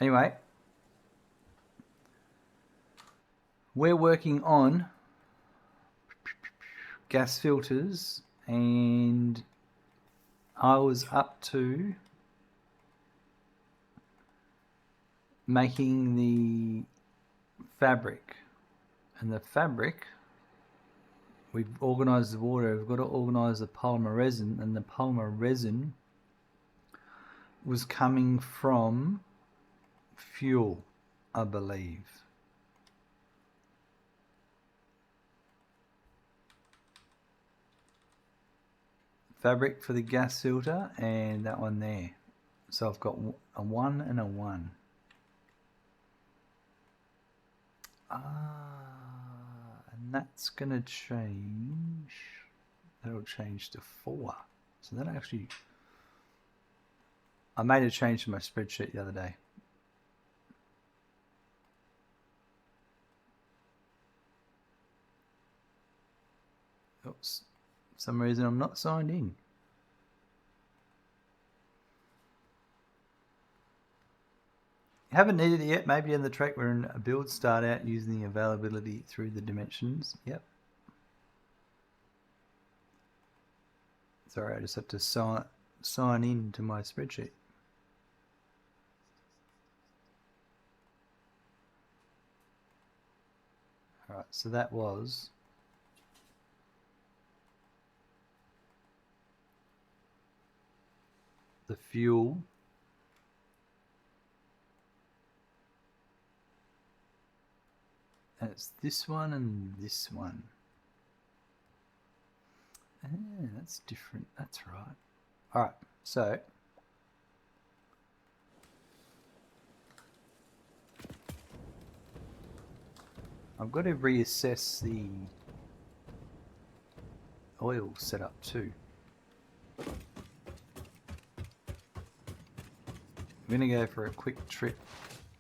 Anyway, we're working on gas filters, and I was up to making the fabric. And the fabric, we've organised the water, we've got to organise the polymer resin, and the polymer resin was coming from fuel, I believe. Fabric for the gas filter and that one there. So I've got a 1 and a 1. And that's going to change. That'll change to 4. So that actually... I made a change to my spreadsheet the other day. Oops. For some reason I'm not signed in. Haven't needed it yet. Maybe in the track we're in a build start out using the availability through the dimensions. Yep. Sorry, I just have to sign in to my spreadsheet. Alright, so that was the fuel. And it's this one and this one. That's different. That's right. Alright, so I've got to reassess the oil setup too. I'm going to go for a quick trip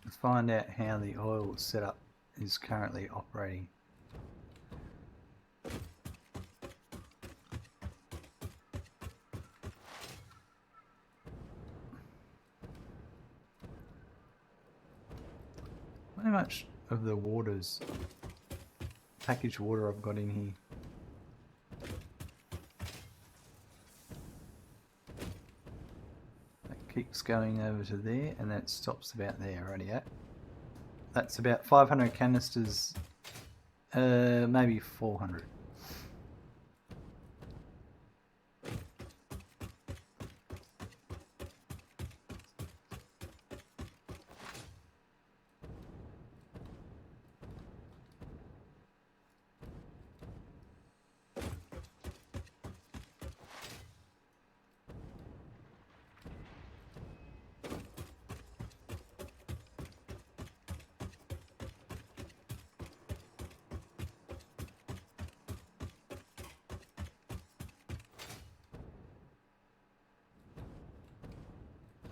to find out how the oil setup is currently operating. How much of the water's packaged water I've got in here? That keeps going over to there and that stops about there already. That's about 500 canisters, maybe 400.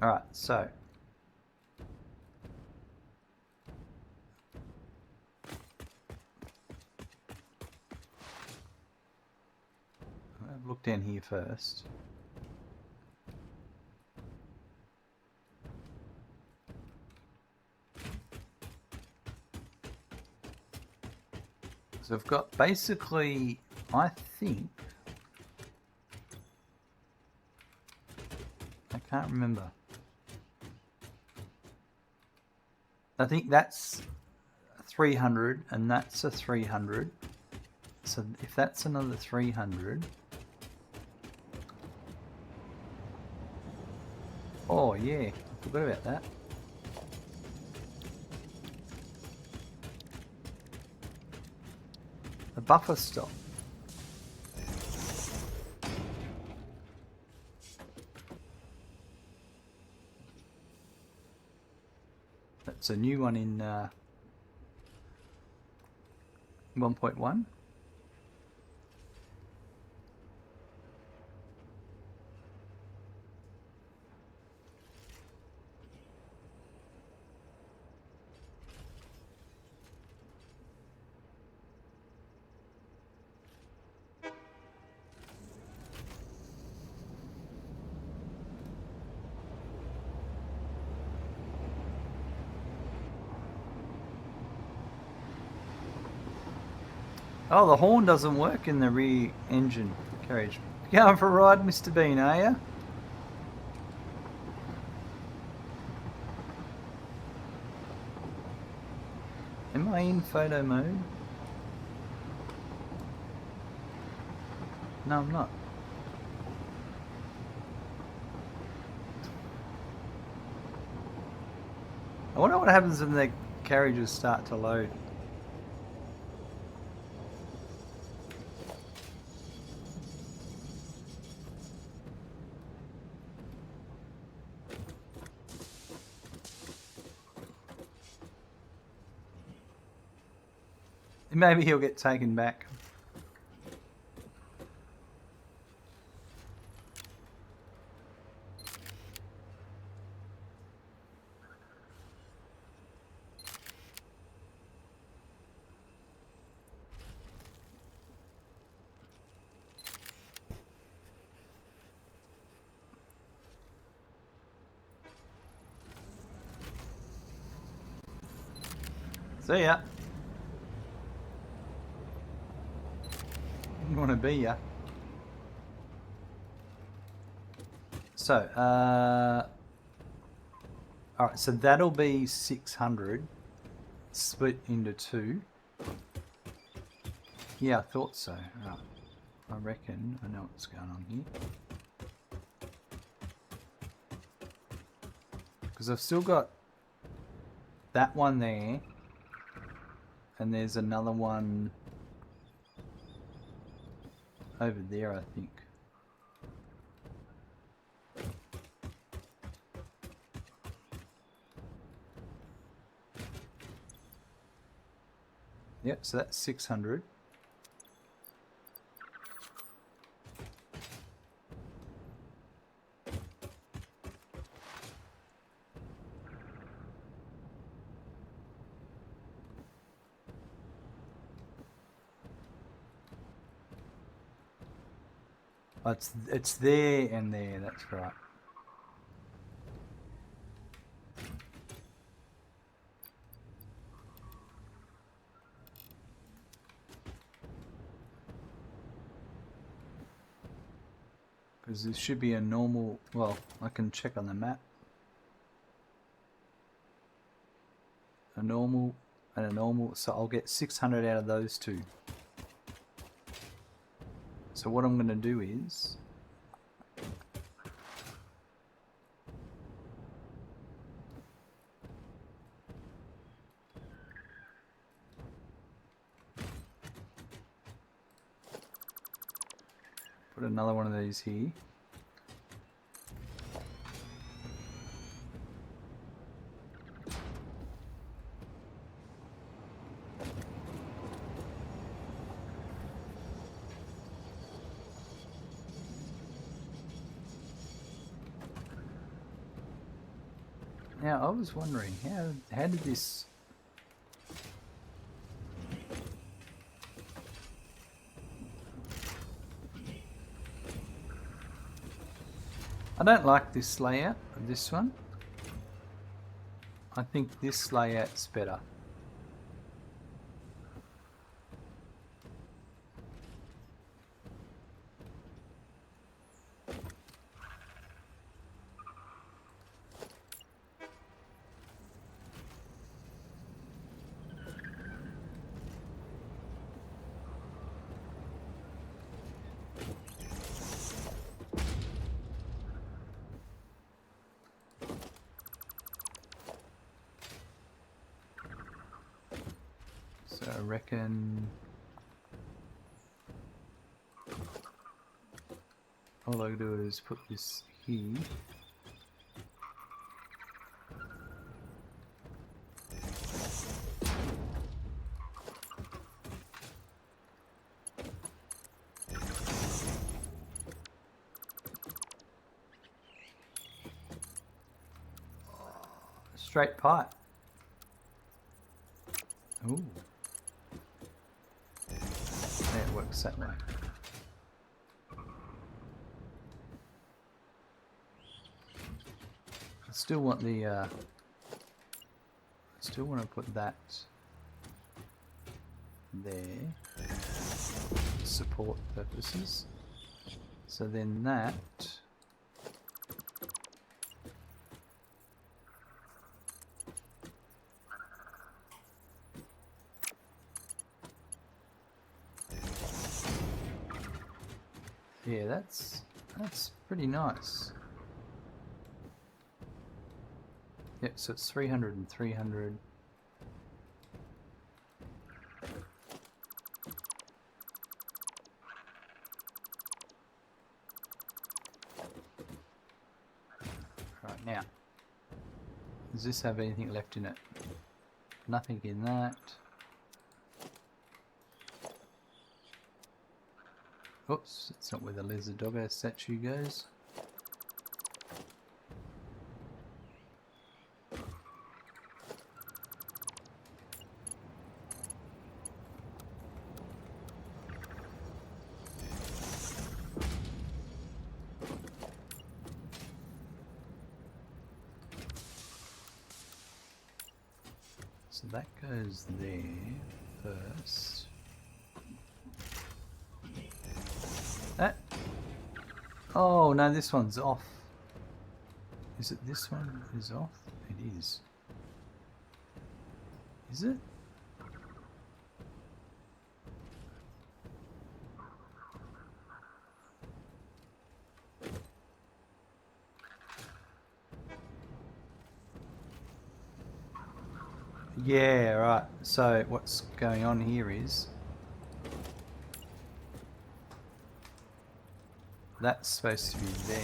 Alright, so I'll look down here first. So I've got basically, I think, I can't remember. I think that's 300 and that's a 300. So if that's another 300. Oh yeah, I forgot about that. The buffer stop. That's a new one in 1.1. Oh, the horn doesn't work in the rear engine carriage. Going for a ride, Mr. Bean, are you? Am I in photo mode? No, I'm not. I wonder what happens when the carriages start to load. Maybe he'll get taken back. See ya. Didn't want to be ya. So, alright, so that'll be 600 split into two. Yeah, I thought so. Right. I reckon I know what's going on here. Because I've still got that one there, and there's another one over there, I think. Yep, so that's 600. Oh, it's there and there, that's right. Because this should be a normal, well, I can check on the map. A normal and a normal, so I'll get 600 out of those two. So what I'm going to do is put another one of these here. Now I was wondering how did this I don't like this layout of this one. I think this layout's better. So I reckon all I do is put this here. Straight pipe. Ooh. Yeah, it works that way. I still want the I still want to put that there. support purposes. So then that yeah, that's pretty nice. Yep, so it's 300 and 300. Right, now, does this have anything left in it? Nothing in that. Oops, it's not where the lizard doggo statue goes. So that goes there first. That. Oh no, this one's off. Is it this one is off? It is. Is it? Yeah, right. So what's going on here is that's supposed to be there.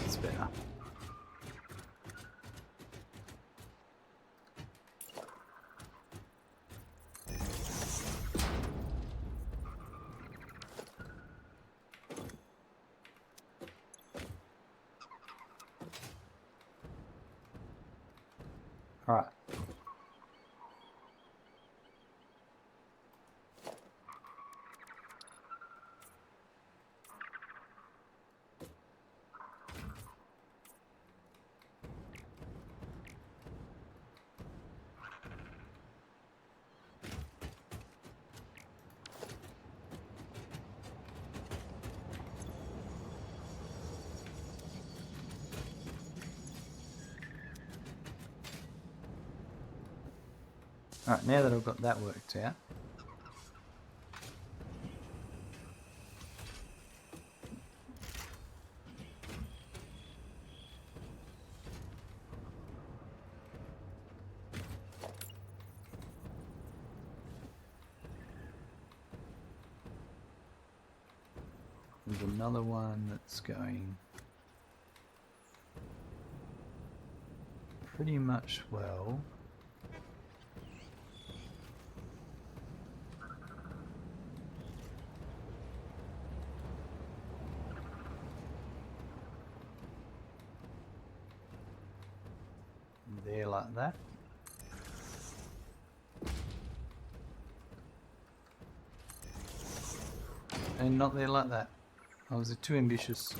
It's better. All right. Alright, now that I've got that worked out, there's another one that's going pretty much well. There like that. And not there like that. I was too ambitious.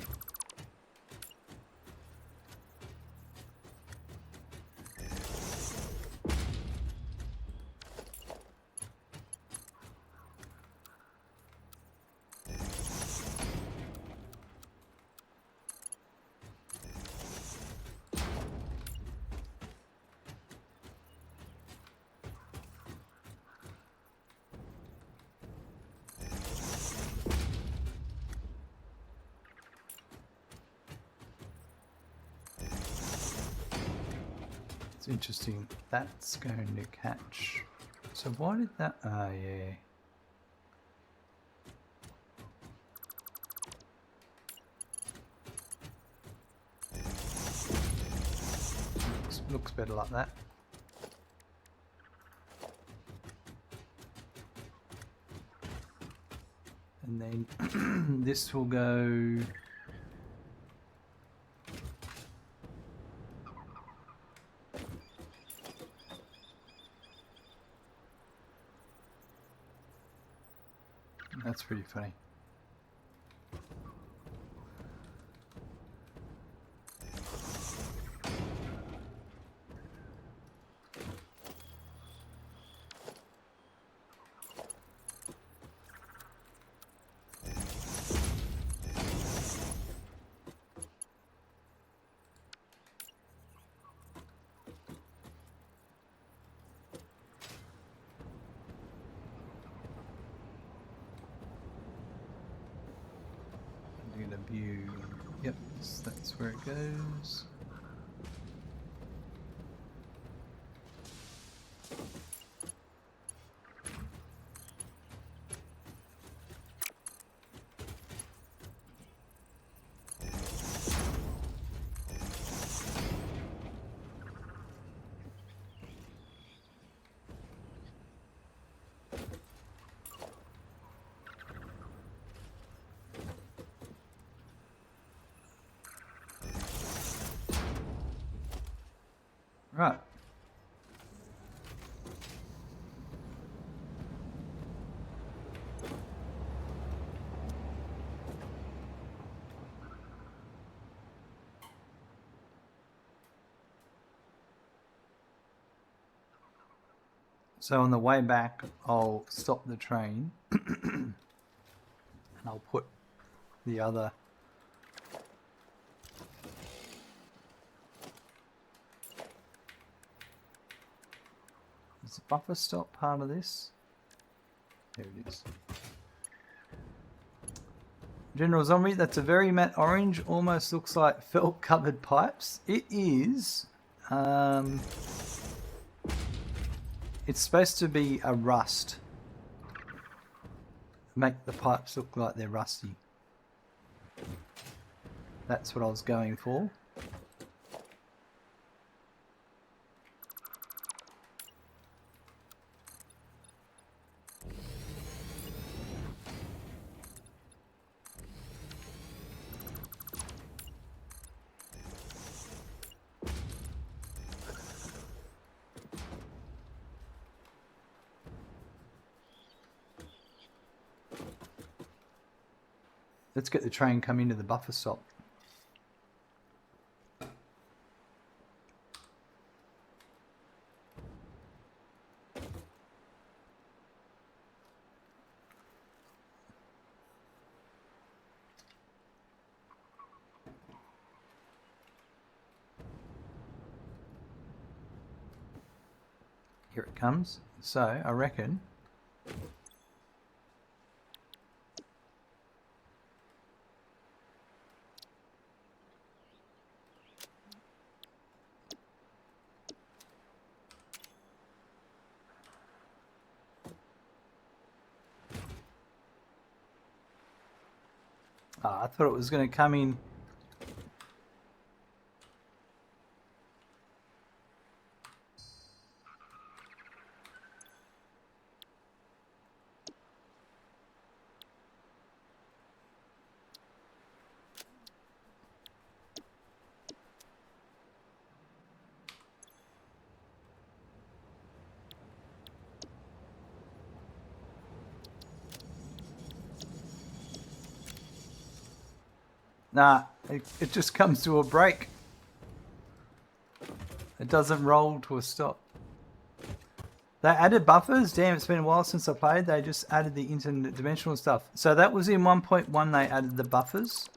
interesting. That's going to catch. So why did that? Ah, yeah. Looks better like that. And then this will go. That's pretty funny. I'm gonna view. Yep, that's where it goes. Right. So on the way back, I'll stop the train and I'll put the other. Is the buffer stop part of this? There it is. General Zombie, that's a very matte orange, almost looks like felt covered pipes. It is. It's supposed to be a rust. Make the pipes look like they're rusty. That's what I was going for. Let's get the train come into the buffer stop. Here it comes. So I reckon I thought it was going to come in. Nah, it just comes to a break. It doesn't roll to a stop. They added buffers. Damn, it's been a while since I played. They just added the interdimensional stuff. So that was in 1.1 they added the buffers.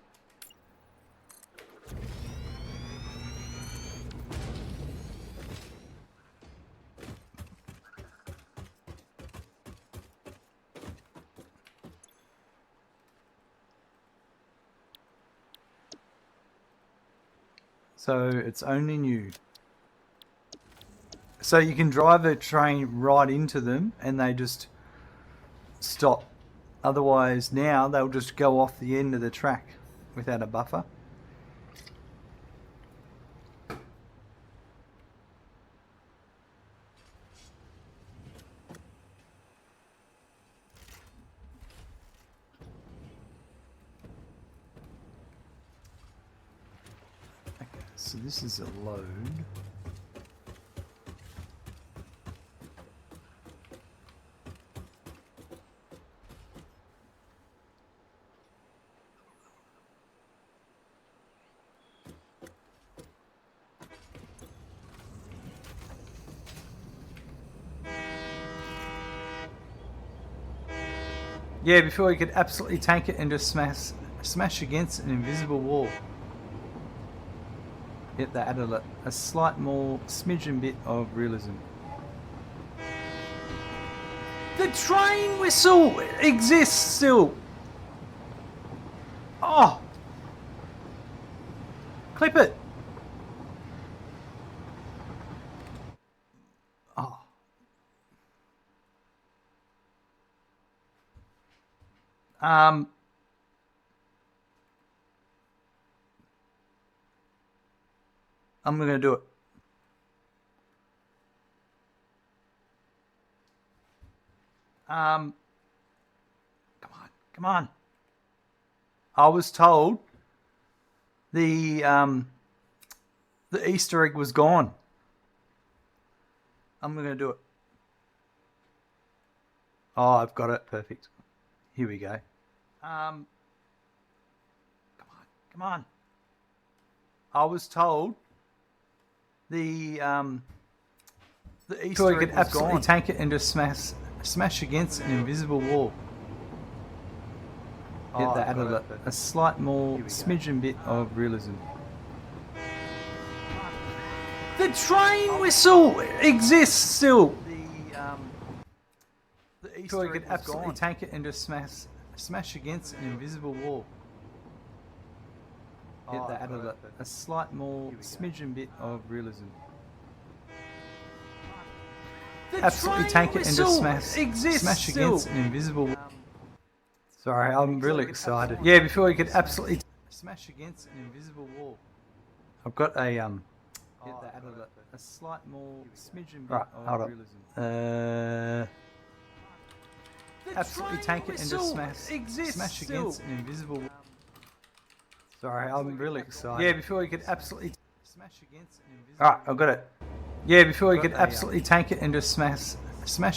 So it's only new. So you can drive a train right into them and they just stop. Otherwise, now they'll just go off the end of the track without a buffer. Okay, so this is a load. Yeah, before you could absolutely tank it and just smash against an invisible wall. Yet they added a slight more smidgen bit of realism. The train whistle exists still. Oh, clip it. Oh. I'm gonna do it. Come on. I was told the Easter egg was gone. I'm gonna do it. Oh, I've got it. Perfect. Here we go. Come on. I was told the Easter egg could absolutely tank it and just smash against an invisible wall. Yet they added a slight more smidgen bit of realism. The train whistle exists still. The Easter egg could absolutely tank it and just smash against an invisible wall. Yet they added a slight more smidgen bit of realism. Absolutely tank it and just smash against an invisible wall. Sorry, I'm really excited. Yeah, before you could absolutely smash against an invisible wall. I've got a Yet they added a slight more smidgen bit of realism. Absolutely tank it and just smash against an invisible wall. Sorry, I'm really excited. Yeah, before you could absolutely smash against an invisible. Alright, I've got it. Yeah, before you could absolutely tank it and just smash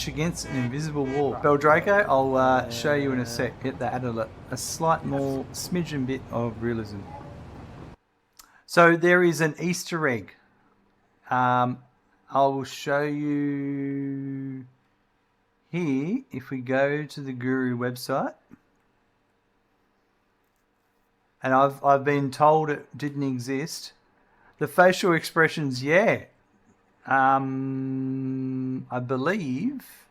against an invisible wall. Beldraco, I'll show you in a sec. Yet they added a slight more smidgen bit of realism. So there is an Easter egg. I will show you here if we go to the Guru website. And I've been told it didn't exist. The facial expressions, yeah. I believe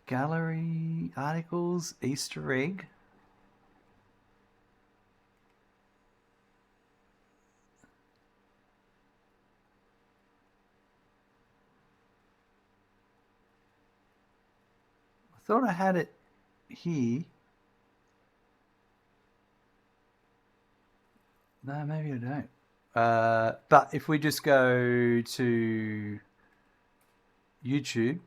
gallery articles, Easter egg. I thought I had it here. No, maybe I don't. But if we just go to YouTube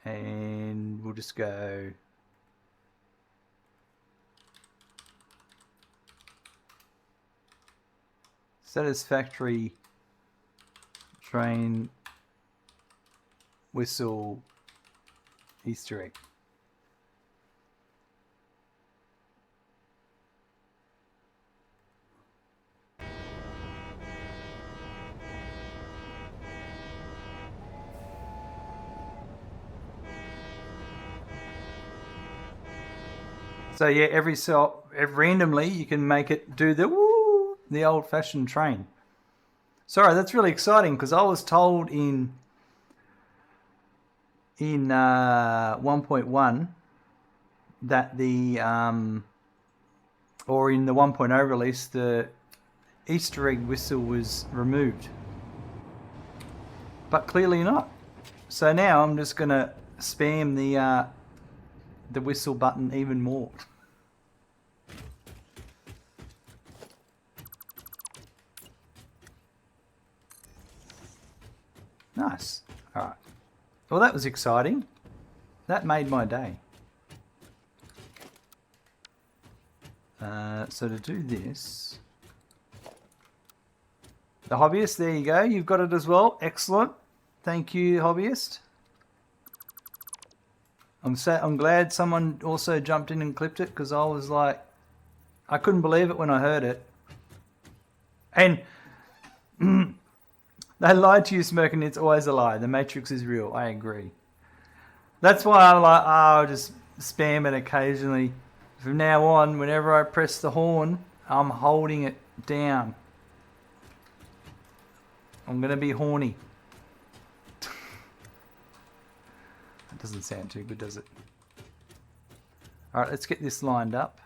and we'll just go Satisfactory train whistle Easter egg. So yeah, randomly you can make it do the woo, the old-fashioned train. Sorry, that's really exciting because I was told in 1.1 that the or in the 1.0 release the Easter egg whistle was removed. But clearly not. So now I'm just going to spam the whistle button even more. Nice. All right. Well, that was exciting. That made my day. So to do this, the hobbyist, there you go. You've got it as well. Excellent. Thank you, hobbyist. I'm glad someone also jumped in and clipped it, because I was like, I couldn't believe it when I heard it. And they lied to you, Smirking. It's always a lie. The Matrix is real. I agree. That's why I'm like, I'll just spam it occasionally. From now on, whenever I press the horn, I'm holding it down. I'm going to be horny. That doesn't sound too good, does it? Alright, let's get this lined up.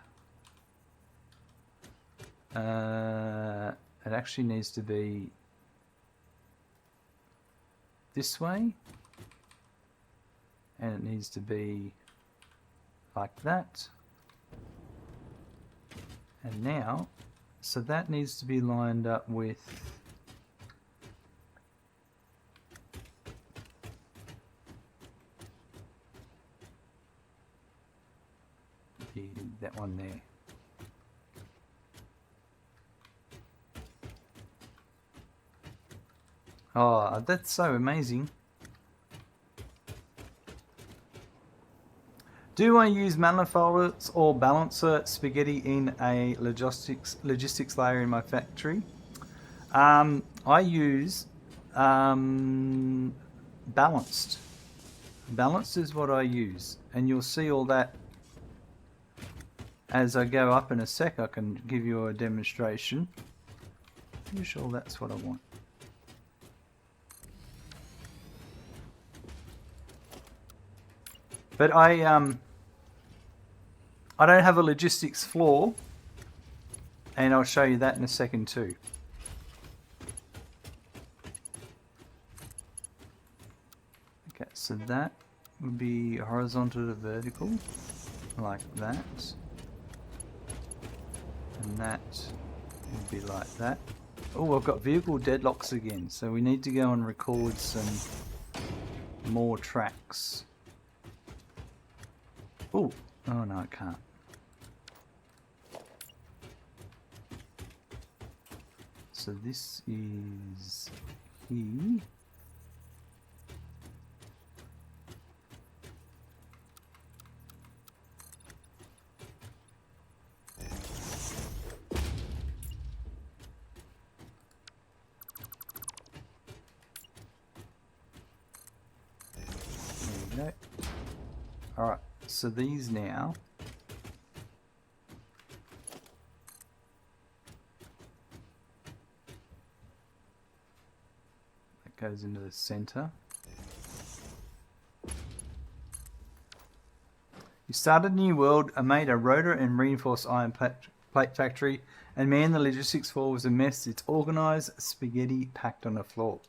It actually needs to be this way. And it needs to be like that. And now, so that needs to be lined up with that one there. Oh, that's so amazing. Do I use manifolds or balancer spaghetti in a logistics layer in my factory? I use balanced. Balanced is what I use, and you'll see all that as I go up in a sec. I can give you a demonstration. Pretty sure that's what I want. But I don't have a logistics floor, and I'll show you that in a second too. Okay, so that would be horizontal to vertical, like that. And that would be like that. Oh, I've got vehicle deadlocks again, so we need to go and record some more tracks. Oh, oh no, I can't. So this is here. There we go. Alright, so these now goes into the center. You started a new world, made a rotor and reinforced iron plate factory, and man, the logistics floor was a mess. It's organized spaghetti packed on the floor.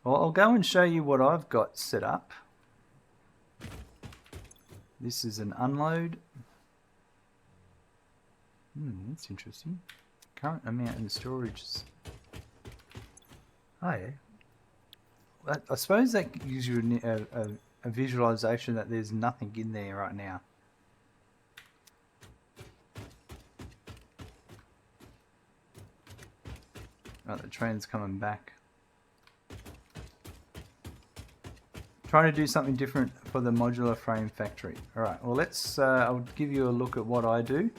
Well, I'll go and show you what I've got set up. This is an unload. That's interesting. Current amount in storage is... Oh yeah. I suppose that gives you a visualization that there's nothing in there right now. Right, the train's coming back. Trying to do something different for the modular frame factory. Alright, well let's, I'll give you a look at what I do.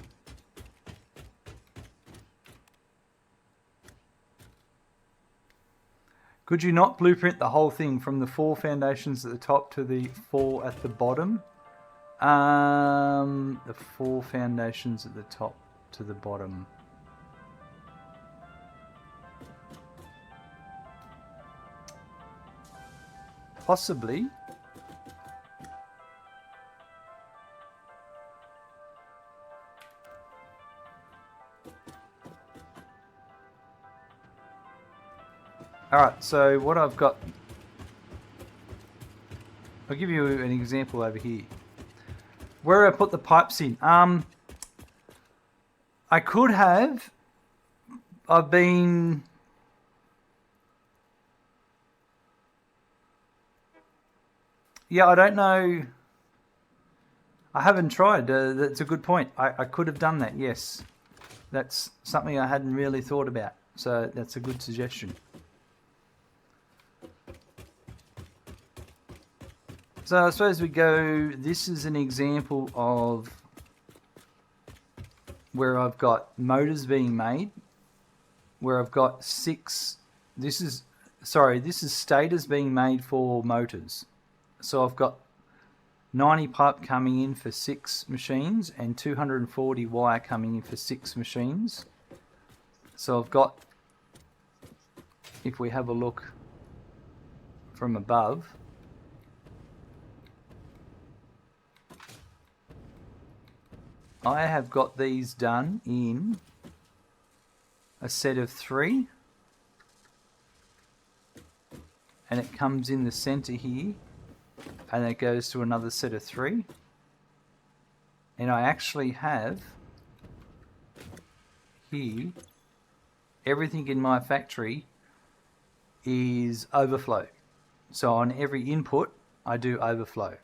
Could you not blueprint the whole thing from the 4 foundations at the top to the 4 at the bottom? The 4 foundations at the top to the bottom. Possibly. Alright, so what I've got I'll give you an example over here. Where I put the pipes in. I could have. I've been. Yeah, I don't know. I haven't tried. That's a good point. I could have done that, yes. That's something I hadn't really thought about. So that's a good suggestion. So I suppose we go, this is an example of where I've got motors being made, where I've got 6, this is stators being made for motors. So I've got 90 pipe coming in for 6 machines and 240 wire coming in for 6 machines. So I've got, if we have a look from above, I have got these done in a set of 3, and it comes in the center here, and it goes to another set of 3, and I actually have here, everything in my factory is overflow. So on every input I do overflow.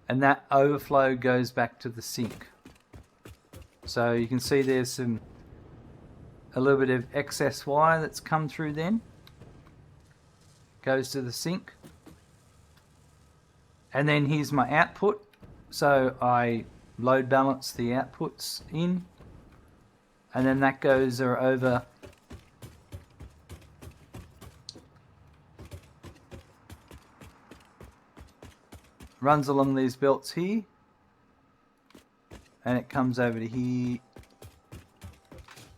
And that overflow goes back to the sink. So you can see there's a little bit of excess wire that's come through then. Goes to the sink. And then here's my output. So I load balance the outputs in. And then that goes over runs along these belts here, and it comes over to here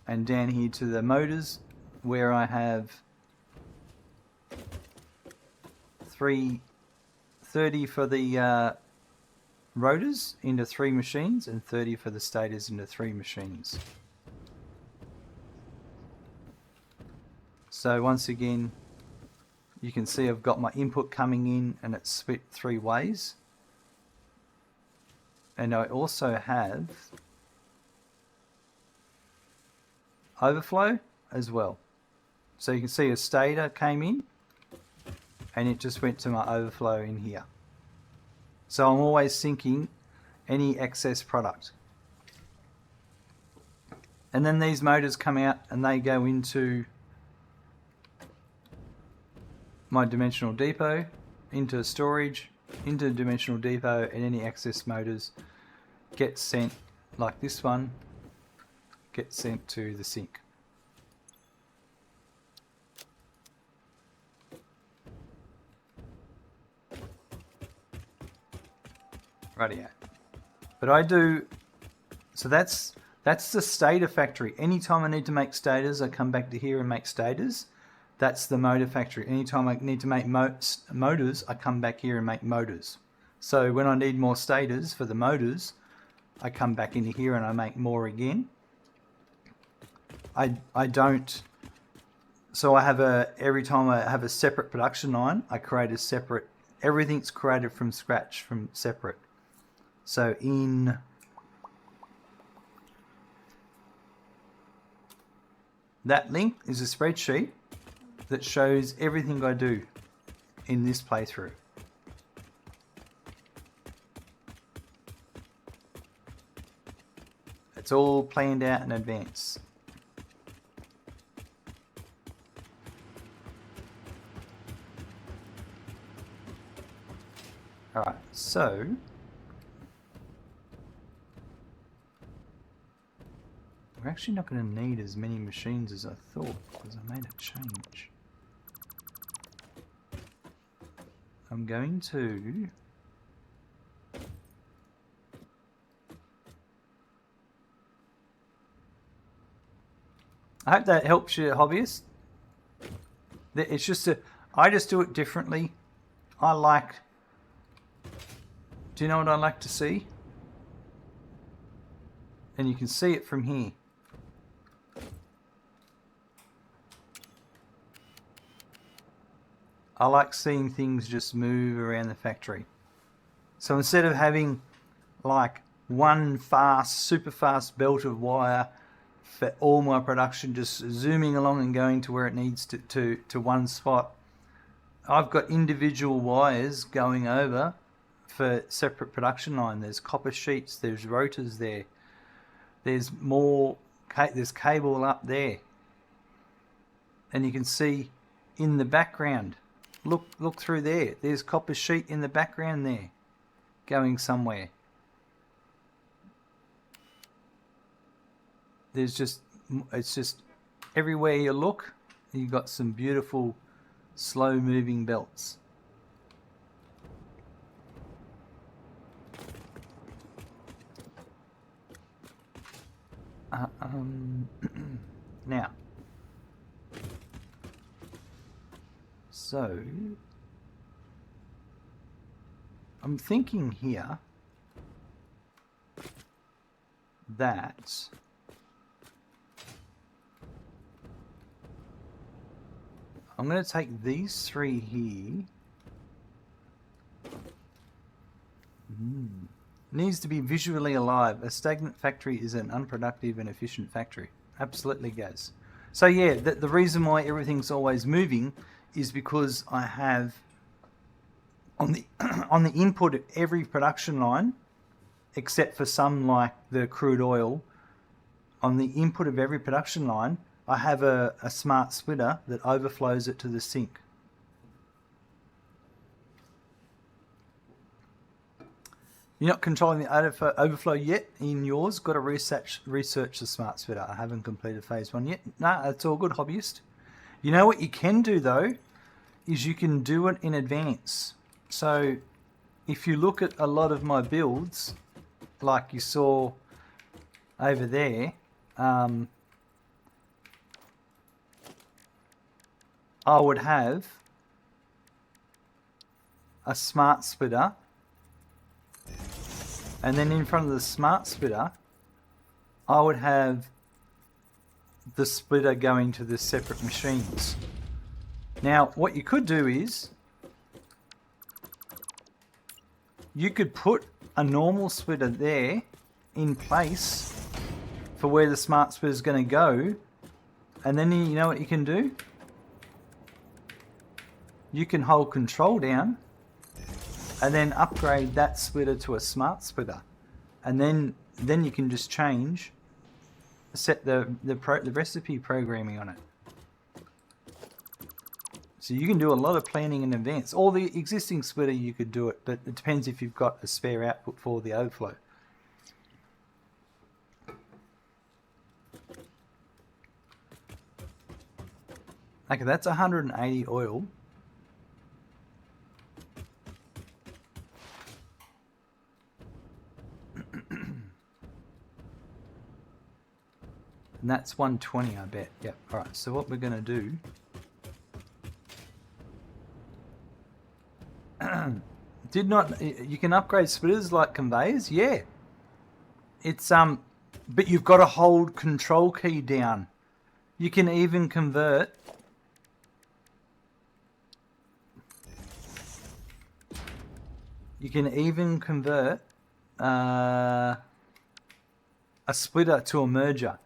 and down here to the motors, where I have 30 for the rotors into 3 machines and 30 for the stators into 3 machines. So once again, you can see I've got my input coming in and it's split 3 ways. And I also have overflow as well. So you can see a stator came in and it just went to my overflow in here. So I'm always sinking any excess product. And then these motors come out and they go into my dimensional depot, into storage, into dimensional depot, and any excess motors get sent, like this one, get sent to the sink. Rightio. But I do, so that's the stator factory. Anytime I need to make stators, I come back to here and make stators. That's the motor factory. Anytime I need to make motors, I come back here and make motors. So when I need more stators for the motors, I come back into here and I make more again. I don't, so I have every time I have a separate production line, I create a separate, everything's created from scratch, from separate. So in that link is a spreadsheet that shows everything I do in this playthrough. It's all planned out in advance. Alright, so we're actually not going to need as many machines as I thought, because I made a change. I'm going to I hope that helps you, hobbyist. It's just I just do it differently. I like, do you know what I like to see? And you can see it from here. I like seeing things just move around the factory. So instead of having like one fast, super fast belt of wire for all my production just zooming along and going to where it needs to one spot, I've got individual wires going over for separate production line. There's copper sheets, there's rotors there, there's cable up there, and you can see in the background, look through there, there's copper sheet in the background there going somewhere. It's just everywhere you look, you've got some beautiful slow moving belts. Now, so I'm thinking here that I'm going to take these three here. Needs to be visually alive. A stagnant factory is an unproductive and efficient factory. Absolutely, guys. So yeah, the reason why everything's always moving is because I have on the on the input of every production line, except for some like the crude oil, on the input of every production line, I have a smart splitter that overflows it to the sink. You're not controlling the overflow yet in yours. Got to research the smart splitter. I haven't completed phase 1 yet. Nah, it's all good, hobbyist. You know what you can do though, is you can do it in advance. So if you look at a lot of my builds, like you saw over there, I would have a smart splitter, and then in front of the smart splitter, I would have the splitter going to the separate machines. Now, what you could do is, you could put a normal splitter there in place for where the smart splitter is going to go, and then you know what you can do? You can hold control down and then upgrade that splitter to a smart splitter, and then you can just set the recipe programming on it. So you can do a lot of planning in advance. All the existing splitter you could do it, but it depends if you've got a spare output for the overflow. Okay, that's 180 oil. And that's 120, I bet. Yep. All right. So what we're going to do... you can upgrade splitters like conveyors? Yeah. It's but you've got to hold control key down. You can even convert... a splitter to a merger,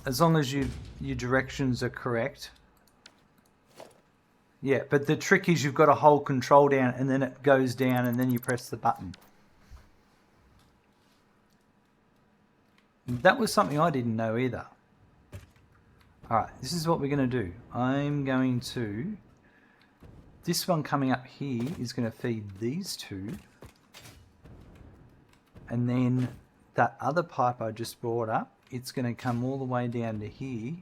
as long as your directions are correct. Yeah, but the trick is you've got to hold control down, and then it goes down, and then you press the button. That was something I didn't know either. Alright, this is what we're going to do. I'm going to... This one coming up here is going to feed these two. And then that other pipe I just brought up, it's going to come all the way down to here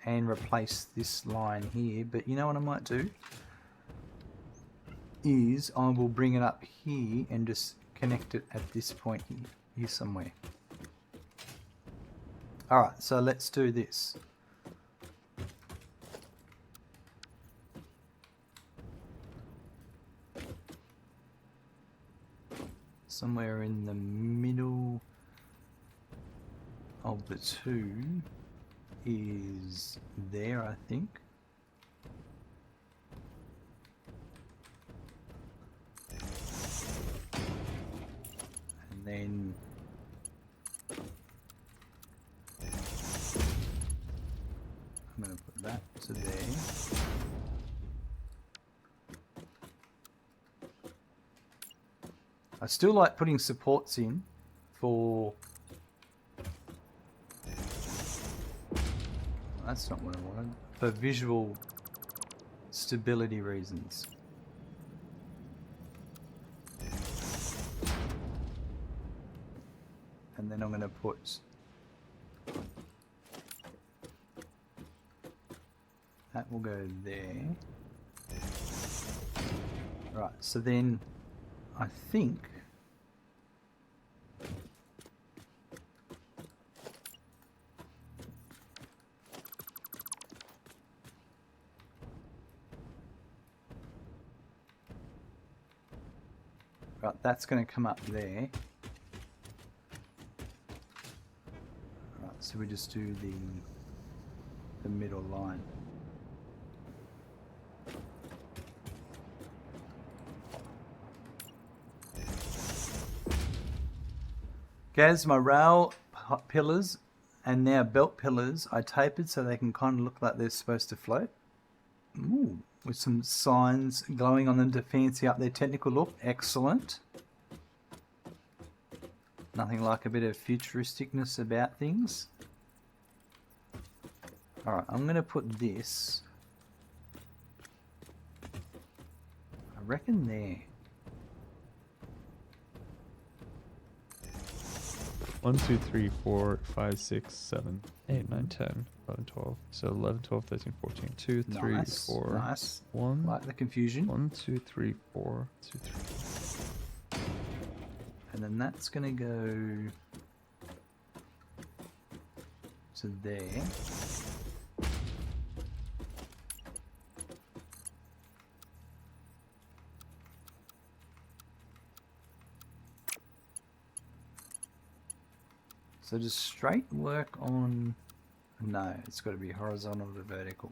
and replace this line here. But you know what I might do? Is I will bring it up here and just connect it at this point here somewhere. Alright, so let's do this. Somewhere in the middle of the two is there, I think. then I'm going to put that to there. I still like putting supports in for... That's not what I wanted. For visual stability reasons. And then I'm going to put that will go there. Right, so then I think right, that's going to come up there. Right, so we just do the middle line. Gaz, my rail pillars and now belt pillars I tapered so they can kind of look like they're supposed to float. Ooh, with some signs glowing on them to fancy up their technical look. Excellent. Nothing like a bit of futuristicness about things. Alright, I'm going to put this, I reckon there. 1, 2, 3, 4, 5, 6, 7, 8, 9, 10, 11, 12. So 11, 12, 13, 14. 2, 3, Nice, 4. nice. 1. Like the confusion. 1, 2, 3, 4. 2, 3. And then that's going to go to there. So does straight work on... No, it's got to be horizontal to vertical.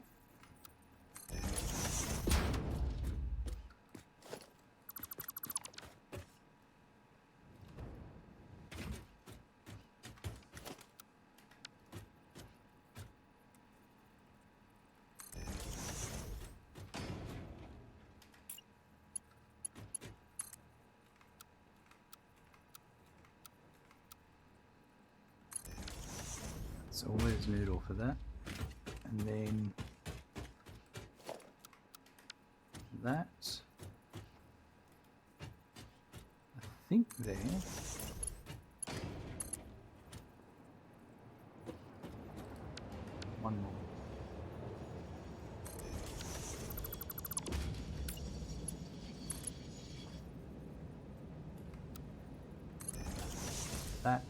It's always noodle for that. And then that, I think there. One more. That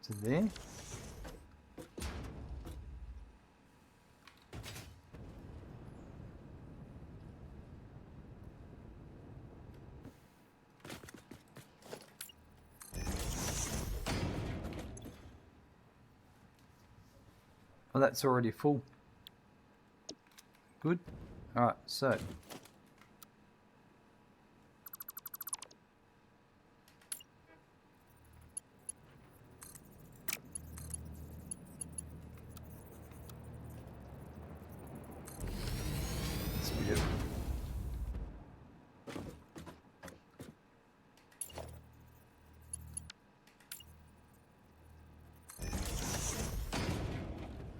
to there. Oh, that's already full. Good. All right, so it's beautiful.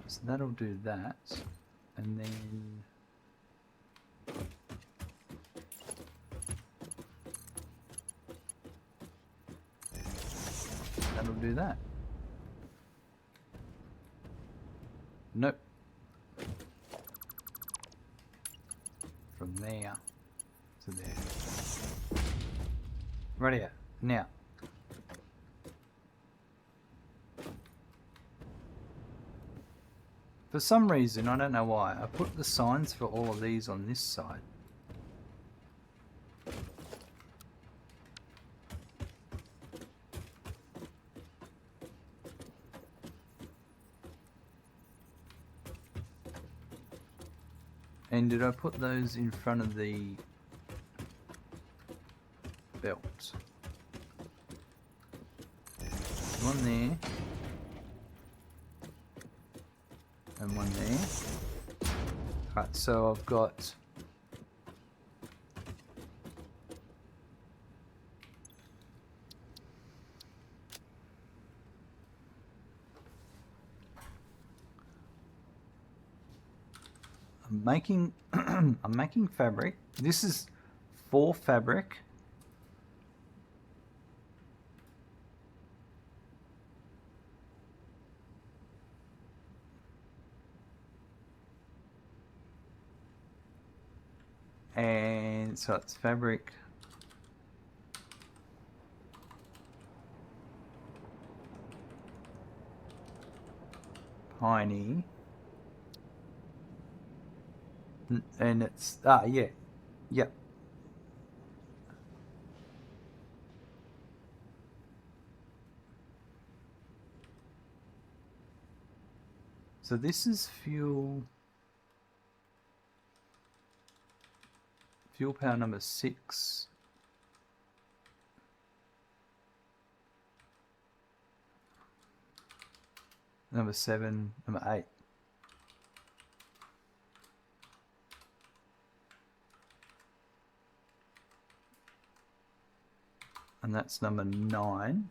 So that'll do that, and then that'll do that. Nope. From there to there. Right here. Now. For some reason, I don't know why, I put the signs for all of these on this side. And did I put those in front of the belt. One there. And one there. Alright, so I've got I'm making fabric. This is for fabric. And so it's fabric. Piney. And it's, yeah. Yep. So this is fuel power number 6. Number 7, number 8. And that's number 9.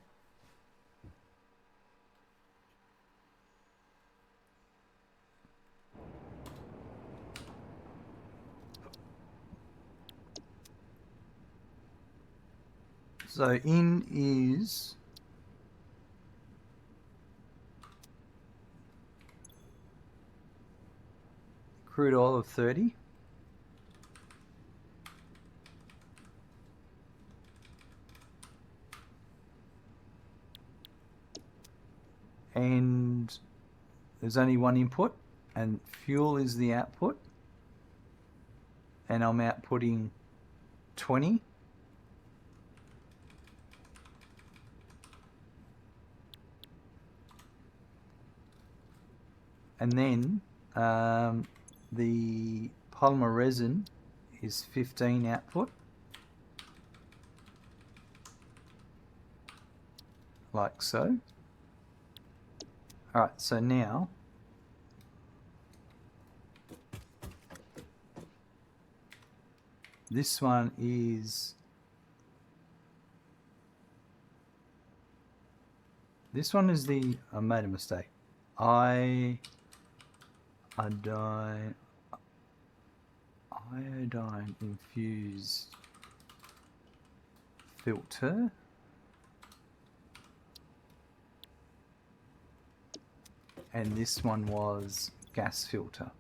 So in is crude oil of 30. And there's only one input, and fuel is the output. And I'm outputting 20. And then the polymer resin is 15 output. Like so. Alright, so now this one is the, I made a mistake. Iodine infused filter. And this one was gas filter.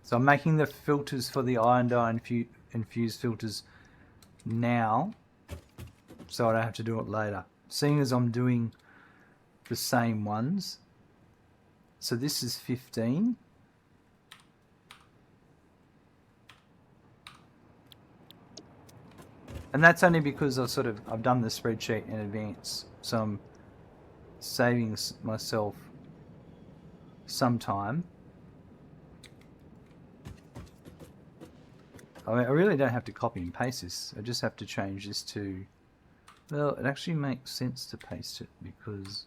So I'm making the filters for the iodine infused filters now, so I don't have to do it later. Seeing as I'm doing the same ones. So this is 15. And that's only because I've done the spreadsheet in advance. So I'm saving myself some time. I mean, I really don't have to copy and paste this. I just have to change this to, well, it actually makes sense to paste it because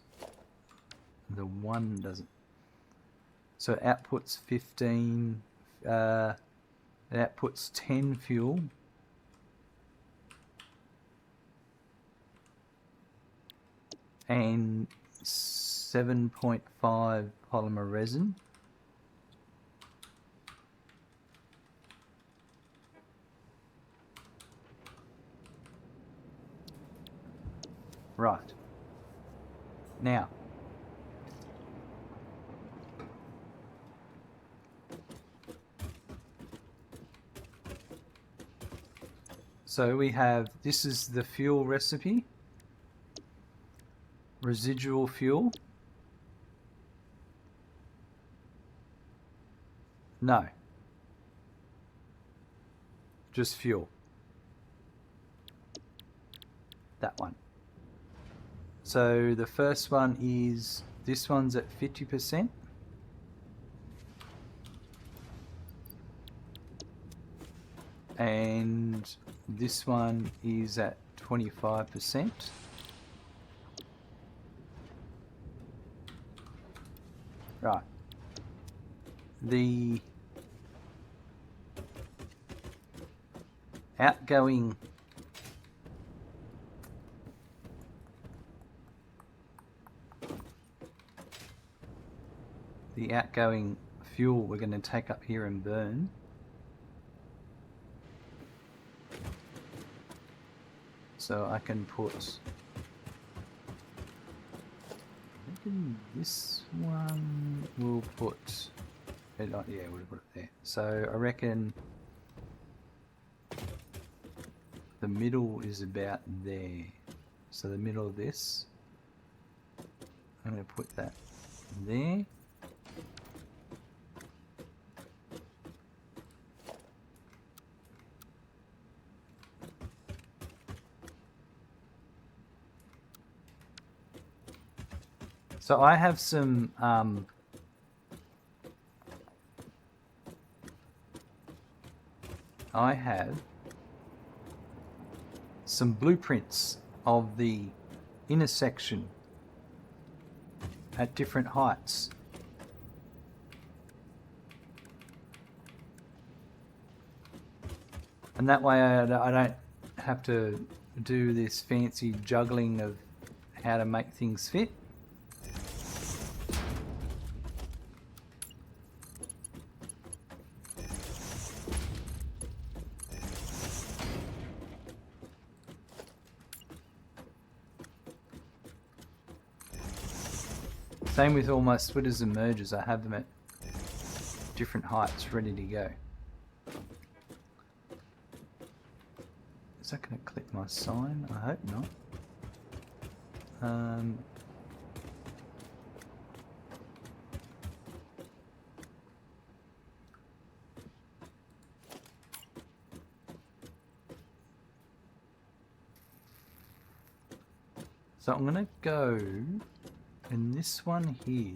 the one doesn't. So it outputs 15, it outputs 10 fuel. And 7.5 polymer resin. Right. Now, so we have, this is the fuel recipe. Residual fuel. No. Just fuel. That one. So the first one is, this one's at 50%. And this one is at 25%. Right. The outgoing fuel we're going to take up here and burn so I can put, I reckon this one we'll put, yeah, we'll put it there. So I reckon the middle is about there. So the middle of this, I'm going to put that there. So I have some blueprints of the intersection at different heights. And that way I don't have to do this fancy juggling of how to make things fit. Same with all my splitters and mergers, I have them at different heights ready to go. Is that going to clip my sign? I hope not. So I'm going to go in this one here.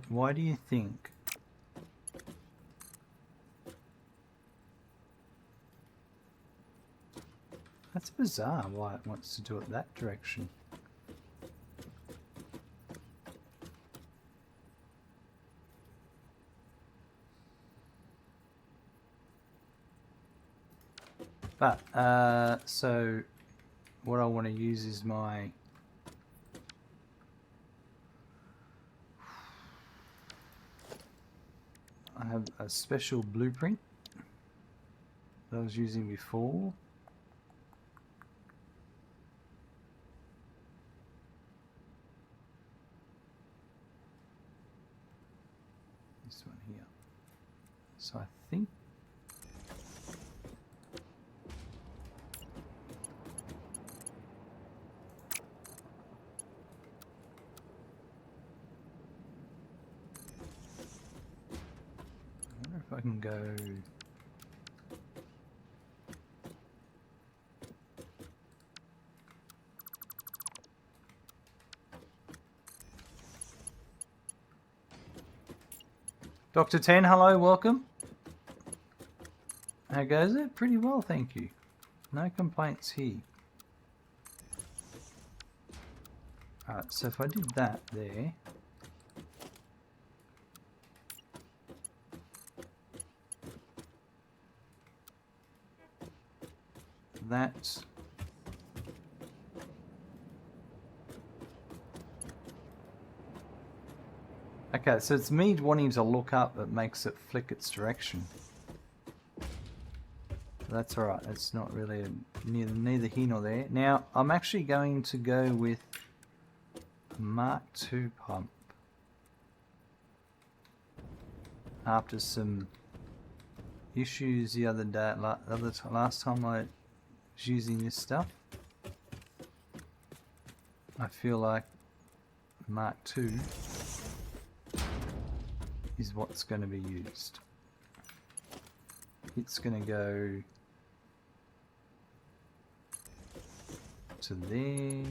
Why do you think? That's bizarre why it wants to do it that direction. But, so what I want to use is my I have a special blueprint that I was using before. This one here. So I think if I can go Dr. 10, hello, welcome. How goes it? Pretty well, thank you. No complaints here. Alright, so if I did that there, that okay, so it's me wanting to look up that makes it flick its direction. That's all right. It's not really neither here nor there. Now, I'm actually going to go with a Mark II pump after some issues the other day. Last time I was using this stuff, I feel like Mark II is what's going to be used. It's going to go to there.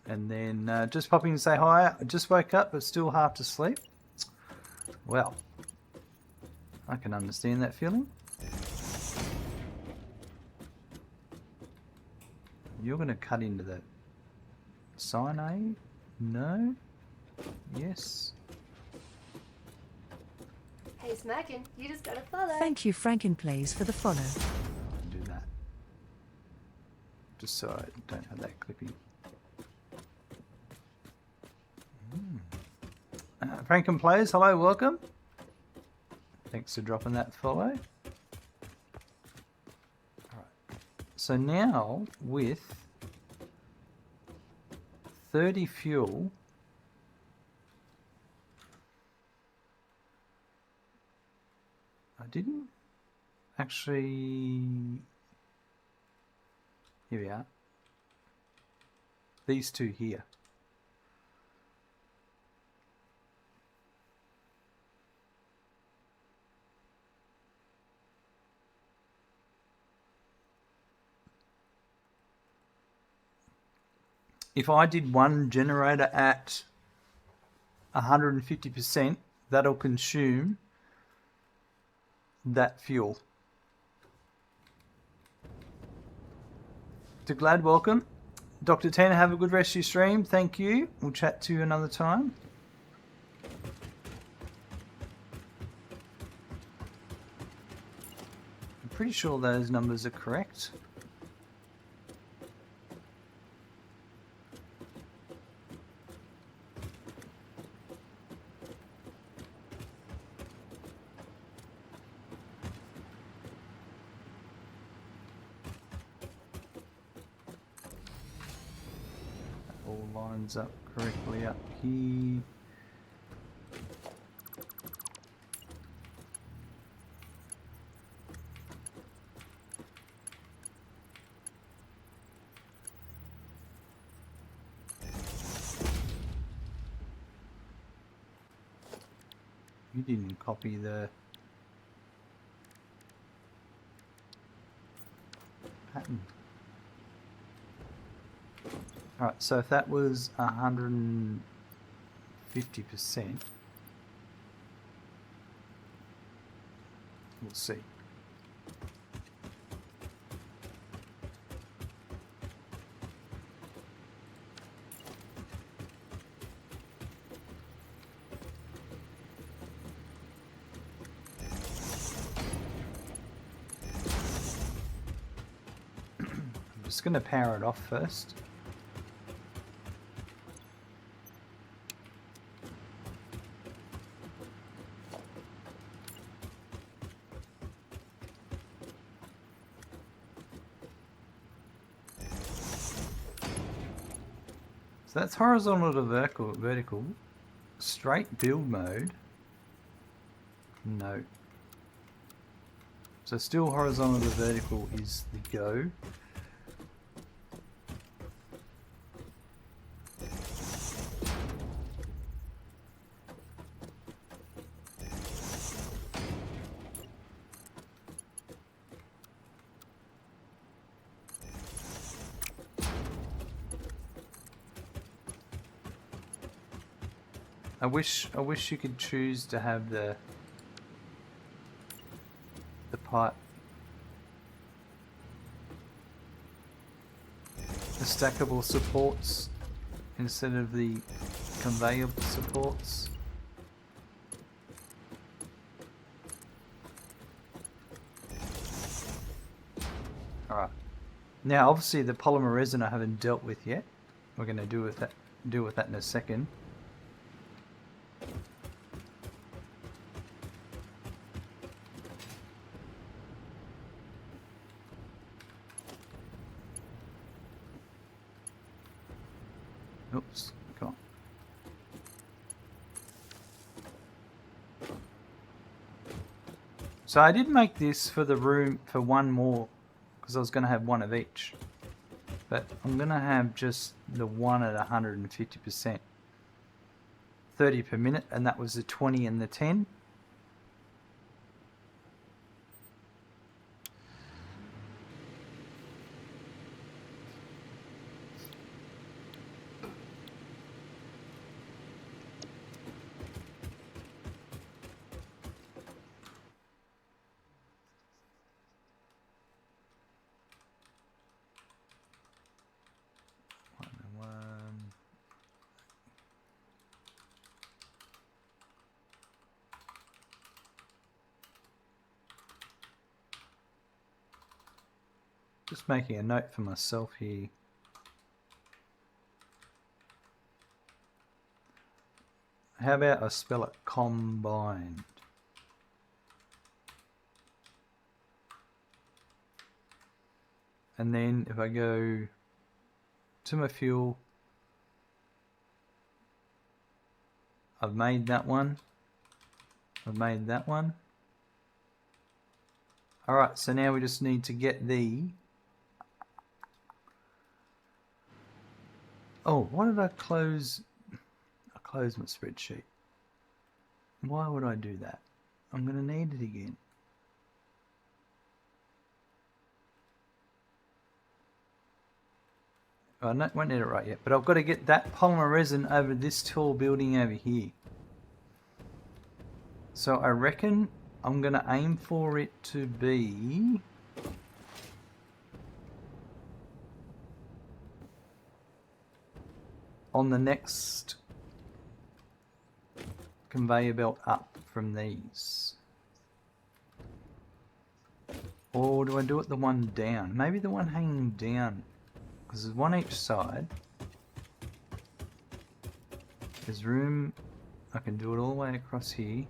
And then just popping to say hi. I just woke up but still half asleep. Well, I can understand that feeling. You're going to cut into the sign, eh? No? Yes? Hey Smackin', you just got a follow. Thank you, Frankenplays, for the follow. I can do that. Just so I don't have that clipping. Frankenplays, hello, welcome. Thanks for dropping that follow. Alright. So now with 30 fuel, I didn't actually, here we are, these two here. If I did one generator at 150%, that'll consume that fuel. To Glad, welcome. Dr. Tina, have a good rest of your stream. Thank you. We'll chat to you another time. I'm pretty sure those numbers are correct. All lines up correctly up here. You didn't copy the pattern. Alright, so if that was 150%, we'll see. I'm just going to power it off first. So that's horizontal to vertical. Straight build mode. No. So still horizontal to vertical is the go. I wish you could choose to have the pipe, the stackable supports instead of the conveyor supports. Alright, Now, obviously, the polymer resin I haven't dealt with yet. We're going to deal with that in a second. Oops, come on. So I did make this for the room for one more, because I was going to have one of each. But I'm going to have just the one at 150%. 30 per minute, and that was the 20 and the 10. Just making a note for myself here. How about I spell it combined? And then if I go to my fuel, I've made that one. I've made that one. Alright, so now we just need to get the... Oh, why did I close? I closed my spreadsheet. Why would I do that? I'm going to need it again. I won't need it right yet, but I've got to get that polymer resin over this tall building over here. So I reckon I'm going to aim for it to be... on the next conveyor belt up from these. Or do I do it the one down? Maybe the one hanging down. Because there's one each side. There's room. I can do it all the way across here.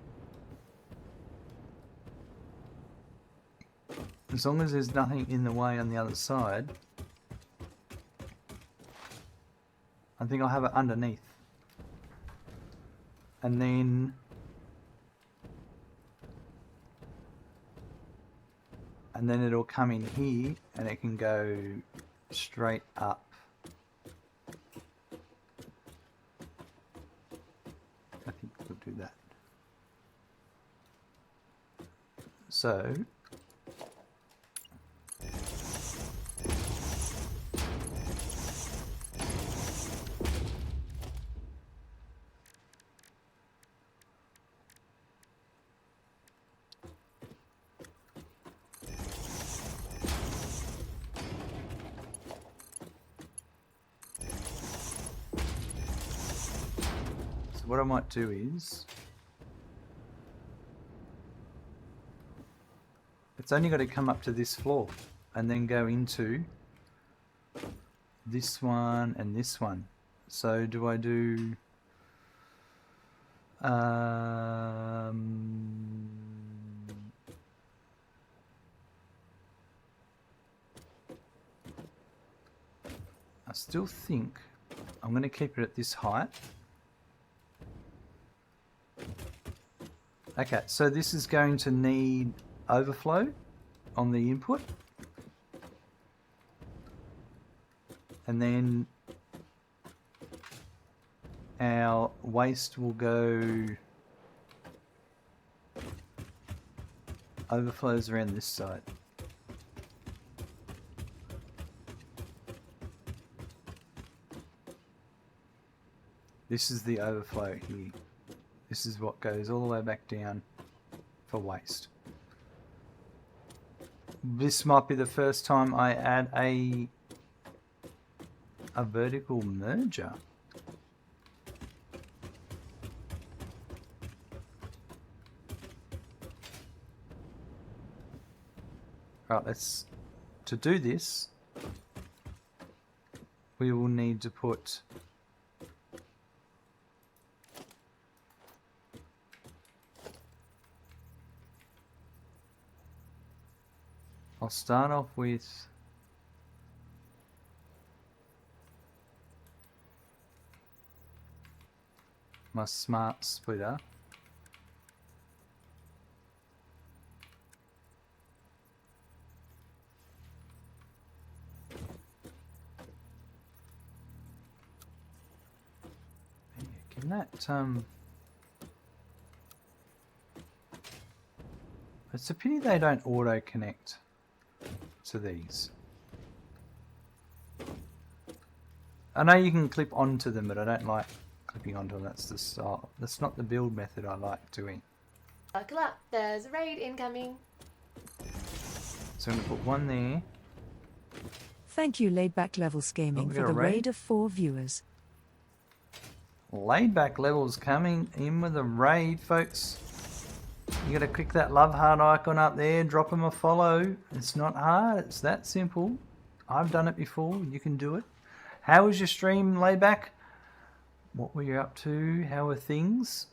As long as there's nothing in the way on the other side. I think I'll have it underneath. And then... and then it'll come in here and it can go straight up. I think we'll do that. So... what I might do is, it's only got to come up to this floor and then go into this one and this one. So do I do I still think I'm going to keep it at this height. Okay, so this is going to need overflow on the input. And then our waste will go, overflows around this side. This is the overflow here. This is what goes all the way back down for waste. This might be the first time I add a vertical merger. Right, to do this, we will need to put I'll start off with my smart splitter. Can that it's a pity they don't auto connect to these. I know you can clip onto them, but I don't like clipping onto them. That's the style. That's not the build method I like doing. Buckle up, there's a raid incoming. So I'm going to put one there. Thank you, Laid Back Levels Gaming, we for got the a raid? raid of 4 viewers. Laid back levels coming in with a raid, folks. You got to click that love heart icon up there, drop them a follow. It's not hard, it's that simple. I've done it before, you can do it. How was your stream, Layback? What were you up to? How are things?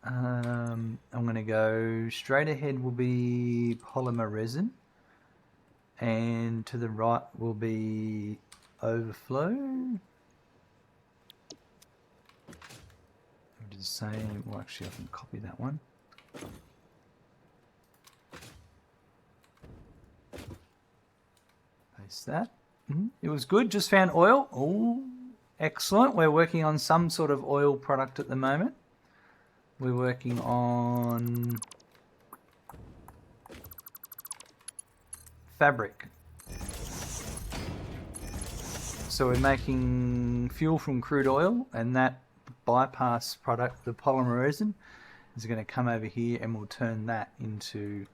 I'm going to go straight ahead will be polymer resin, and to the right will be overflow. I'll do the same. Well, actually, I can copy that one. Paste that. It was good. Just found oil. Oh, excellent. We're working on some sort of oil product at the moment. We're working on fabric. So we're making fuel from crude oil, and that bypass product, the polymer resin, is going to come over here, and we'll turn that into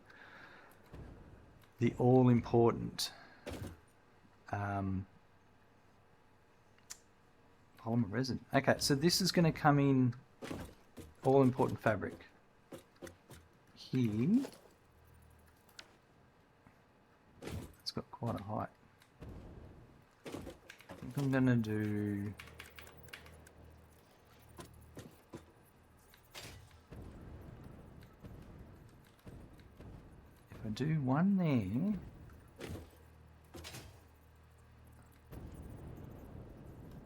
the all-important polymer resin. Okay, so this is going to come in all-important fabric. Here, it's got quite a height. I think I'm going to do... If I do one there...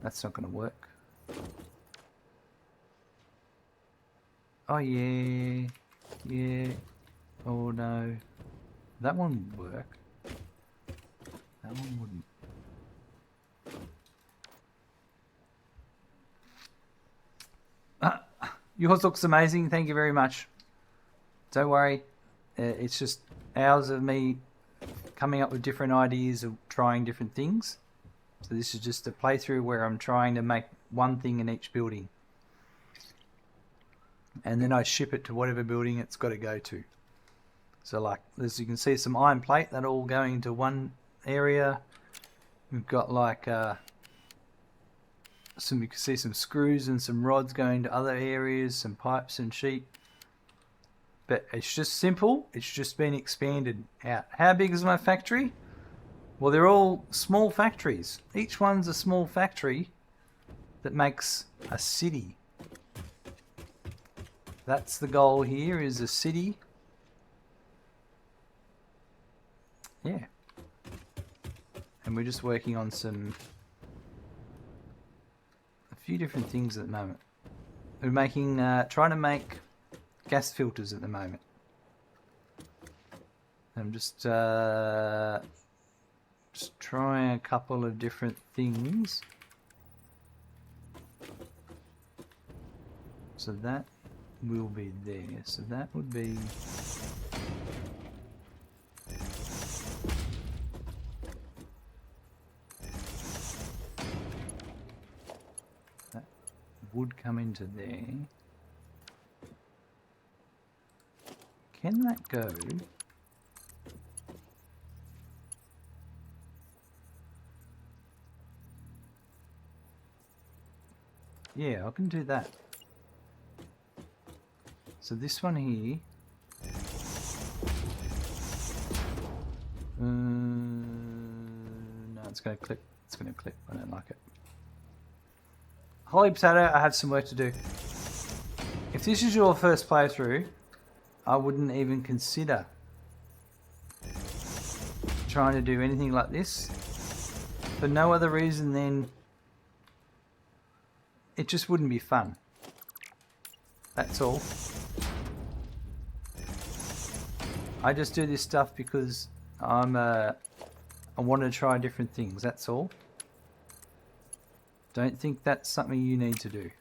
That's not going to work. Oh yeah, yeah. Oh no, that one would work. That one wouldn't. Yours looks amazing. Thank you very much. Don't worry. It's just hours of me coming up with different ideas of trying different things. So this is just a playthrough where I'm trying to make one thing in each building. And then I ship it to whatever building it's got to go to. So like, as you can see, some iron plate that all going into one area. We've got like you can see some screws and some rods going to other areas, some pipes and sheet. But it's just simple. It's just been expanded out. How big is my factory? Well, they're all small factories. Each one's a small factory that makes a city. That's the goal here, is a city. Yeah. And we're just working on a few different things at the moment. We're making, trying to make gas filters at the moment. I'm just trying a couple of different things. So that will be there. So that would be... That would come into there. Can that go? Yeah, I can do that. So this one here, no, it's it's going to click. It's going to click. I don't like it. Holy potato, I have some work to do. If this is your first playthrough, I wouldn't even consider trying to do anything like this for no other reason than it just wouldn't be fun. That's all. I just do this stuff because I want to try different things, that's all. Don't think that's something you need to do.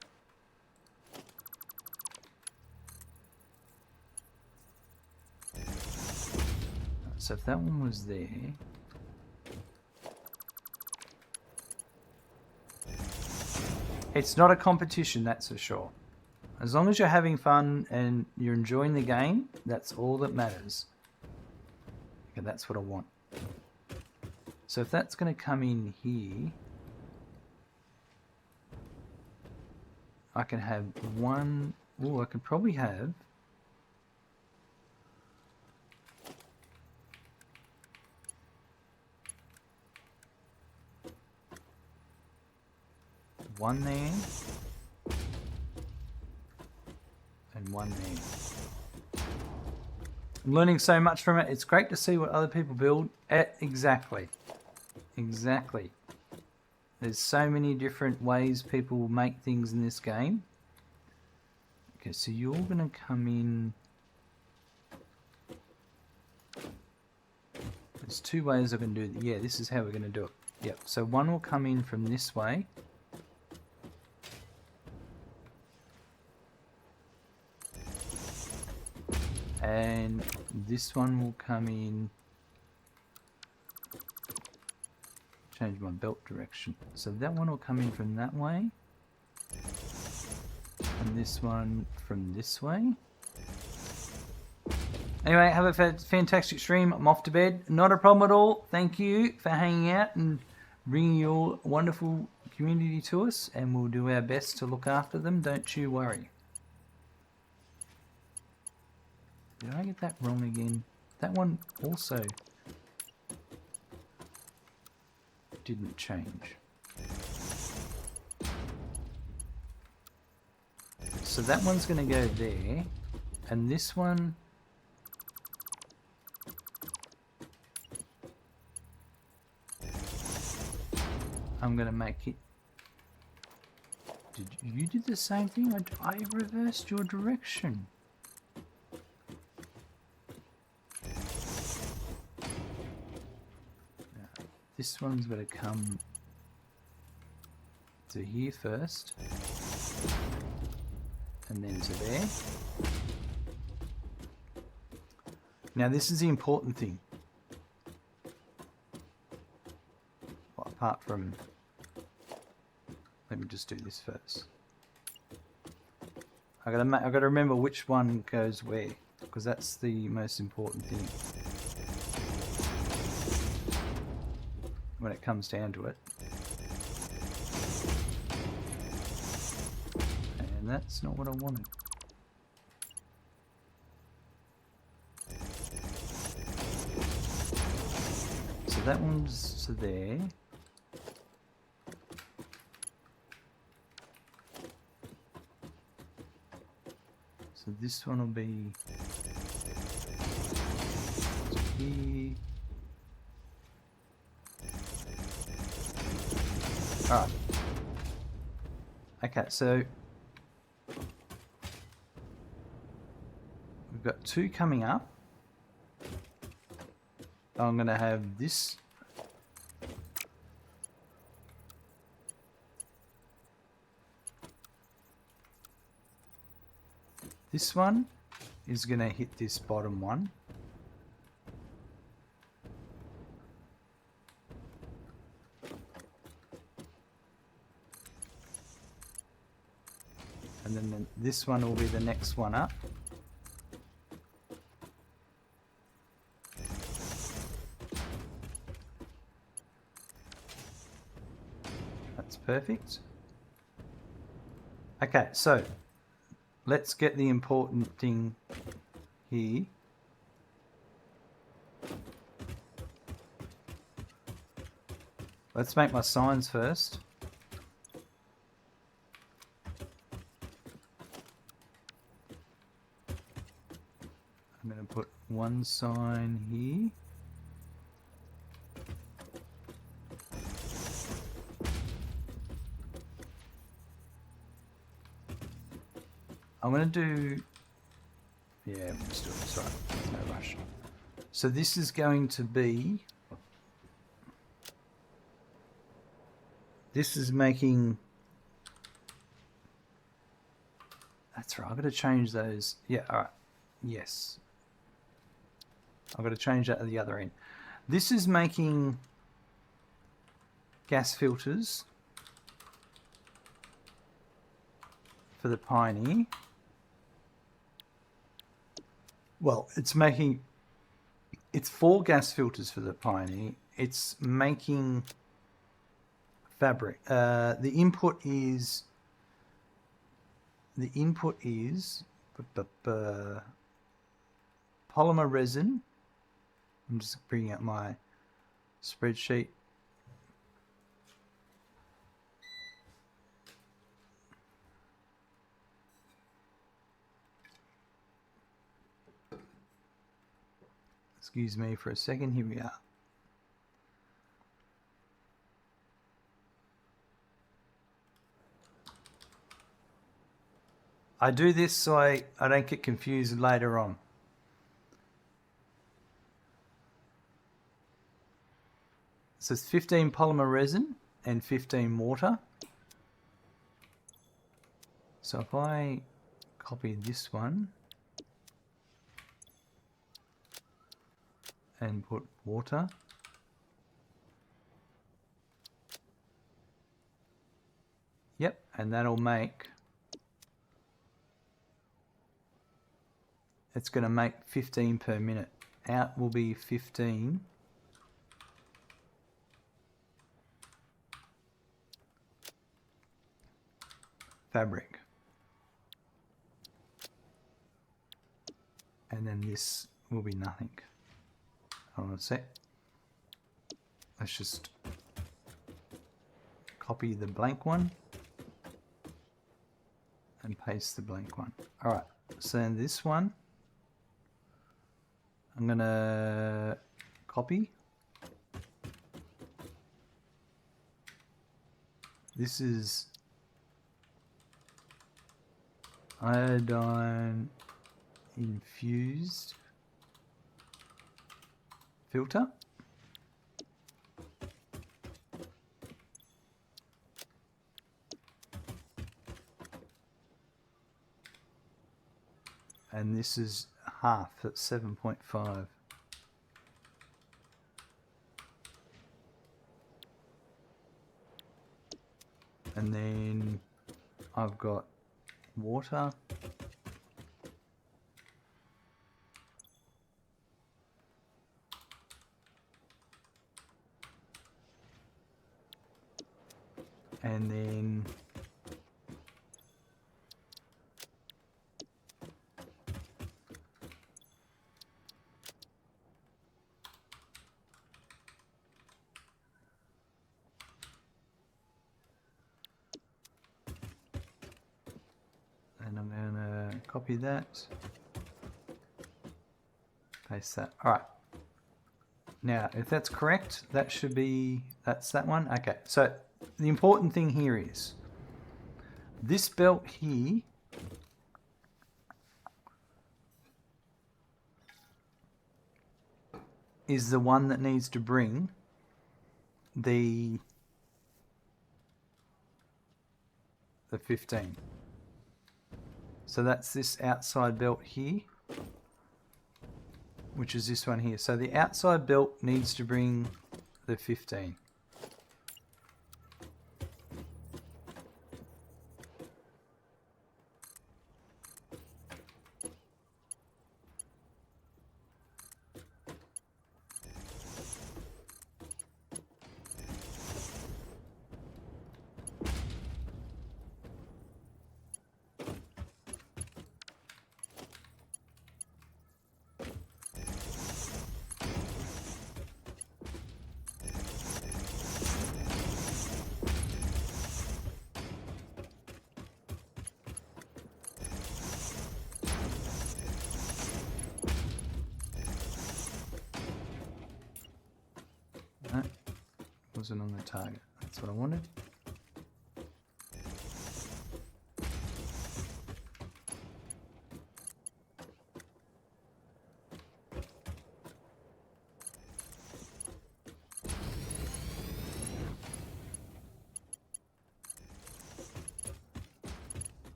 So if that one was there... It's not a competition, that's for sure. As long as you're having fun and you're enjoying the game, that's all that matters. Okay, that's what I want. So if that's going to come in here, I can have one... Oh, I could probably have... one there. And one there. I'm learning so much from it. It's great to see what other people build. Exactly. Exactly. There's so many different ways people make things in this game. Okay, so you're going to come in... There's two ways I can do it. Yeah, this is how we're going to do it. Yep, so one will come in from this way. And this one will come in... Change my belt direction. So that one will come in from that way. And this one from this way. Anyway, have a fantastic stream. I'm off to bed. Not a problem at all. Thank you for hanging out and bringing your wonderful community to us. And we'll do our best to look after them. Don't you worry. Did I get that wrong again? That one also didn't change. So that one's going to go there. And this one... I'm going to make it... Did you do the same thing? I reversed your direction. This one's got to come to here first, and then to there. Now this is the important thing. Well, apart from, let me just do this first. I gotta remember which one goes where, because that's the most important thing. When it comes down to it. And that's not what I wanted. So that one's to there. So this one will be to here. Alright. Okay, so we've got two coming up. I'm going to have this. This one is going to hit this bottom one. And then this one will be the next one up. That's perfect. Okay, so let's get the important thing here. Let's make my signs first. I'm going to put one sign here. I'm going to do... Yeah, let's do it. It's right. No rush. So this is going to be... This is making... That's right. I've got to change those. Yeah, all right. Yes. I've got to change that at the other end. This is making gas filters for the Pioneer. Well, it's making... It's 4 gas filters for the Pioneer. It's making fabric. The input is polymer resin. I'm just bringing up my spreadsheet. Excuse me for a second. Here we are. I do this so I don't get confused later on. So it's 15 polymer resin and 15 water. So if I copy this one and put water, yep, and that'll make, it's going to make 15 per minute. Out will be 15 fabric. And then this will be nothing. Hold on a sec. Let's just copy the blank one and paste the blank one. All right, so in this one, I'm gonna copy. This is iodine infused filter. And this is half at 7.5. And then I've got water. And then I'm going to copy that, paste that. All right. Now, if that's correct, that should be, that's that one. Okay, so the important thing here is this belt here is the one that needs to bring the 15. So that's this outside belt here, which is this one here. So the outside belt needs to bring the 15. No, wasn't on the target. That's what I wanted.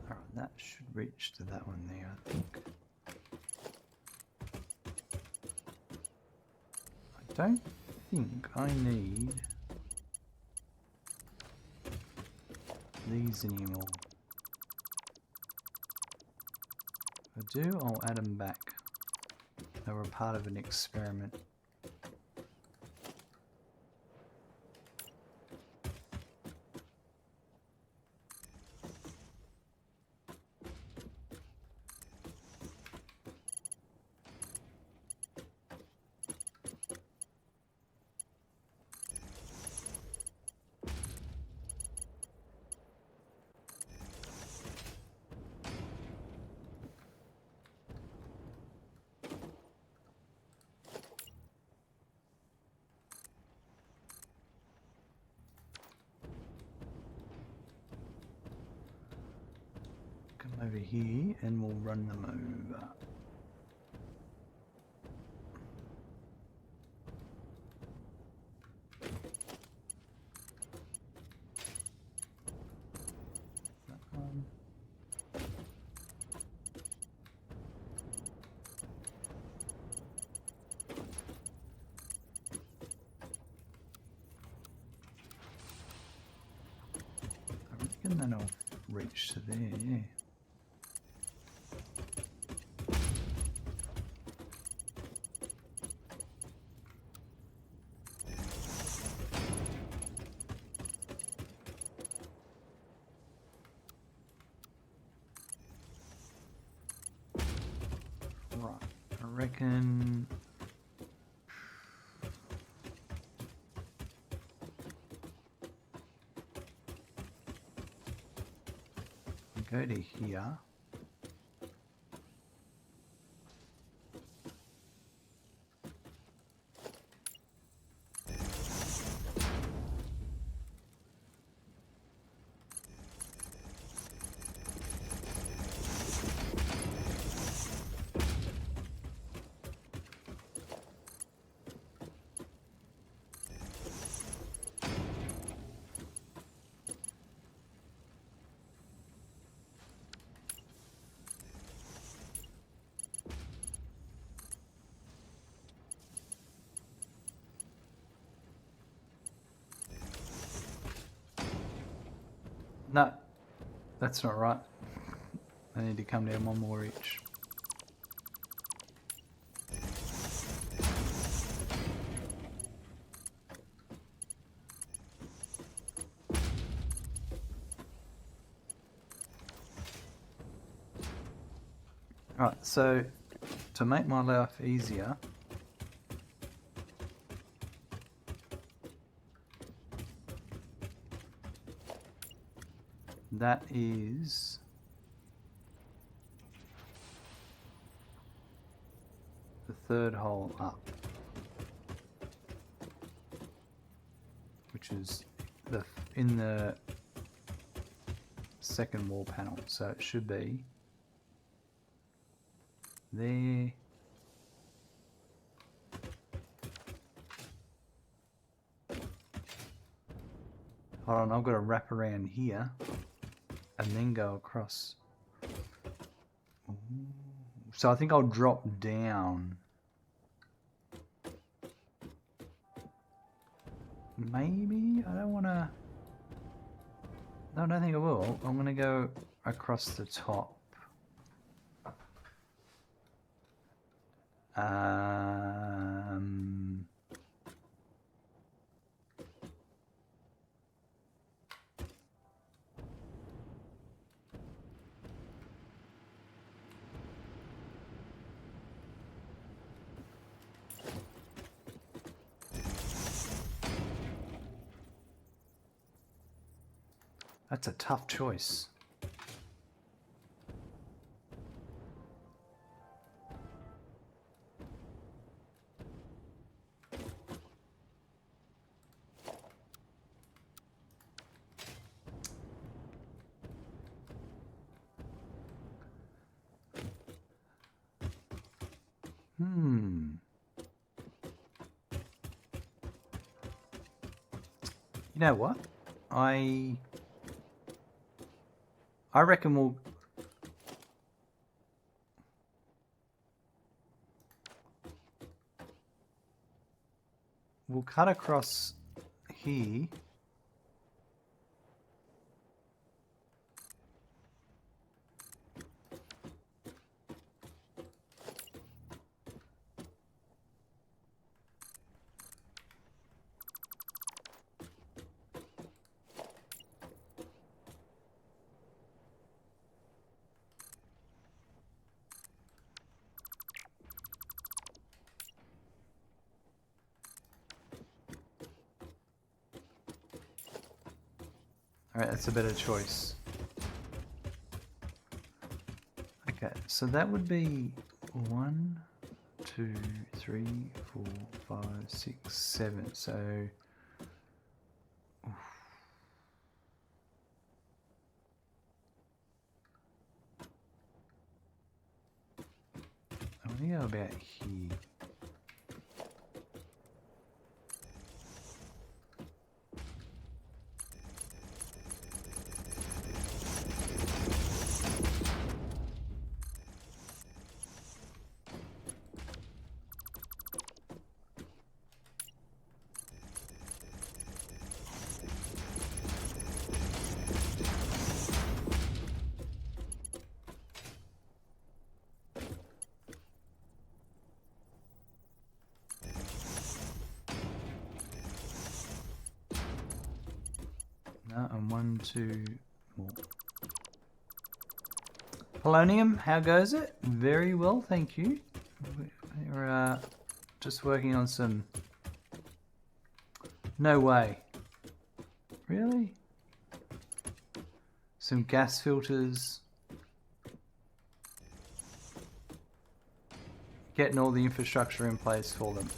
Alright, that should reach to that one there, I think. I don't think I need these anymore. If I do, I'll add them back. They were part of an experiment. Come over here and we'll run them over. That one. I reckon that'll reach to there, yeah. Right, I reckon go to here. No, that's not right. I need to come down one more each. Right, so to make my life easier, that is the third hole up, which is in the second wall panel, so it should be there. Hold on, I've got to wrap around here and then go across. Ooh. So I think I'll drop down. Maybe? I don't want to... No, I don't think I will. I'm going to go across the top. That's a tough choice. You know what? I reckon we'll cut across here. Alright, that's a better choice. Okay, so that would be 1, 2, 3, 4, 5, 6, 7. So I want to go about here. No, and 1, 2 more. Polonium, how goes it? Very well, thank you. We're just working on some... No way. Really? Some gas filters. Getting all the infrastructure in place for them.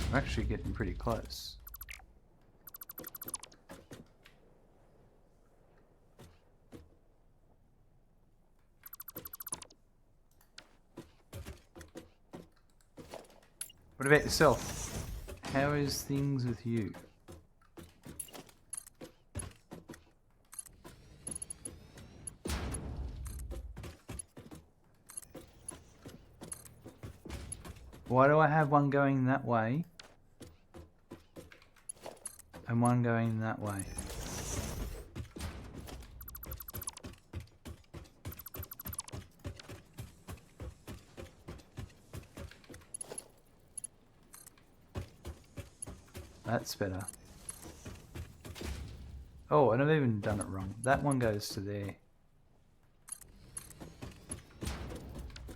We're actually getting pretty close. What about yourself? How is things with you? Why do I have one going that way and one going that way? That's better. Oh, and I've even done it wrong. That one goes to there.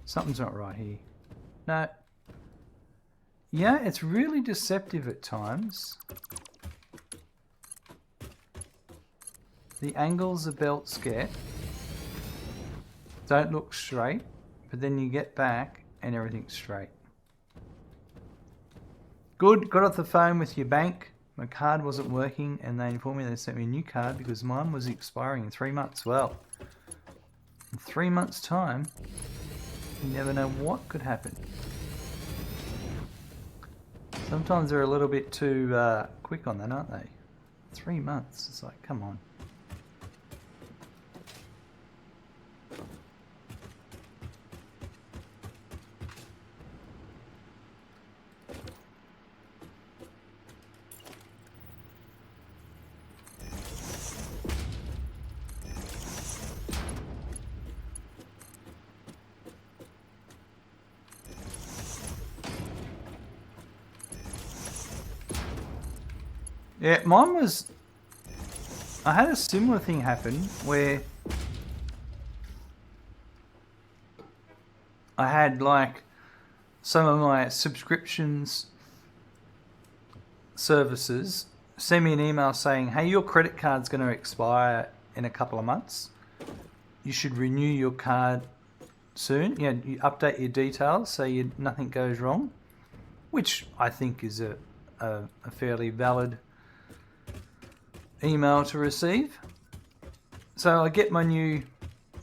Something's not right here. No. Yeah, it's really deceptive at times. The angles the belts get don't look straight, but then you get back and everything's straight. Good, got off the phone with your bank. My card wasn't working and they informed me they sent me a new card because mine was expiring in 3 months. Well, in 3 months' time, you never know what could happen. Sometimes they're a little bit too quick on that, aren't they? 3 months, it's like, come on. Yeah, mine was... I had a similar thing happen where I had like some of my subscriptions services send me an email saying, hey, your credit card's going to expire in a couple of months. You should renew your card soon. You update your details so nothing goes wrong, which I think is a fairly valid email to receive. So I get my new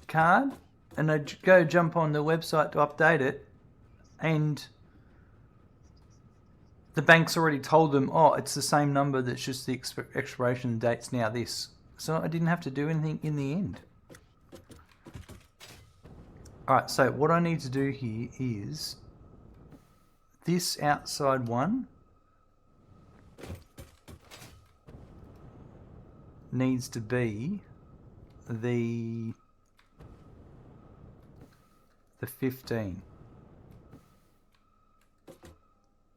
card and I go jump on the website to update it, and the bank's already told them, oh, it's the same number, that's just the expiration date's now this. So I didn't have to do anything in the end. Alright, so what I need to do here is this outside one needs to be the 15.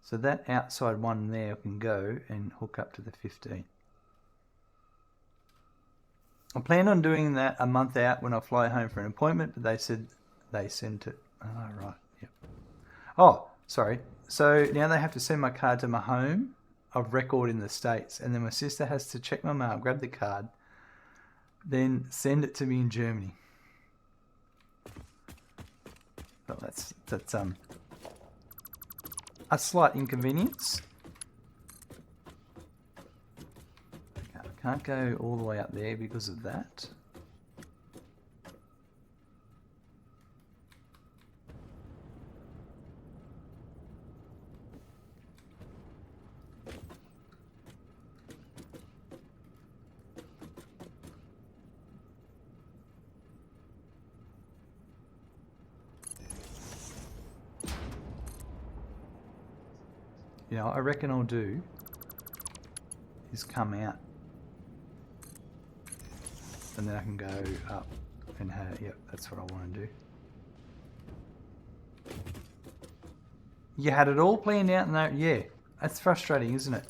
So that outside one there can go and hook up to the 15. I plan on doing that a month out when I fly home for an appointment, but they said they sent it. Oh, right, yep. Oh, sorry. So now they have to send my card to my home of record in the States, and then my sister has to check my mail, grab the card, then send it to me in Germany. Well, that's a slight inconvenience. Okay, I can't go all the way up there because of that. You know, I reckon I'll do is come out and then I can go up and yep, that's what I want to do. You had it all planned out and yeah, that's frustrating, isn't it?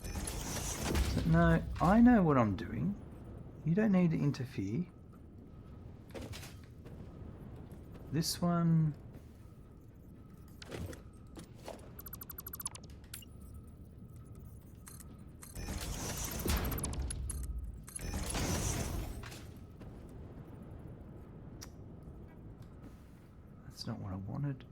So, no, I know what I'm doing. You don't need to interfere. This one... That's not what I wanted.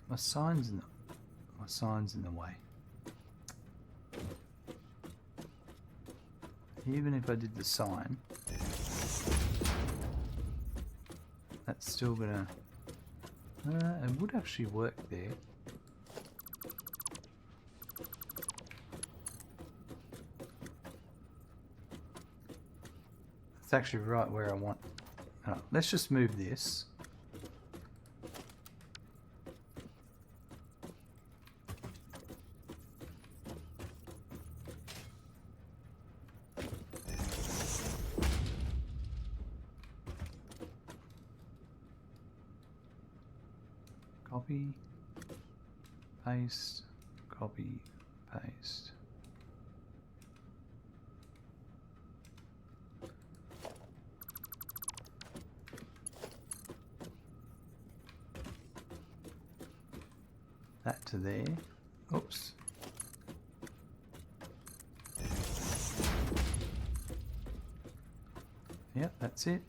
My sign's in the way. Even if I did the sign, that's still gonna... it would actually work there. It's actually right where I want. Oh, let's just move this. Copy, paste, copy, paste. That to there. Oops. Yep, that's it.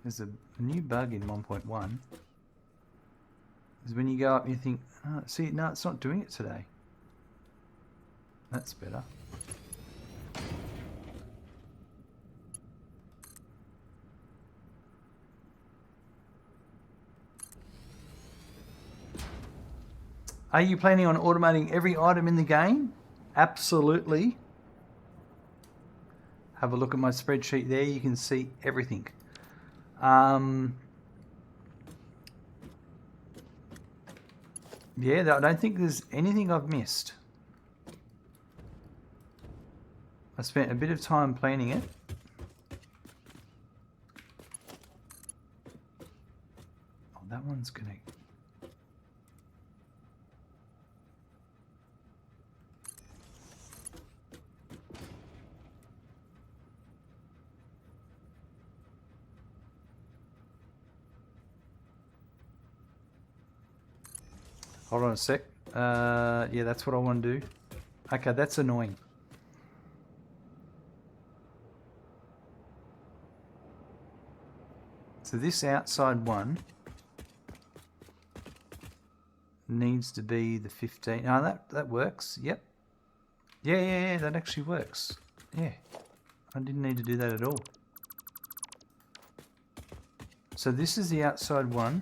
There's a new bug in 1.1. Is when you go up and you think, oh, see, no, it's not doing it today. That's better. Are you planning on automating every item in the game? Absolutely. Have a look at my spreadsheet there. You can see everything. Yeah, I don't think there's anything I've missed. I spent a bit of time planning it. Oh, that one's gonna... Hold on a sec. Yeah, that's what I want to do. Okay, that's annoying. So this outside one needs to be the 15. Oh, that works. Yep. Yeah, that actually works. Yeah. I didn't need to do that at all. So this is the outside one.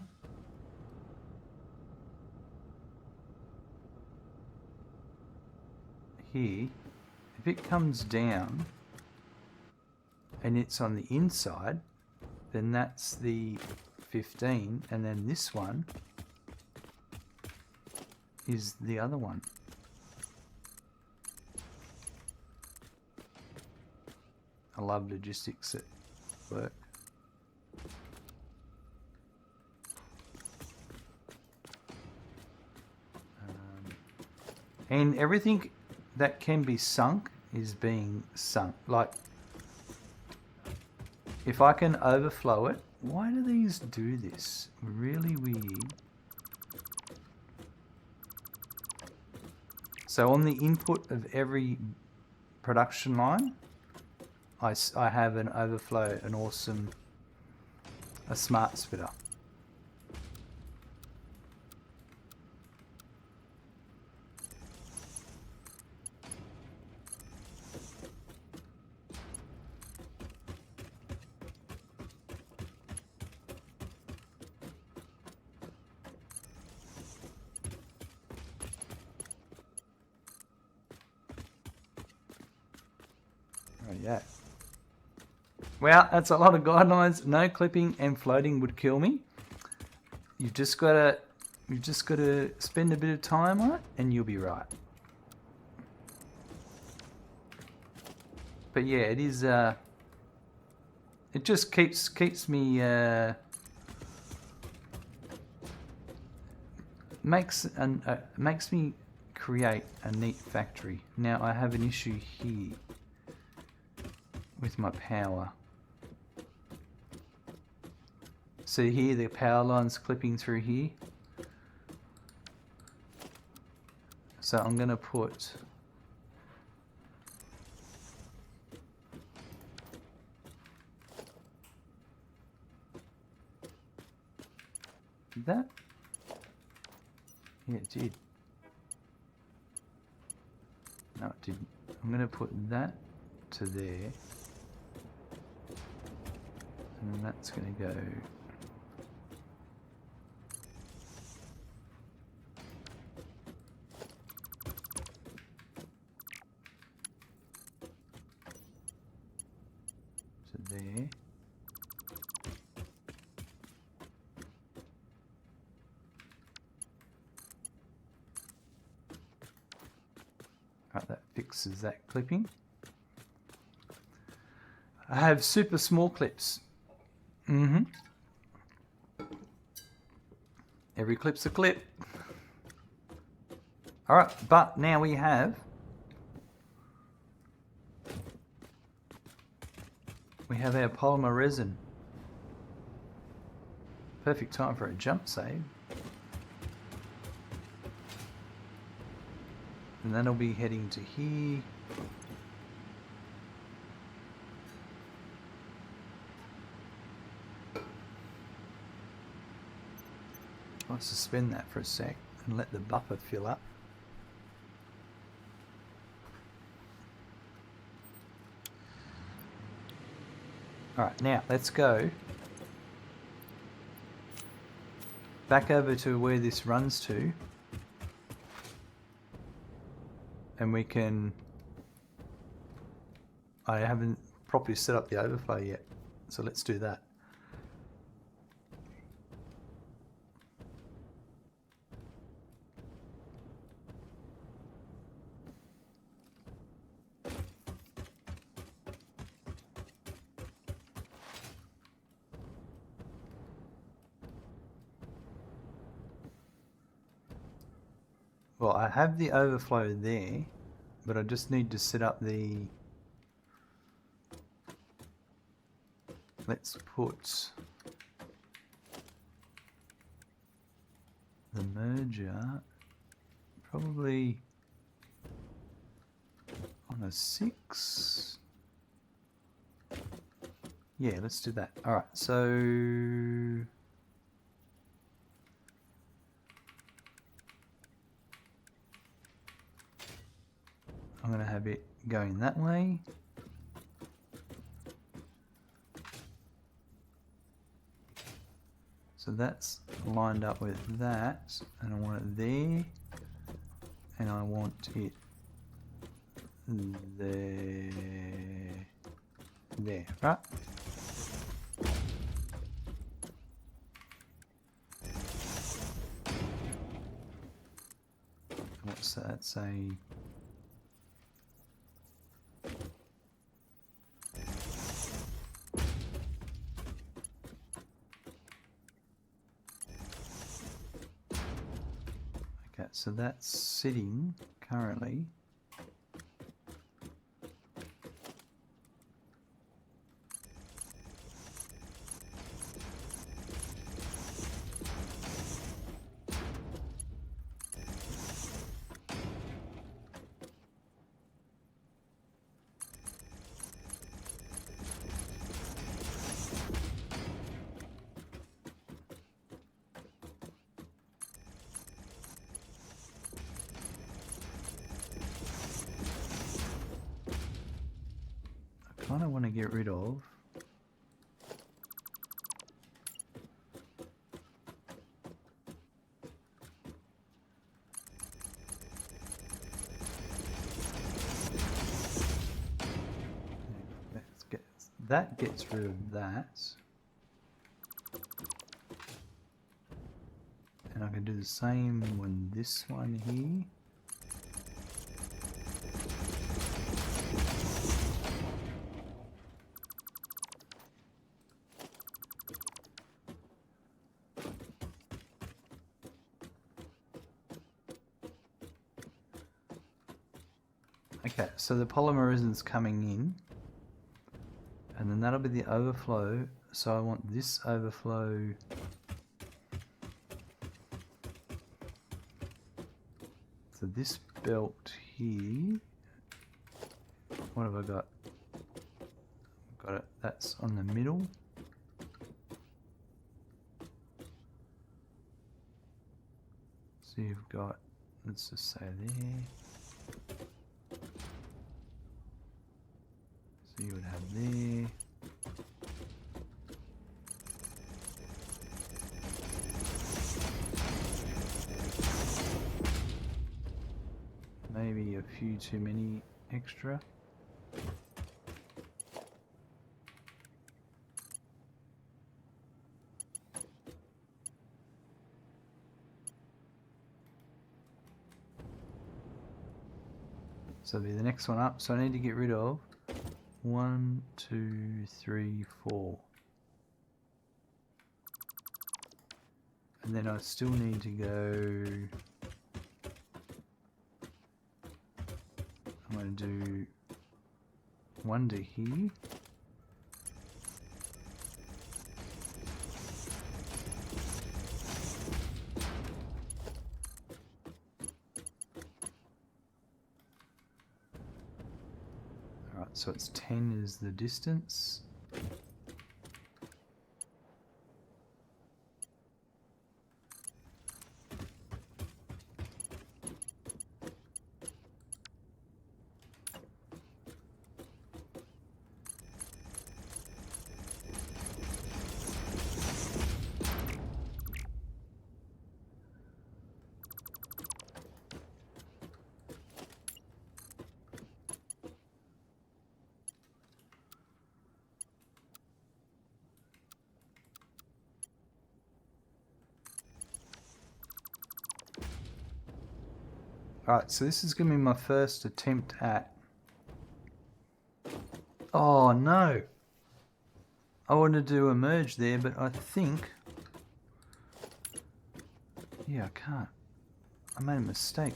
Here, if it comes down and it's on the inside, then that's the 15, and then this one is the other one. I love logistics at work. And everything that can be sunk is being sunk. Like, if I can overflow it, why do these do this? Really weird. So on the input of every production line, I have an overflow, a smart splitter. Yeah. Well, that's a lot of guidelines. No clipping and floating would kill me. You've just got to spend a bit of time on it, and you'll be right. But yeah, it is. It just keeps me. Makes me create a neat factory. Now I have an issue here with my power. See here, the power line's clipping through here. So I'm going to put that. Yeah, it did. No, it didn't. I'm going to put that to there. And then that's going to go to there. Right, that fixes that clipping. I have super small clips. Every clip's a clip. Alright, but now we have our polymer resin. Perfect time for a jump save. And that'll be heading to here. I'll suspend that for a sec and let the buffer fill up. Alright, now let's go back over to where this runs to, and we can... I haven't properly set up the overflow yet, so let's do that. Well, I have the overflow there, but I just need to set up the... Let's put the merger probably on a 6. Yeah, let's do that. Alright, so... I'm going to have it going that way. So that's lined up with that, and I want it there, and I want it there, right? What's that say? Okay, so that's sitting currently. I kind of want to get rid of that gets rid of that, and I can do the same on this one here. Okay, so the polymer resin's coming in, and then that'll be the overflow. So I want this overflow so this belt here. What have I got? Got it. That's on the middle. So you've got, let's just say there. So you would have there. Maybe a few too many extra. So it'll be the next one up. So I need to get rid of 1, 2, 3, 4. And then I still need to go... I'm going to do 1 to here. Alright, so it's 10 is the distance. Alright, so this is going to be my first attempt at... Oh no! I want to do a merge there, but I think... Yeah, I can't. I made a mistake.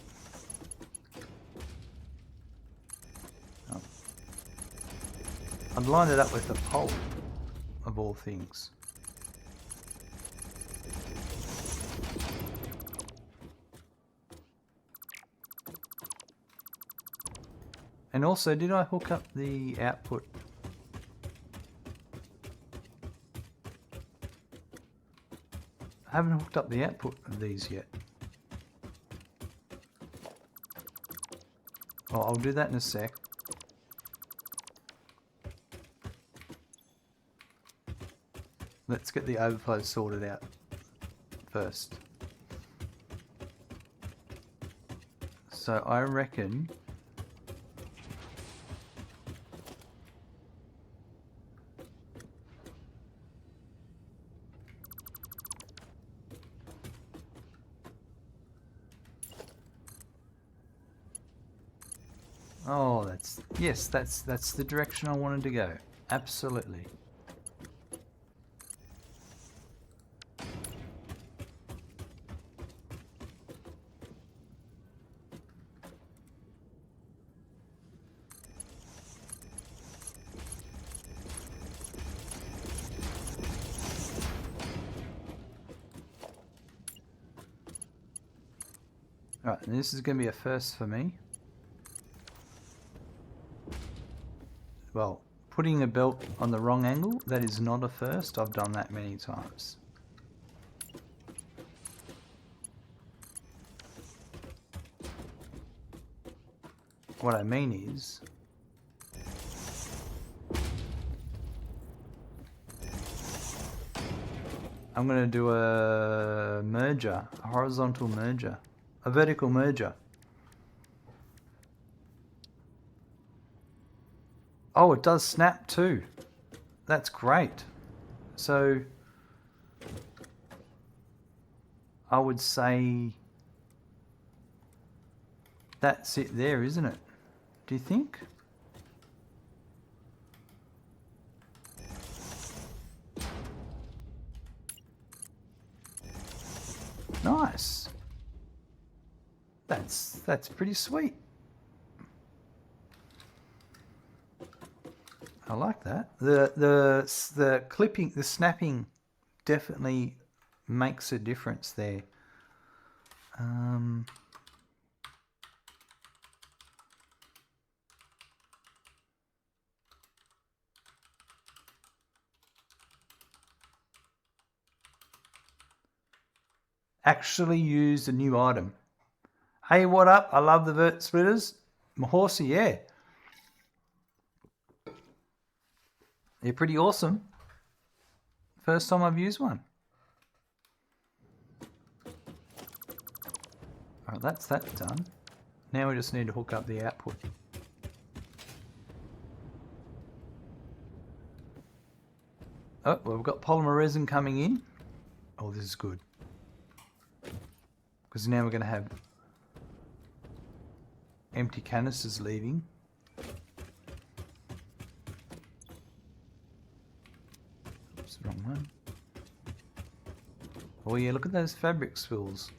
Oh. I'd lined it up with the pole, of all things. And also, did I hook up the output? I haven't hooked up the output of these yet. Oh, I'll do that in a sec. Let's get the overflow sorted out first. So I reckon oh, that's the direction I wanted to go. Absolutely. Alright, and this is going to be a first for me. Well, putting a belt on the wrong angle, that is not a first. I've done that many times. What I mean is, I'm going to do a merger, a horizontal merger, a vertical merger. Oh, it does snap too. That's great. So I would say that's it there, isn't it? Do you think? Nice. That's pretty sweet. I like that. The clipping, the snapping definitely makes a difference there. Actually used a new item. Hey, what up? I love the vert splitters. My horsey, yeah. They're pretty awesome. First time I've used one. Alright, that's that done. Now we just need to hook up the output. Oh, well, we've got polymer resin coming in. Oh, this is good. Because now we're going to have empty canisters leaving. Oops, wrong one. Oh yeah, look at those fabric spills.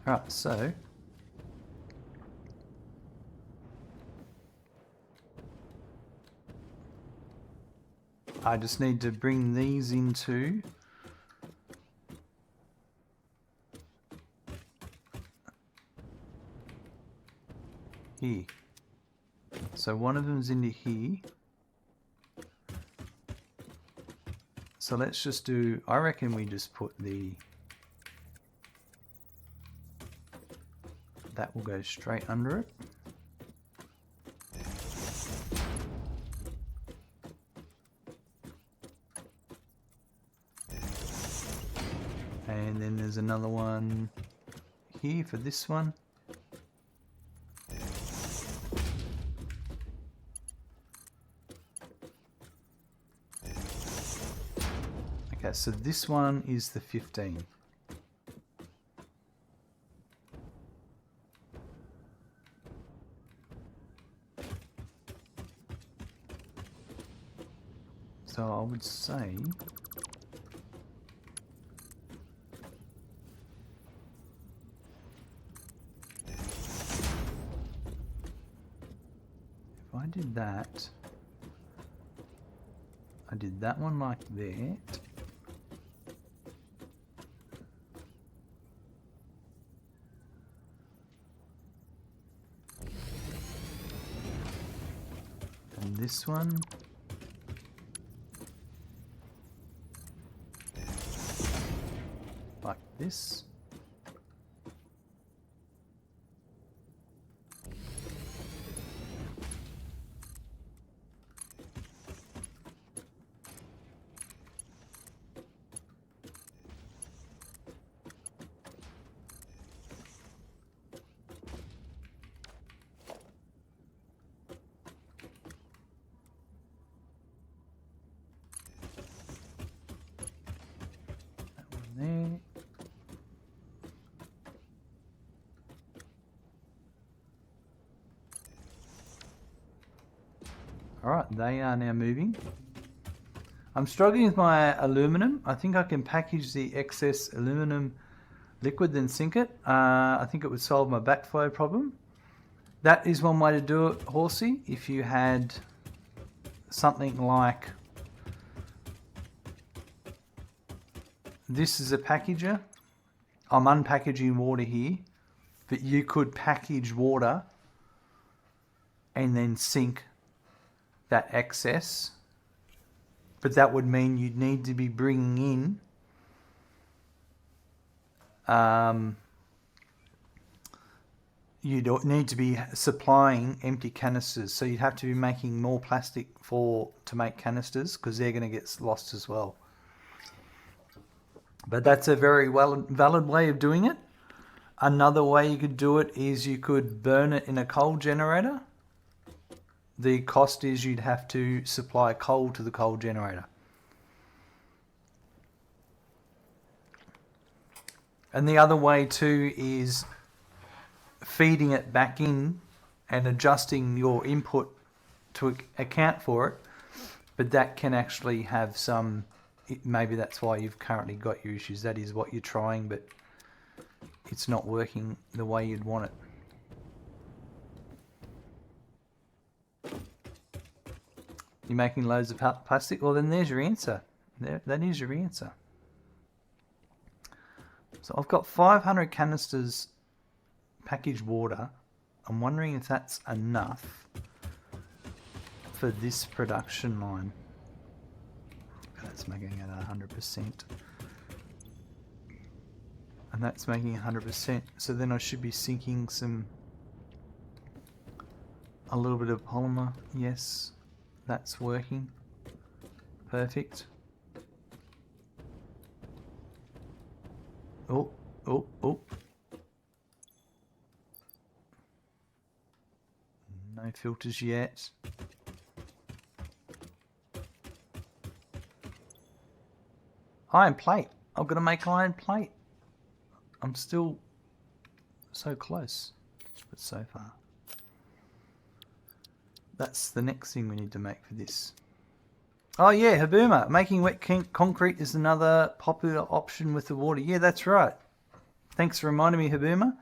Alright, so I just need to bring these into here. So one of them's into here. So let's just do, I reckon we just put that will go straight under it. And then there's another one here for this one. Okay, so this one is the 15. So I would say if I did that, I did that one like that. And this one. Like this. That one there. Alright, they are now moving. I'm struggling with my aluminum. I think I can package the excess aluminum liquid then sink it. I think it would solve my backflow problem. That is one way to do it, Horsey. If you had something like this is a packager. I'm unpackaging water here, but you could package water and then sink that excess. But that would mean you'd need to be bringing in you'd need to be supplying empty canisters. So you'd have to be making more plastic to make canisters because they're going to get lost as well. But that's a very valid way of doing it. Another way you could do it is you could burn it in a coal generator. The cost is you'd have to supply coal to the coal generator. And the other way too is feeding it back in and adjusting your input to account for it. But that can actually have some, maybe that's why you've currently got your issues. That is what you're trying, but it's not working the way you'd want it. You're making loads of plastic? Well, then there's your answer. That is your answer. So I've got 500 canisters packaged water. I'm wondering if that's enough for this production line. That's making it 100%. And that's making 100%. So then I should be sinking a little bit of polymer. Yes. That's working. Perfect. Oh. No filters yet. Iron plate. I'm going to make iron plate. I'm still so close, but so far. That's the next thing we need to make for this. Oh yeah, Habuma. Making wet concrete is another popular option with the water. Yeah, that's right. Thanks for reminding me, Habuma.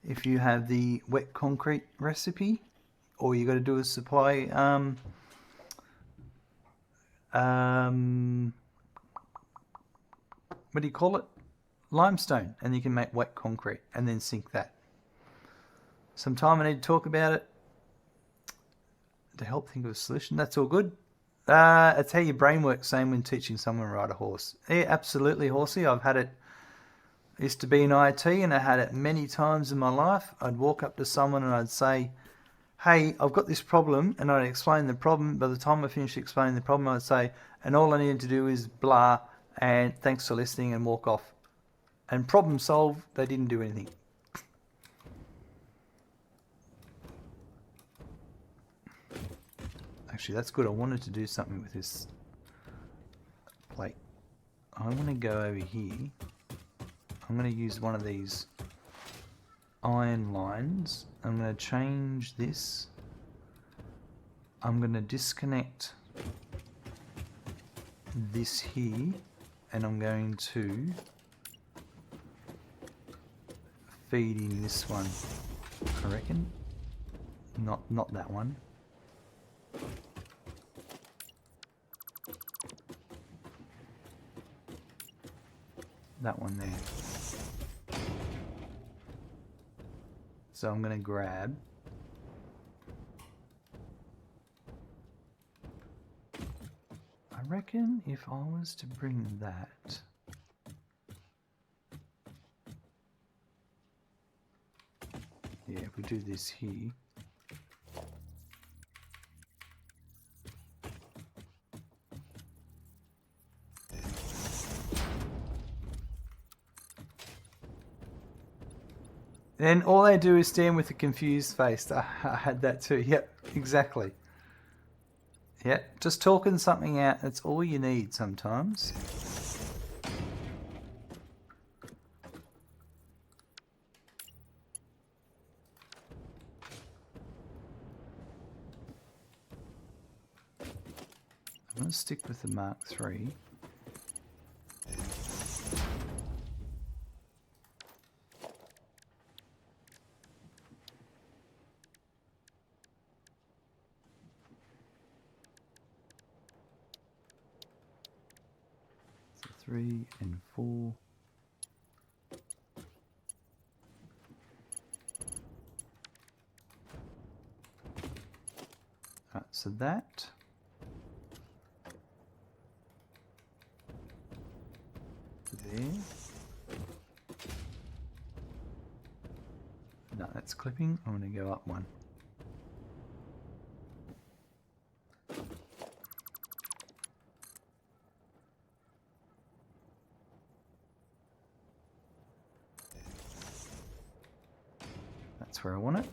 If you have the wet concrete recipe, all you got to do is supply what do you call it? Limestone, and you can make wet concrete and then sink that. Sometime I need to talk about it to help think of a solution. That's all good. It's how your brain works, same when teaching someone to ride a horse. Yeah, absolutely, Horsey. I've had it. I used to be in IT and I had it many times in my life. I'd walk up to someone and I'd say, hey, I've got this problem, and I'd explain the problem. By the time I finished explaining the problem, I'd say, and all I needed to do is blah, and thanks for listening, and walk off. And problem solved, they didn't do anything. Actually, that's good. I wanted to do something with this plate. I want to go over here. I'm going to use one of these iron lines. I'm going to change this. I'm going to disconnect this here, and I'm going to feed in this one, I reckon. Not that one. That one there. So I'm going to grab I reckon if I was to bring that yeah, if we do this here, then all they do is stand with a confused face. I had that too. Yep, exactly. Yep, just talking something out, that's all you need sometimes. I'm going to stick with the Mark III. So 3 and 4. Right, so that. There. No, that's clipping. I'm going to go up one. That's where I want it.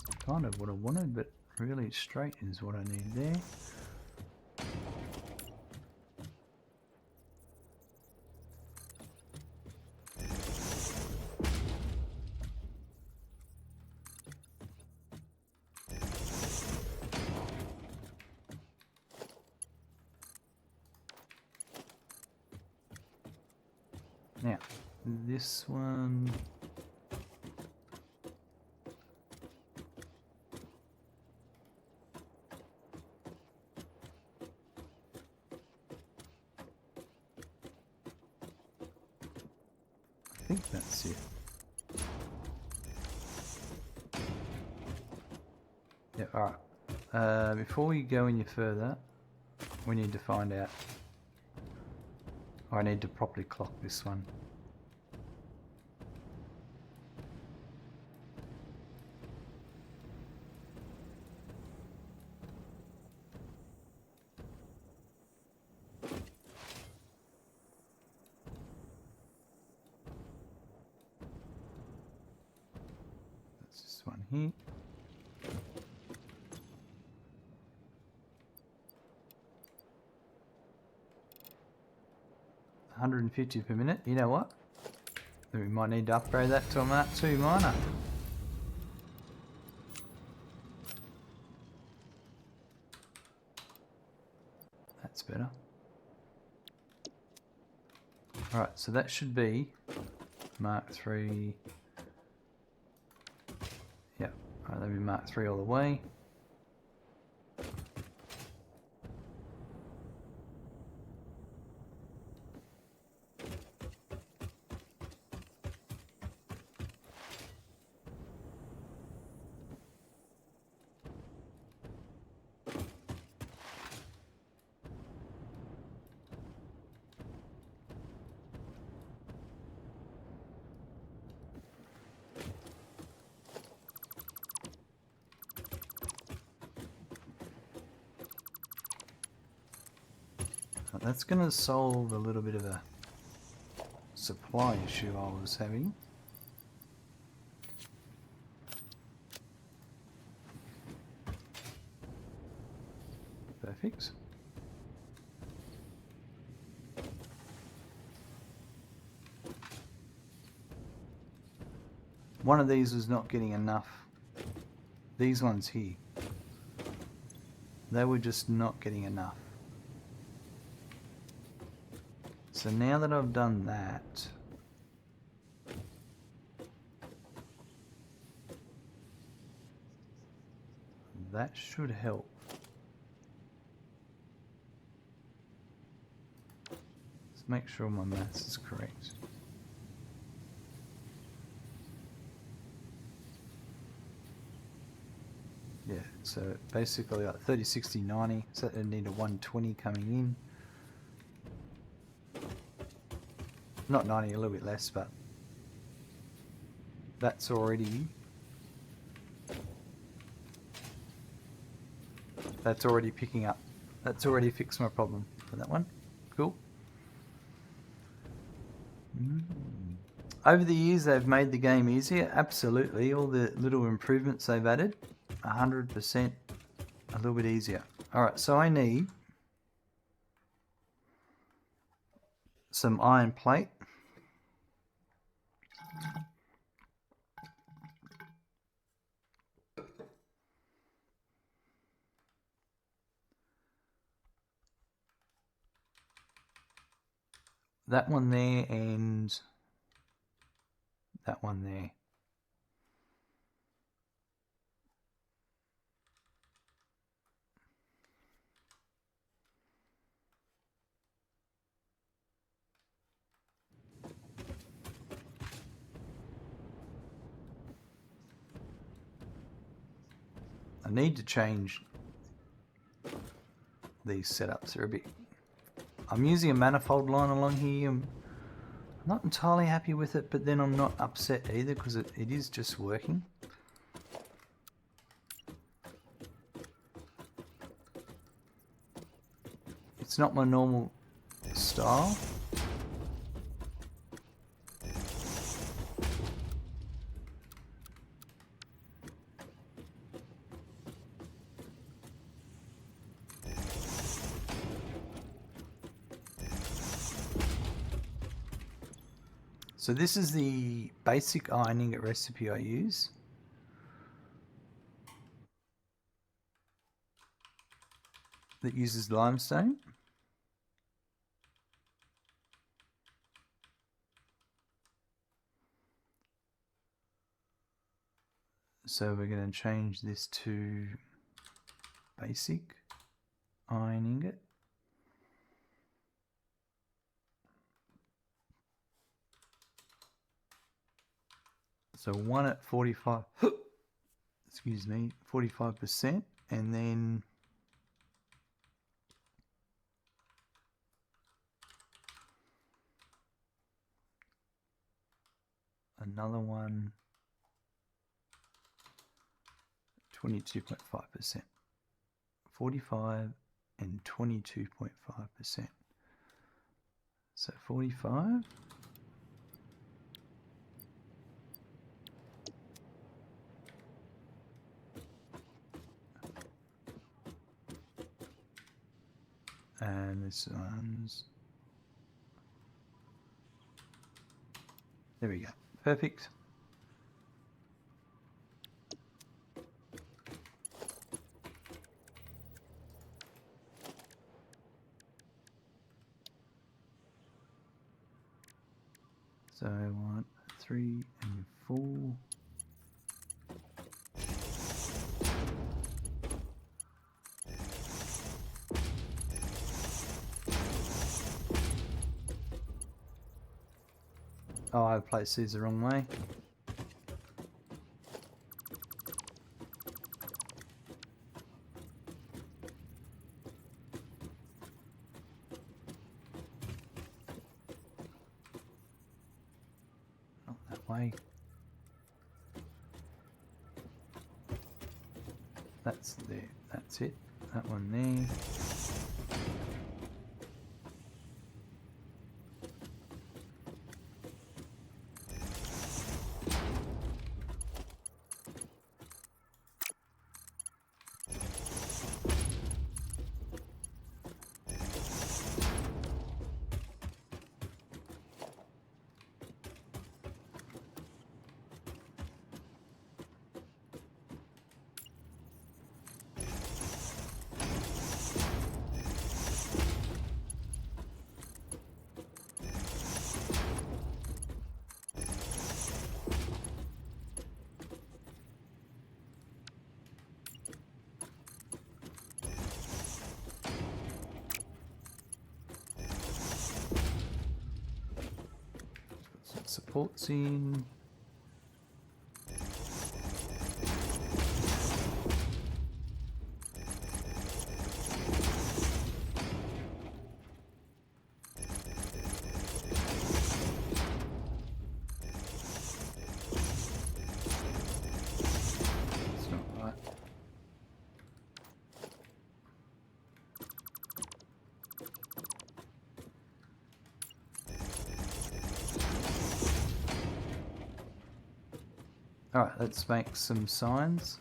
It's kind of what I wanted, but really straight is what I need there. Now, this one. I think that's it. Yeah, alright. Before we go any further, we need to find out. I need to properly clock this one. That's this one here. $150 per minute. You know what? We might need to upgrade that to a Mark II miner. That's better. Alright, so that should be Mark III. Yep, alright, that'll be Mark III all the way. That's going to solve a little bit of a supply issue I was having. Perfect. One of these was not getting enough. These ones here. They were just not getting enough. So now that I've done that, that should help. Let's make sure my maths is correct. Yeah, so basically like 30, 60, 90, so I need a 120 coming in. Not 90, a little bit less, but that's already picking up. That's already fixed my problem for that one. Cool. Over the years, they've made the game easier. Absolutely. All the little improvements they've added, 100% a little bit easier. All right, so I need some iron plate. That one there and that one there. I need to change these setups. They're a bit... I'm using a manifold line along here. I'm not entirely happy with it, but then I'm not upset either because it is just working. It's not my normal style. So this is the basic iron ingot recipe I use. That uses limestone. So we're going to change this to basic iron ingot. So one at 45, excuse me, 45%, and then another one, 22.5%, 45 and 22.5%. So 45. And this one's, there we go, perfect. So I want 3 and 4. Oh, I placed these the wrong way. Not that way. That's there. That's it. That one there. Ports in. It's not right. Alright, let's make some signs.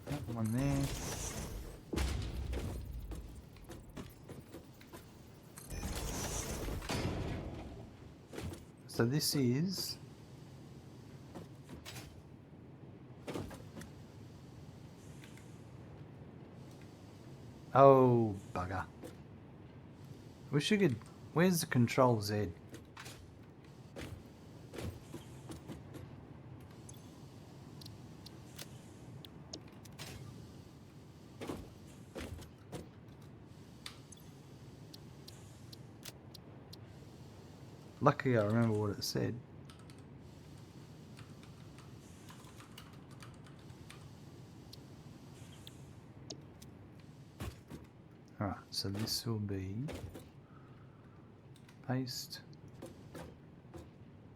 That one there. So this is oh bugger. Wish you could. Where's the Control Z? Luckily I remember what it said. Alright, so this will be paste.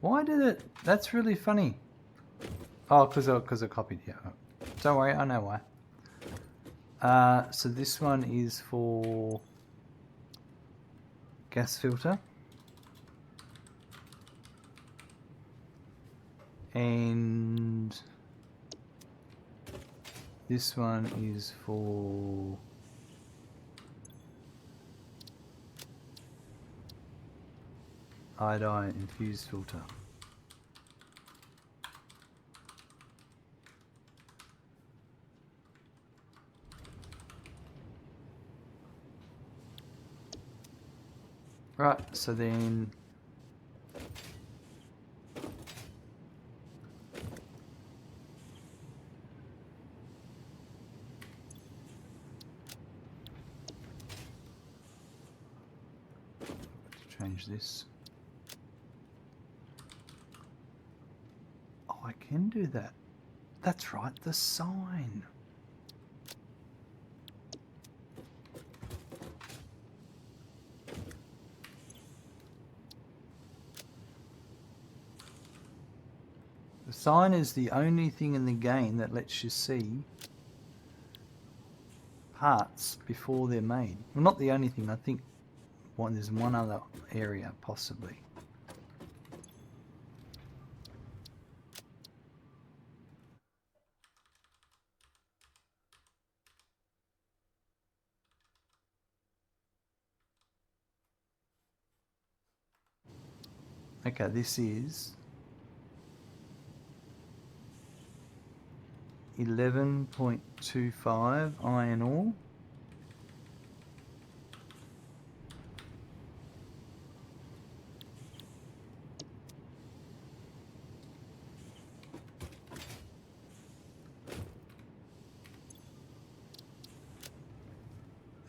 Why did it? That's really funny. Oh, because I copied. Yeah. Don't worry, I know why. So this one is for gas filter. And this one is for iodine infused filter. Right, so then change this. Oh, I can do that. That's right, the sign. The sign is the only thing in the game that lets you see parts before they're made. Well, not the only thing. I think there's one other area possibly. Okay, this is 11.25 iron ore.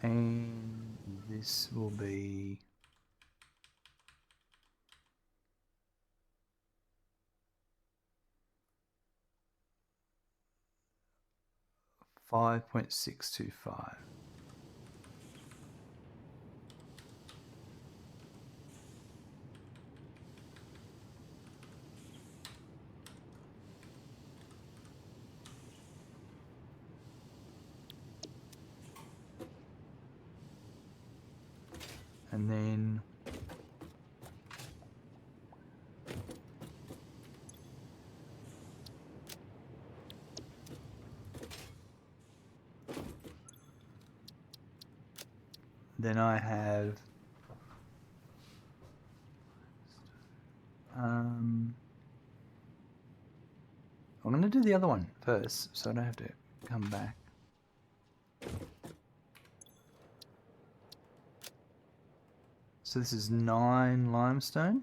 And this will be 5.625. And then I have I'm going to do the other one first so I don't have to come back. So this is 9 limestone.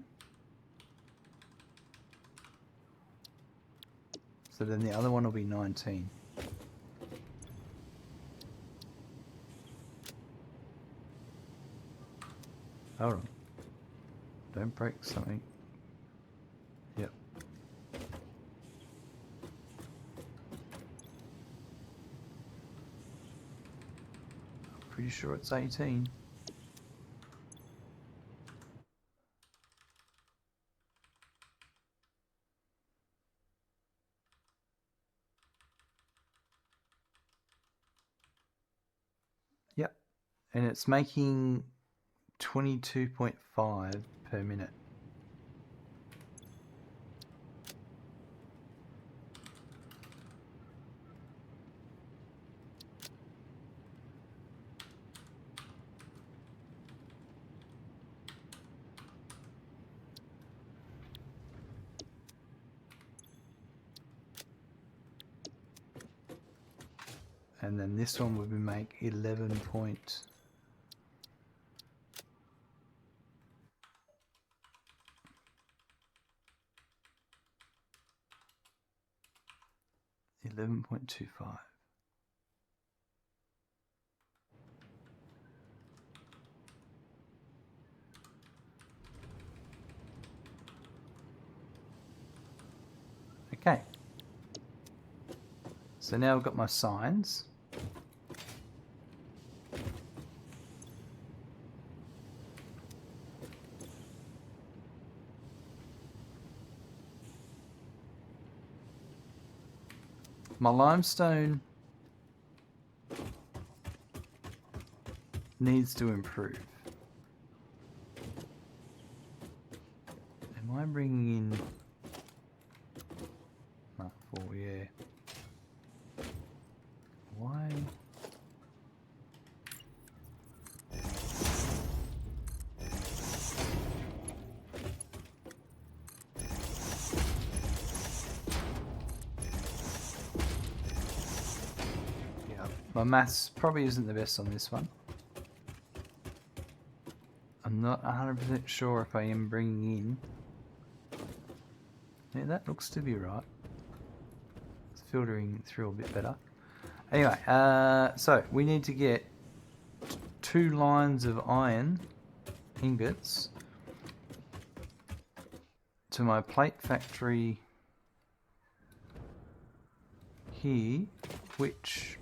So then the other one will be 19. Hold on. Don't break something. Yep. Pretty sure it's 18. Yep. And it's making 22.5 per minute. And then this one would make 11 point. $11.25. Okay. So now I've got my signs. My limestone needs to improve. Am I bringing in... Mark 4, yeah. Why? Yeah, my maths probably isn't the best on this one. I'm not 100% sure if I am bringing in... Yeah, that looks to be right. It's filtering through a bit better. Anyway, so we need to get 2 lines of iron ingots to my plate factory here, which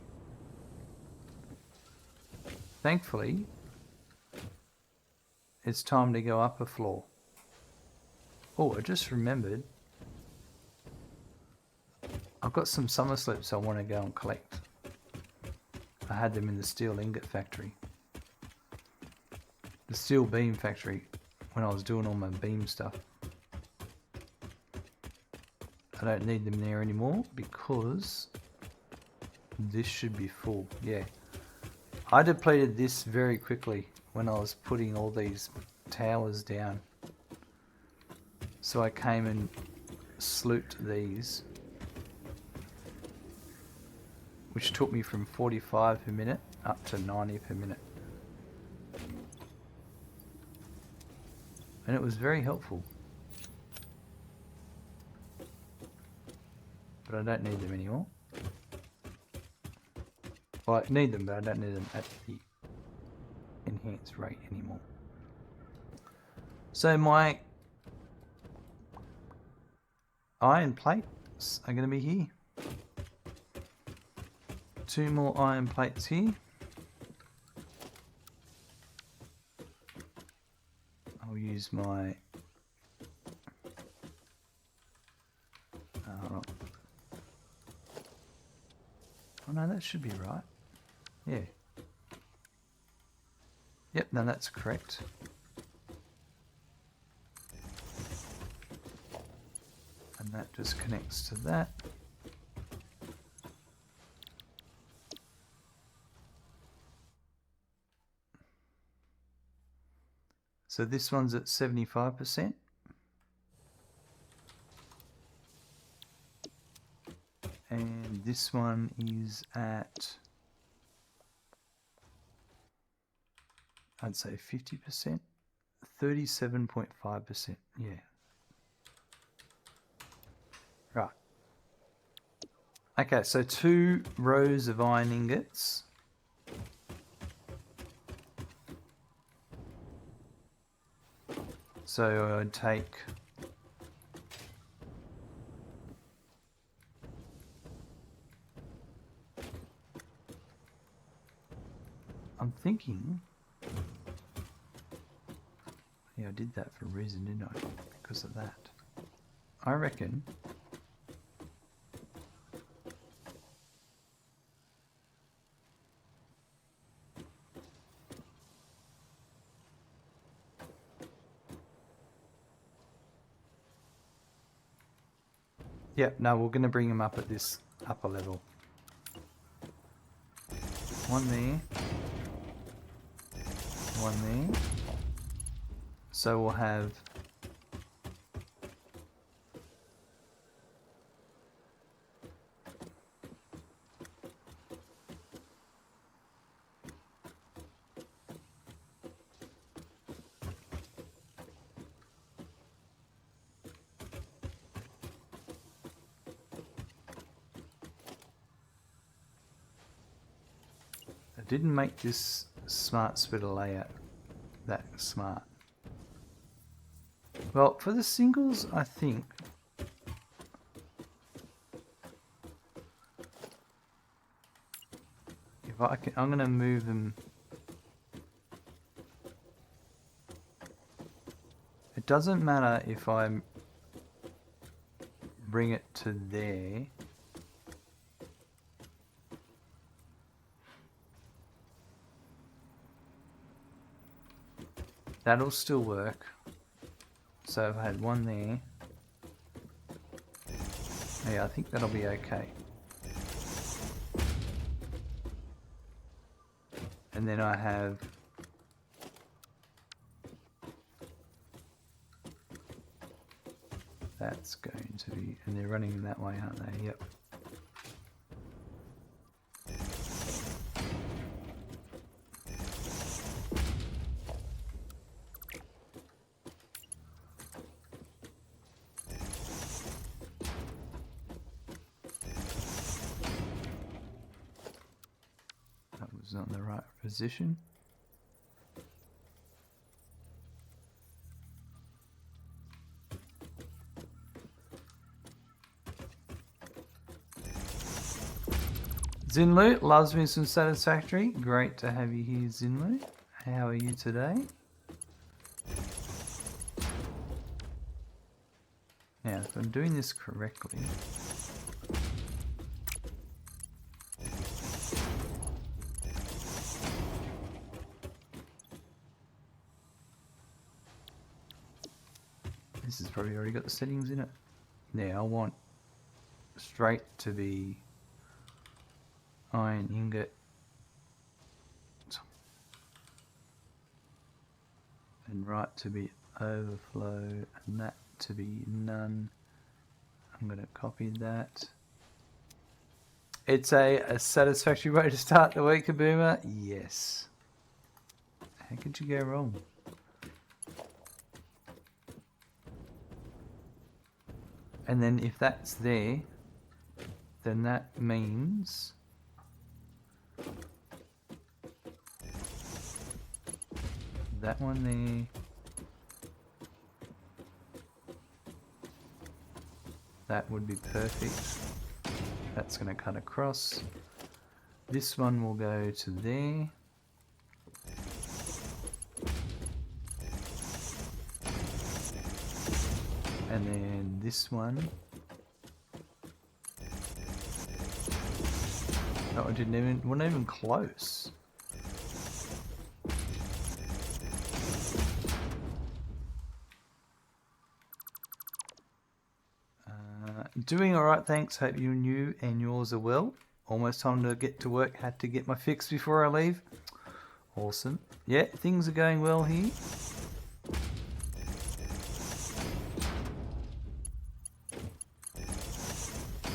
thankfully it's time to go up a floor. Oh, I just remembered I've got some summer slips I want to go and collect. I had them in the steel ingot factory. The steel beam factory when I was doing all my beam stuff. I don't need them there anymore because this should be full. Yeah. I depleted this very quickly when I was putting all these towers down. So I came and slooped these, which took me from 45 per minute up to 90 per minute. And it was very helpful. But I don't need them anymore. Well, I need them, but I don't need them at the enhanced rate anymore. So my iron plates are going to be here. 2 more iron plates here. I'll use my oh no, that should be right. Yeah. Yep, no, that's correct. And that just connects to that. So this one's at 75%. And this one is at, I'd say 50%, 37.5%, yeah. Right. Okay, so 2 rows of iron ingots. So I'd take I'm thinking yeah, I did that for a reason, didn't I? Because of that. I reckon yeah, no, we're going to bring him up at this upper level. One there. One there. So we'll have I didn't make this smart splitter layout that smart. Well, for the singles, I think if I can, I'm going to move them. It doesn't matter if I bring it to there. That'll still work. So I've had one there. Yeah, I think that'll be okay. And then I have that's going to be, and they're running that way, aren't they? Yep. That was not in the right position. Zinlu loves me some Satisfactory. Great to have you here, Zinlu. How are you today? Now, if I'm doing this correctly, this has probably already got the settings in it. Now I want straight to be iron ingot and right to be overflow and that to be none. I'm going to copy that. It's a satisfactory way to start the week, Kaboomer. Yes. How could you go wrong? And then if that's there, then that means that one there, that would be perfect. That's going to cut across. This one will go to there. And then this one. Oh, I didn't even, wasn't even close. Doing alright, thanks. Hope you and yours are well. Almost time to get to work. Had to get my fix before I leave. Awesome. Yeah, things are going well here.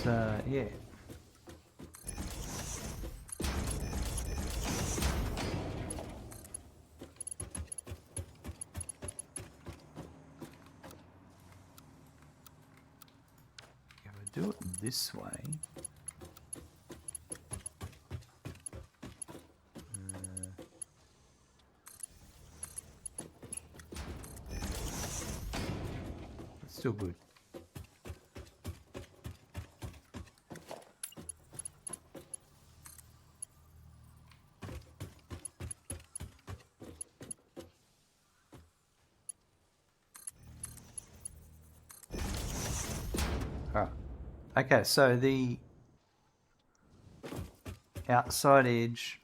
So, yeah. Do it this way. Still good. Alright. Okay, so the outside edge,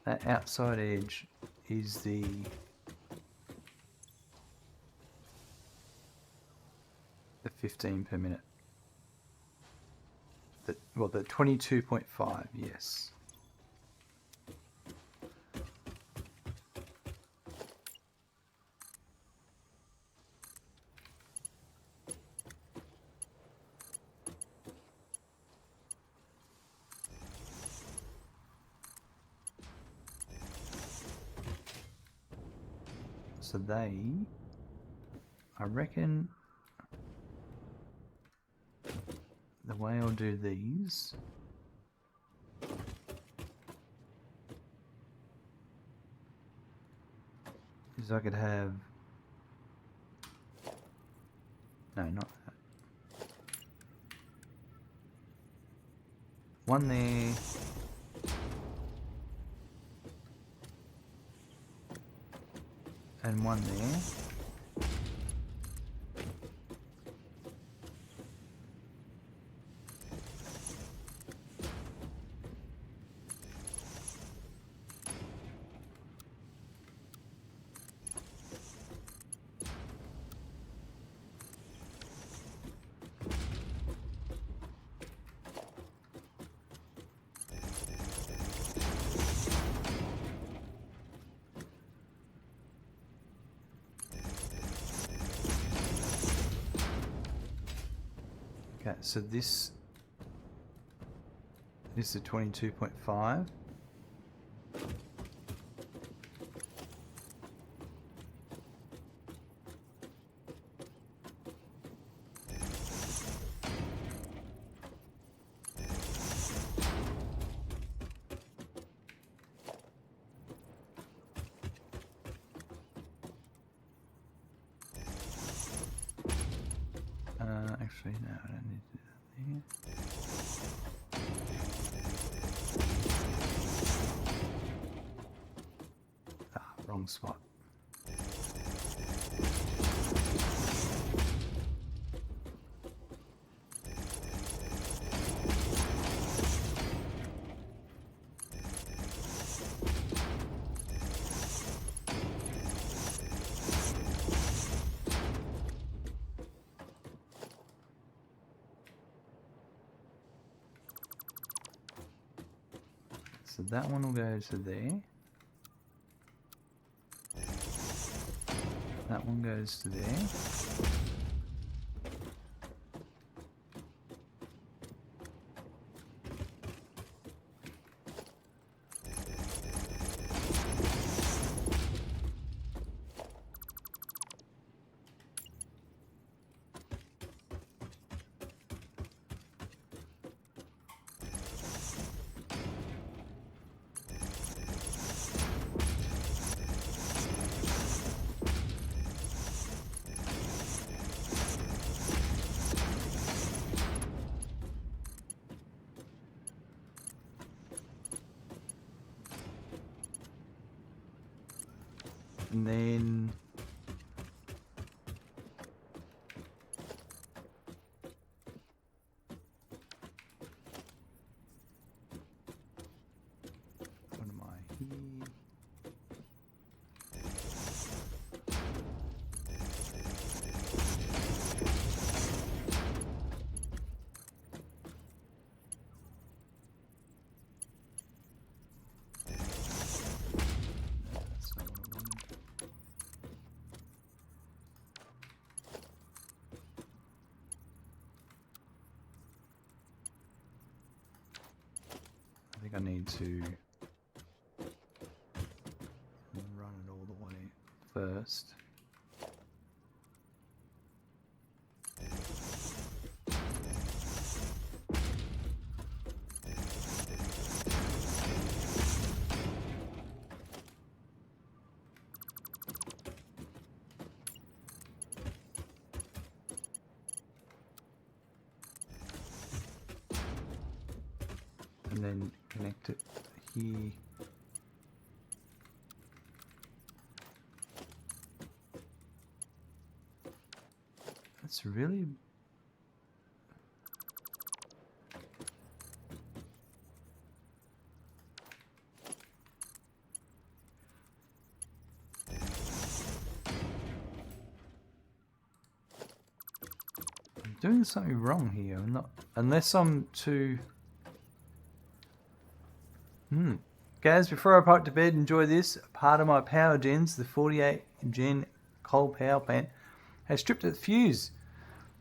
that outside edge is the the 15 per minute. Well, the 22.5, yes. So I reckon the way I'll do these is I could have, no, not that. One there. And one there. Okay, so this is the 22.5. Actually, no, I don't need to do that there. Ah, wrong spot. So that one will go to there. That one goes to there. And then what am I here? That's not what I wanted. I think I need to run it all the way first. and then connect it here. That's really... I'm doing something wrong here. I'm not... Unless I'm too... Guys, before I pop to bed, enjoy this. Part of my power gens, the 48 gen coal power plant, has stripped the fuse.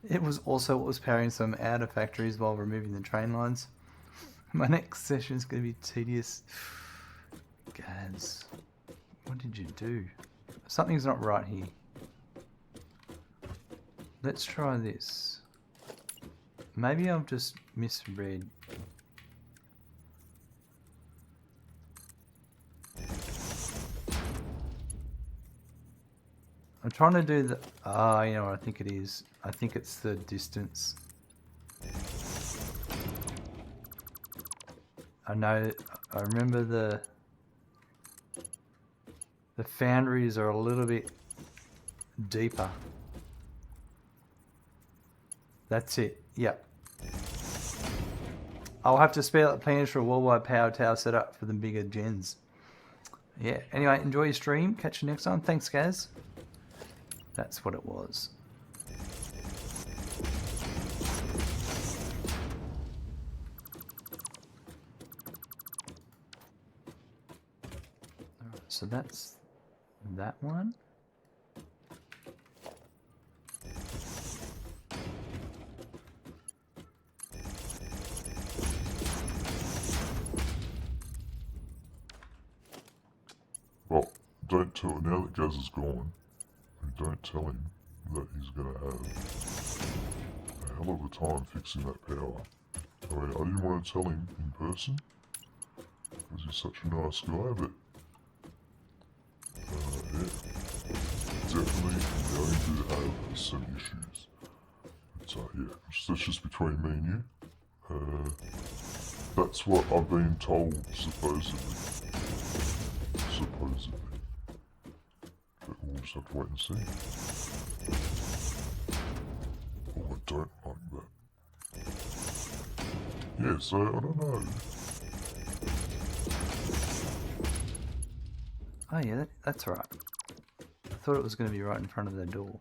It was also what was powering some outer factories while removing the train lines. My next session is going to be tedious. Gaz, what did you do? Something's not right here. Let's try this. Maybe I've just misread. I'm trying to do the... Ah, you know what I think it is. I think it's the distance. I know... I remember the foundries are a little bit deeper. That's it. Yep. I'll have to spare up plans for a worldwide power tower setup for the bigger gens. Yeah. Anyway, enjoy your stream. Catch you next time. Thanks, guys. That's what it was. Alright, so that's that one. Well, don't tell now that Gaz is gone. Don't tell him that he's going to have a hell of a time fixing that power. I mean, I didn't want to tell him in person because he's such a nice guy, but yeah, definitely going to have some issues. But yeah, that's just between me and you. That's what I've been told, supposedly. But we'll just have to wait and see. Oh, I don't like that. Yeah, so I don't know. Oh yeah, that's right. I thought it was going to be right in front of the door.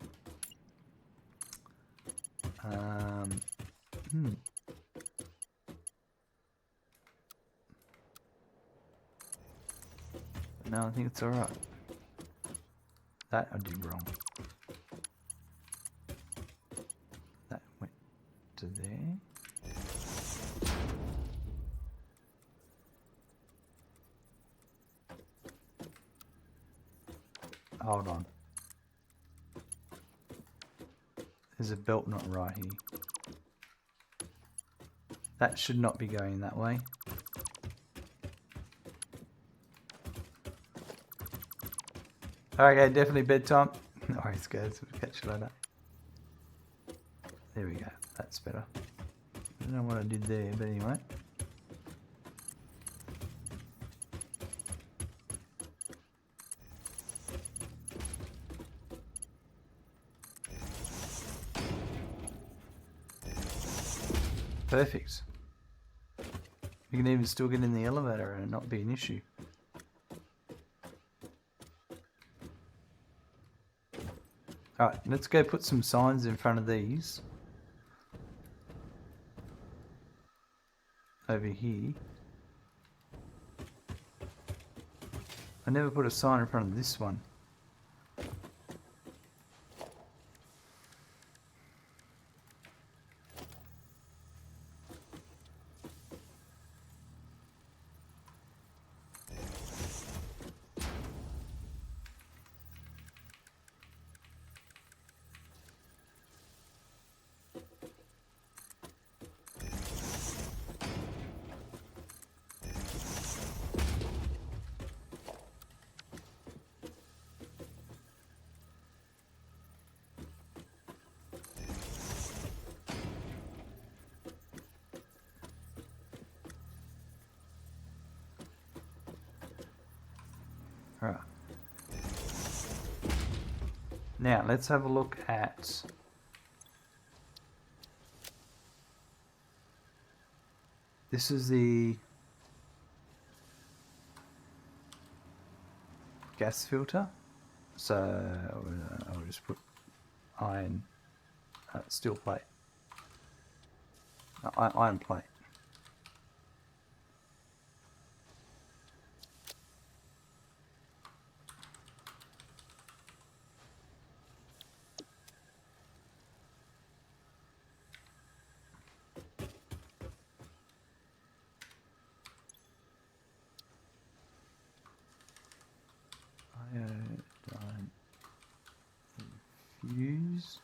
No, I think it's alright. That I did wrong. That went to there. Hold on. There's a belt not right here. That should not be going that way. Okay, definitely bedtime. No worries, guys. We'll catch you later. There we go. That's better. I don't know what I did there, but anyway. Perfect. You can even still get in the elevator and it not be an issue. Alright, let's go put some signs in front of these. Over here. I never put a sign in front of this one. Now let's have a look at this is the gas filter. So I'll just put iron steel plate, iron plate. Iodine infuse,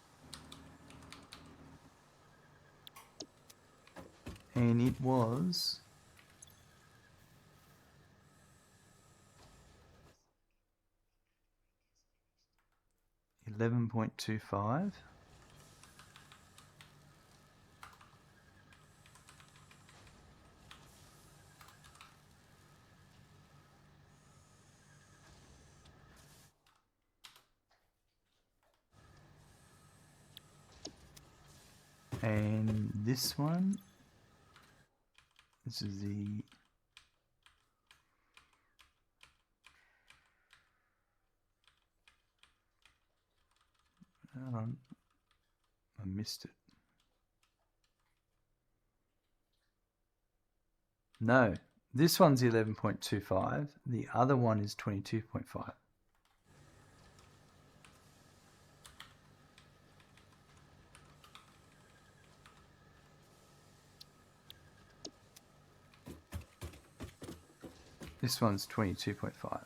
and it was 11.25. And this one, this is the hold on, I missed it. No, this one's 11.25. The other one is 22.5. This one's 22.5.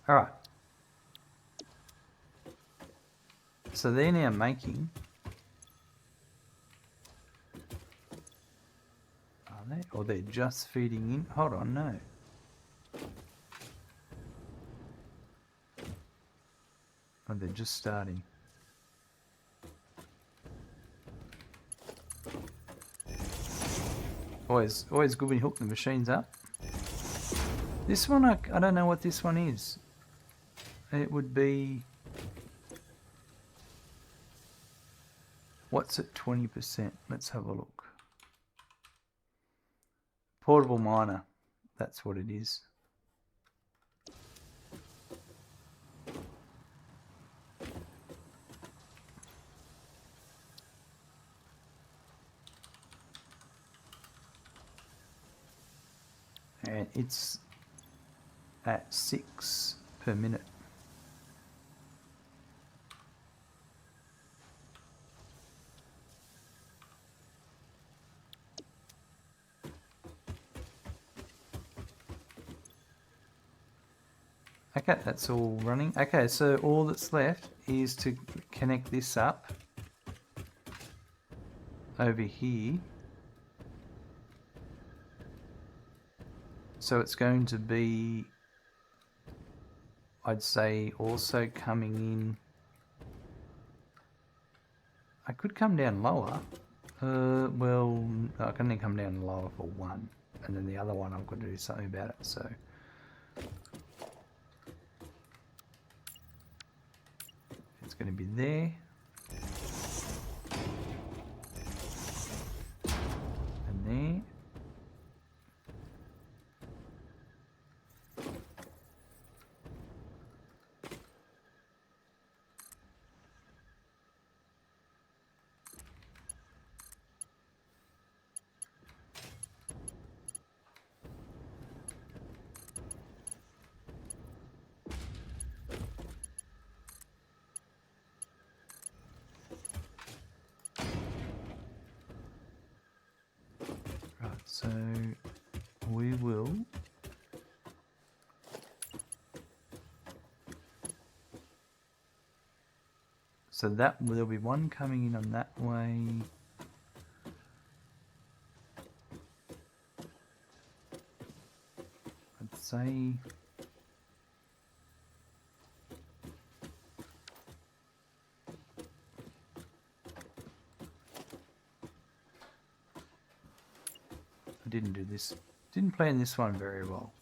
All right. So they're now making. Are they? Or they're just feeding in? Hold on, no. Oh, they're just starting. Always good when you hook the machines up. This one, I don't know what this one is. It would be... What's at 20%? Let's have a look. Portable miner. That's what it is. And it's at 6 per minute. Okay, that's all running. Okay, so all that's left is to connect this up over here. So it's going to be, I'd say, also coming in. I could come down lower. Well, I can only come down lower for one, and then the other one I've got to do something about it. So it's going to be there, and there. Right, so we will so that there'll be one coming in on that way. I'd say I didn't do this Didn't plan this one very well.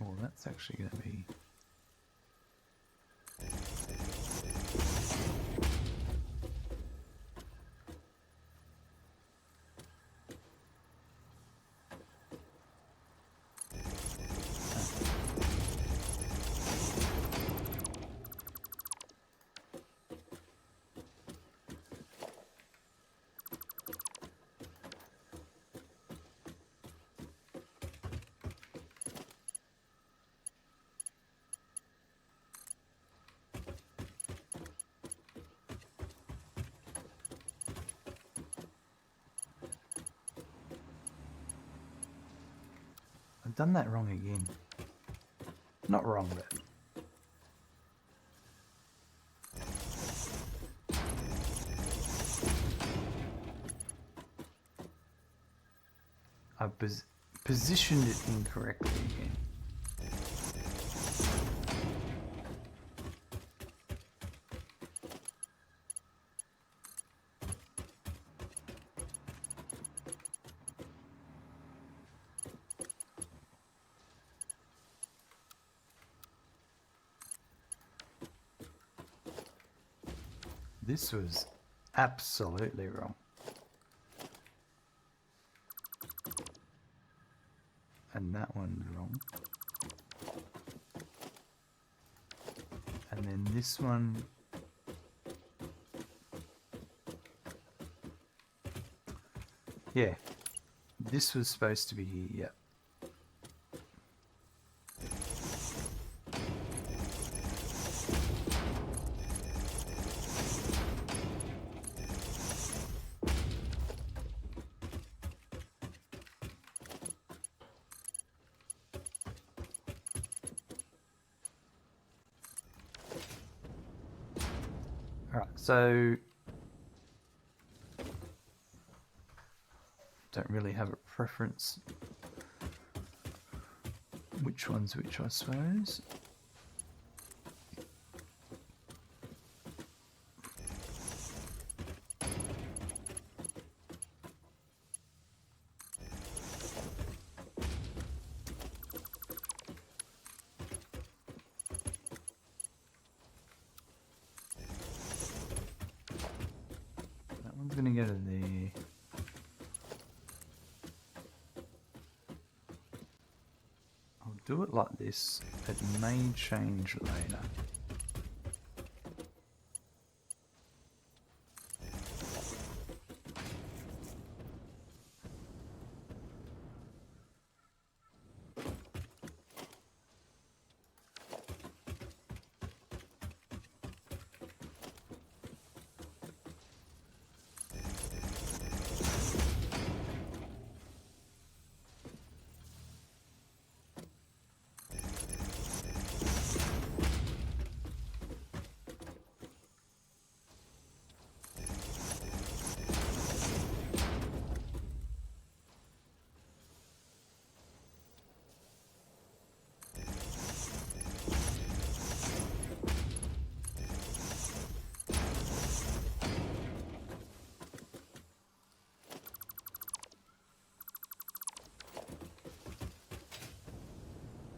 Oh, that's actually going to be... I've done that wrong again. Not wrong, but... I've positioned it incorrectly again. This was absolutely wrong. And that one's wrong. And then this one... Yeah. This was supposed to be here, yep. Alright, so don't really have a preference which one's which, I suppose. That one's gonna go to there. I'll do it like this. It may change later.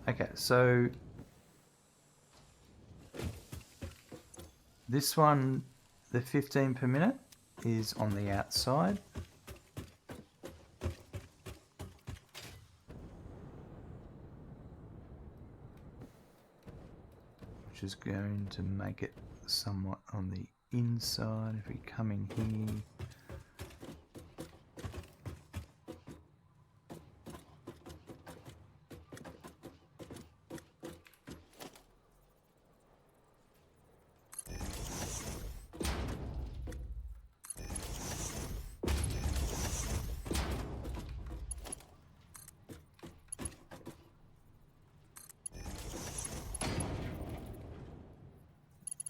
Okay, so this one, the 15 per minute, is on the outside. Which is going to make it somewhat on the inside. If we come in here,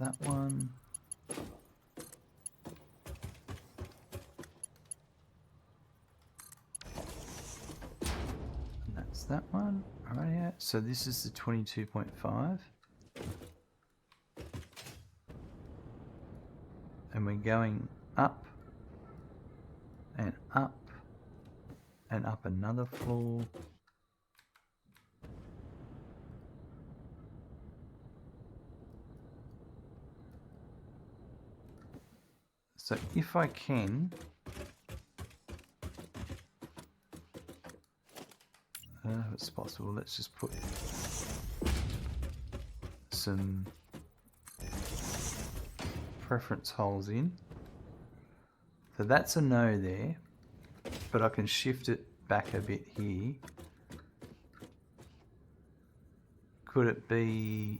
that one. that one. Alright, yeah. So this is the 22.5. And we're going up and up and up another floor. So if I can, if it's possible, let's just put some preference holes in. So that's a no there, but I can shift it back a bit here. Could it be,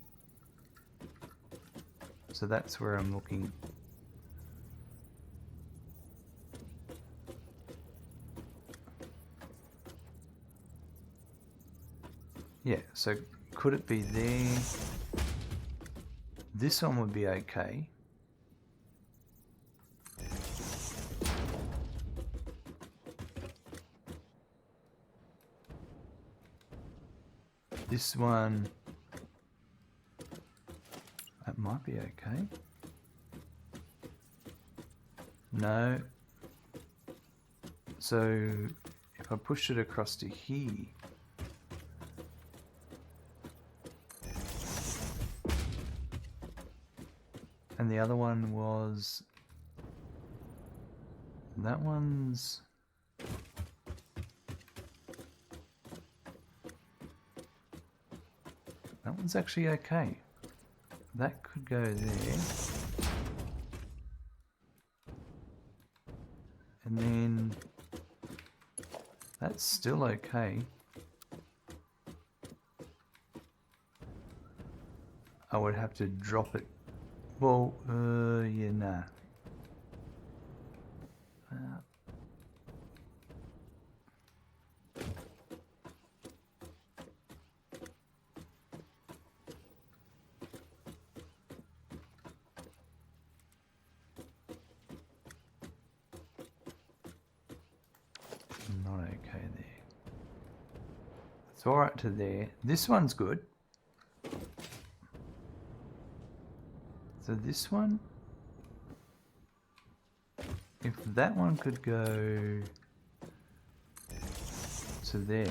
so that's where I'm looking. Yeah, so could it be there? This one would be okay. This one, that might be okay. No. So if I push it across to here, and the other one was, that one's, that one's actually okay. That could go there. And then that's still okay. I would have to drop it. Well, yeah, nah. Not okay there. It's alright to there. This one's good. So this one, if that one could go to there,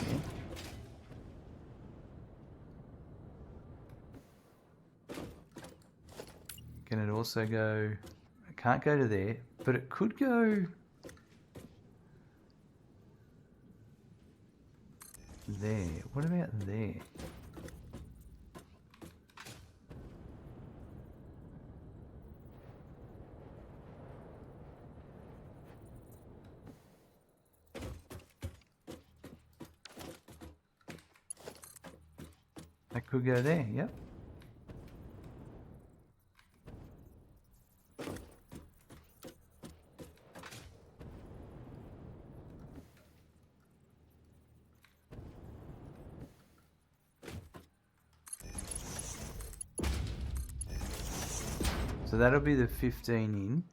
can it also go, it can't go to there, but it could go there. What about there? That could go there, yep. So that'll be the 15 in.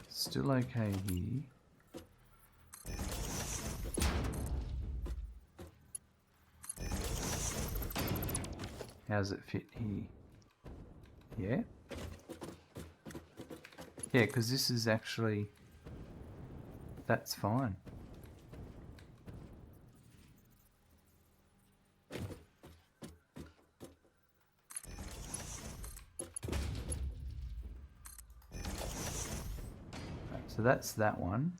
Still okay here. How's it fit here? Yeah? Yeah, because this is actually, that's fine. So that's that one.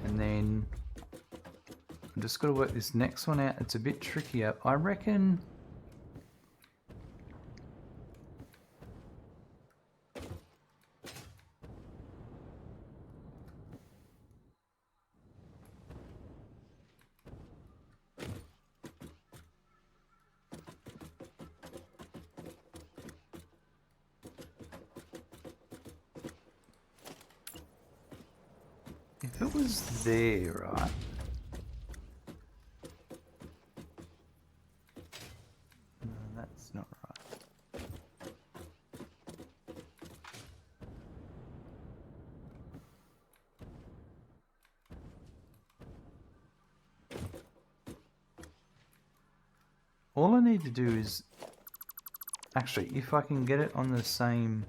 And then I'm just got to work this next one out. It's a bit trickier. I reckon If it was there, right? No, that's not right. All I need to do is... Actually, if I can get it on the same...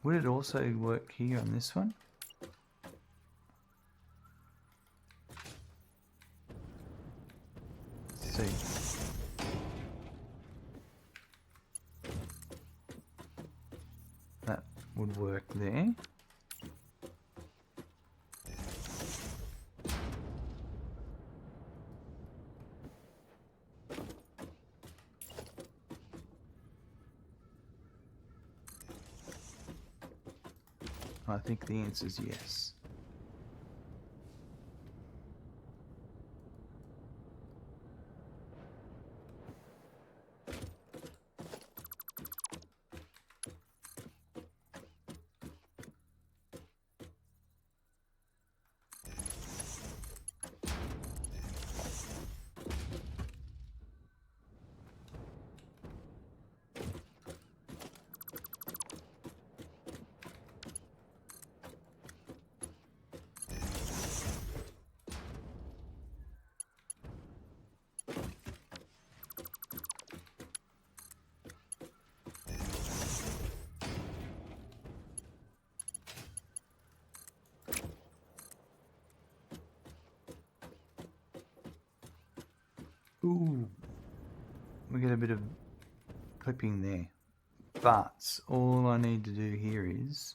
Would it also work here on this one? Let's see. That would work there. I think the answer is yes. Ooh, we get a bit of clipping there. But all I need to do here is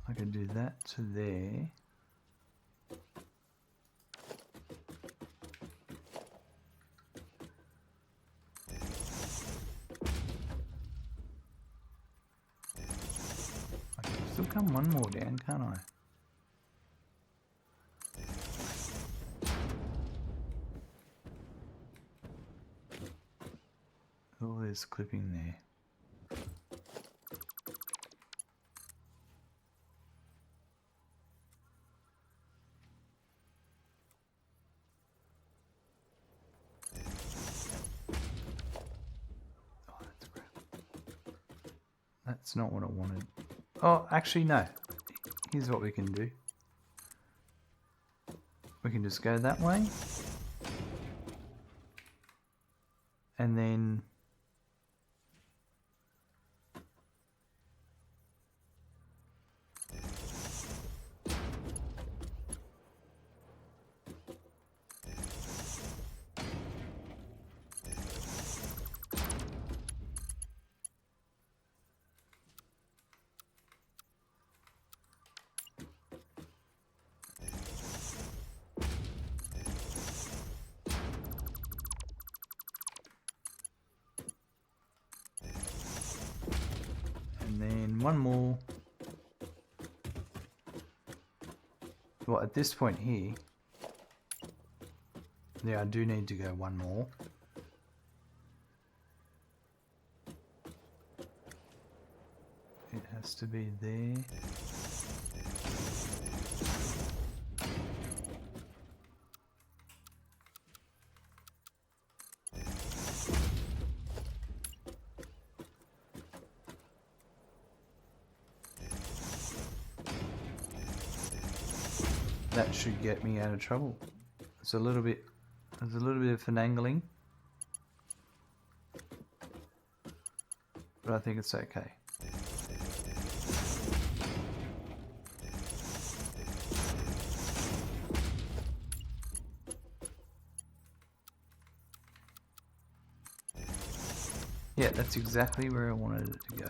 I can do that to there. I can still come one more down, can't I? Oh, there's clipping there. Oh, that's crap. That's not what I wanted. Oh, actually, no. Here's what we can do. We can just go that way. And then... And then one more. Well, at this point here, yeah, I do need to go one more. It has to be there. That should get me out of trouble. There's a little bit of finagling, but I think it's okay. Yeah, that's exactly where I wanted it to go.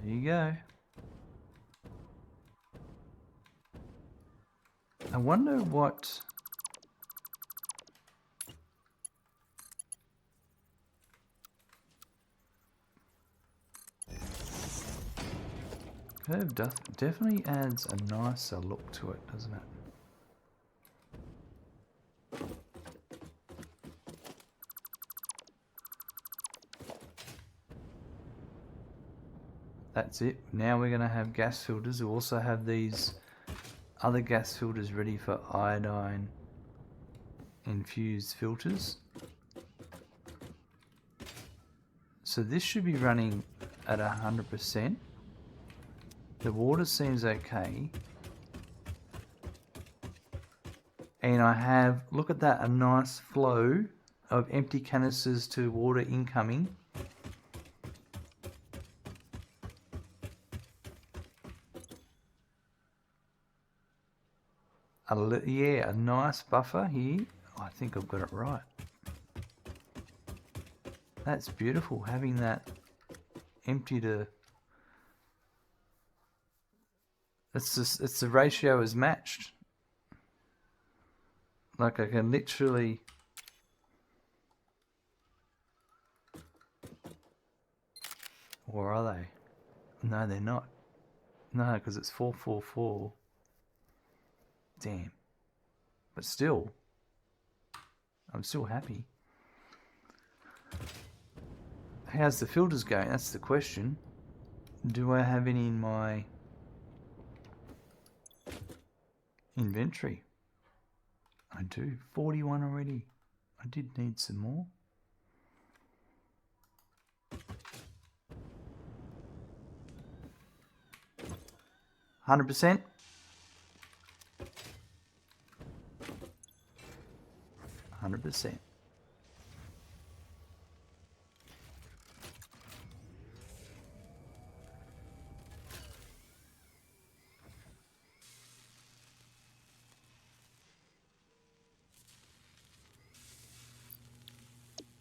There you go. I wonder what... Perv definitely adds a nicer look to it, doesn't it? That's it. Now we're going to have gas filters. We also have these other gas filters ready for iodine infused filters. So this should be running at 100%. The water seems okay. And I have, look at that, a nice flow of empty canisters to water incoming. Yeah, a nice buffer here. I think I've got it right. That's beautiful, having that empty to... It's the ratio is matched. Like I can literally... Or are they? No, they're not. No, because it's 444. Damn. But still, I'm still happy. How's the filters going? That's the question. Do I have any in my inventory? I do. 41 already. I did need some more. %. 100%.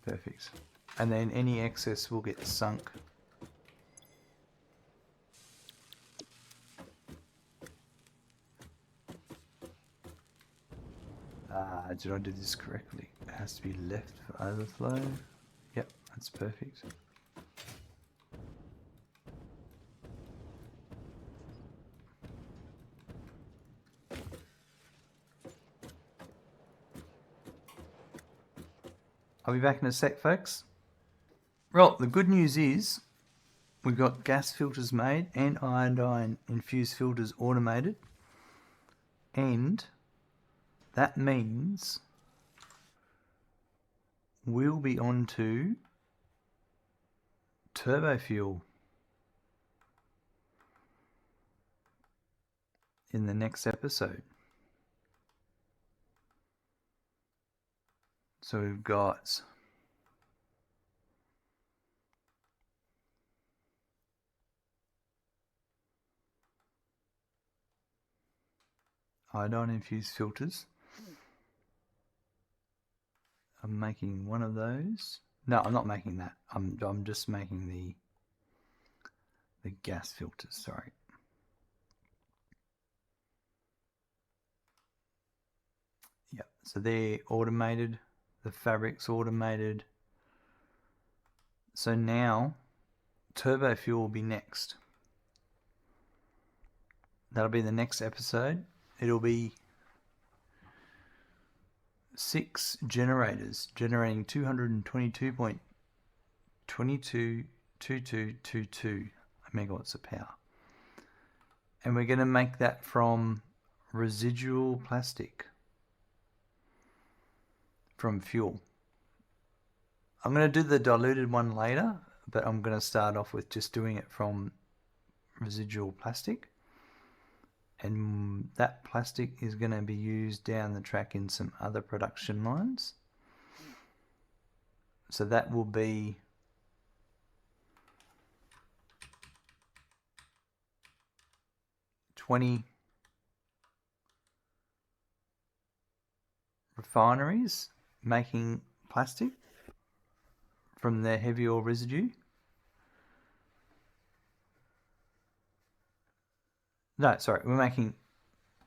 Perfect. And then any excess will get sunk. Did I do this correctly? It has to be left for overflow. Yep, that's perfect. I'll be back in a sec, folks. Well, the good news is we've got gas filters made and iodine infused filters automated. And that means we'll be on to turbo fuel in the next episode. So we've got iodine infused filters. I'm making one of those. No, I'm not making that. I'm just making the gas filters, sorry. Yep, so they're automated. The fabric's automated. So now turbo fuel will be next. That'll be the next episode. It'll be 6 generators generating 222.222222 megawatts of power. And we're going to make that from residual plastic from fuel. I'm going to do the diluted one later, but I'm going to start off with just doing it from residual plastic. And that plastic is going to be used down the track in some other production lines. So that will be $20 refineries making plastic from their heavy oil residue. No, sorry, we're making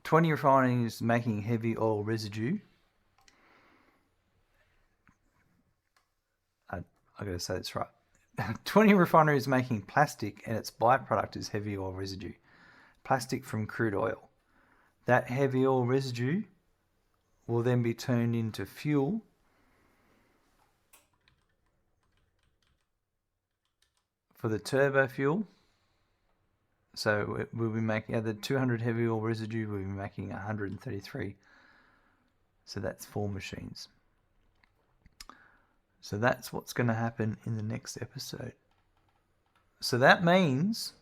20 refineries making heavy oil residue. I gotta say this right. 20 refineries making plastic and its byproduct is heavy oil residue. plastic from crude oil. That heavy oil residue will then be turned into fuel for the turbo fuel. So we'll be making, out of the 200 heavy oil residue, we'll be making 133. So that's 4 machines. So that's what's going to happen in the next episode. So that means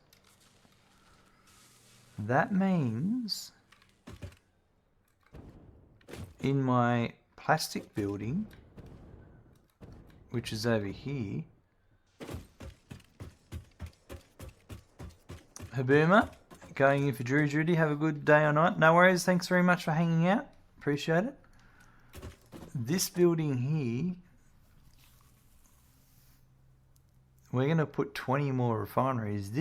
in my plastic building, which is over here, Habuma, going in for Judy. Have a good day or night. No worries. Thanks very much for hanging out. Appreciate it. This building here, we're going to put 20 more refineries.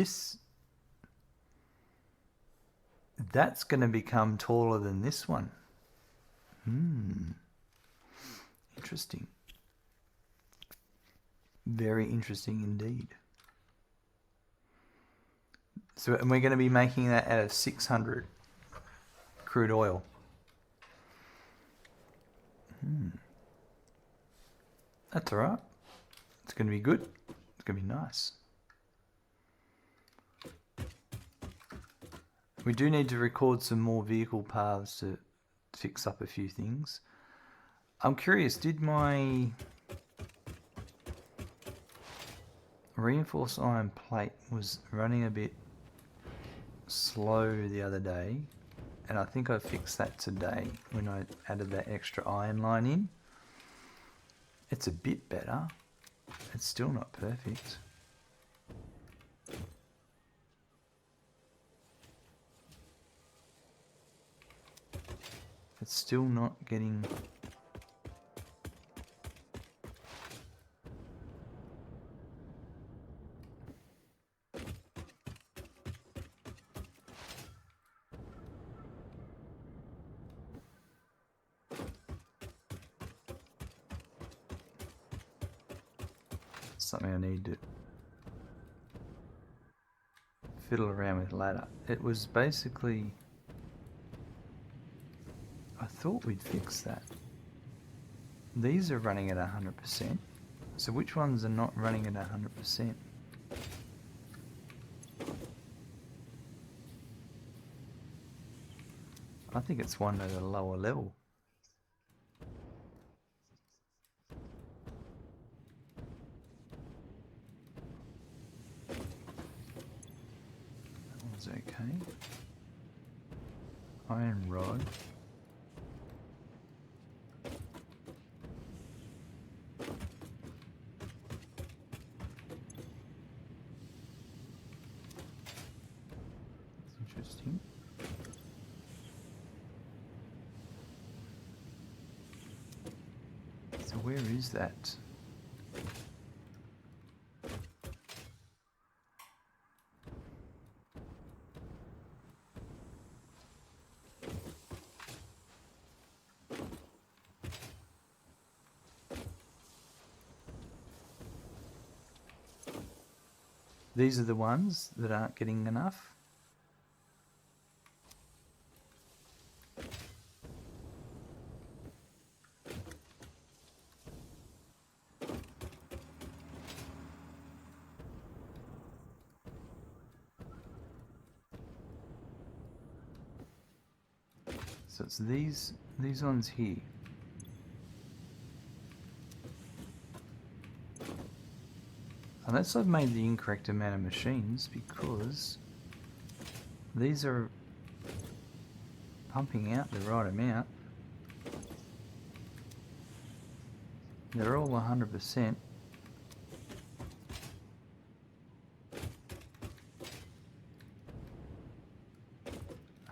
That's going to become taller than this one. Interesting. Very interesting indeed. So, and we're going to be making that out of 600 crude oil. That's all right. It's going to be good. It's going to be nice. We do need to record some more vehicle paths to fix up a few things. I'm curious, did my reinforced iron plate was running a bit slow the other day, and I think I fixed that today when I added that extra iron line in. It's a bit better. It's still not perfect. It's still not getting... Something I need to fiddle around with later. It was basically... I thought we'd fix that. These are running at 100%. So which ones are not running at 100%? I think it's one at a lower level. That one's okay. Iron rod. Interesting. So where is that? These are the ones that aren't getting enough. So it's these ones here. Unless I've made the incorrect amount of machines, because these are pumping out the right amount. They're all 100%.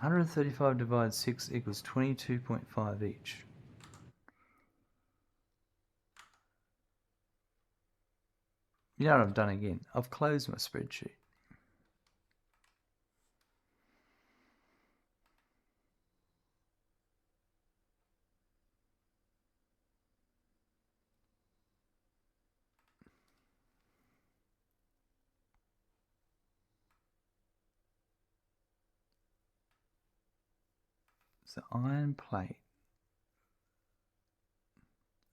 $135 divided 6 equals 22.5 each. You know what I've done again? I've closed my spreadsheet. So iron plate.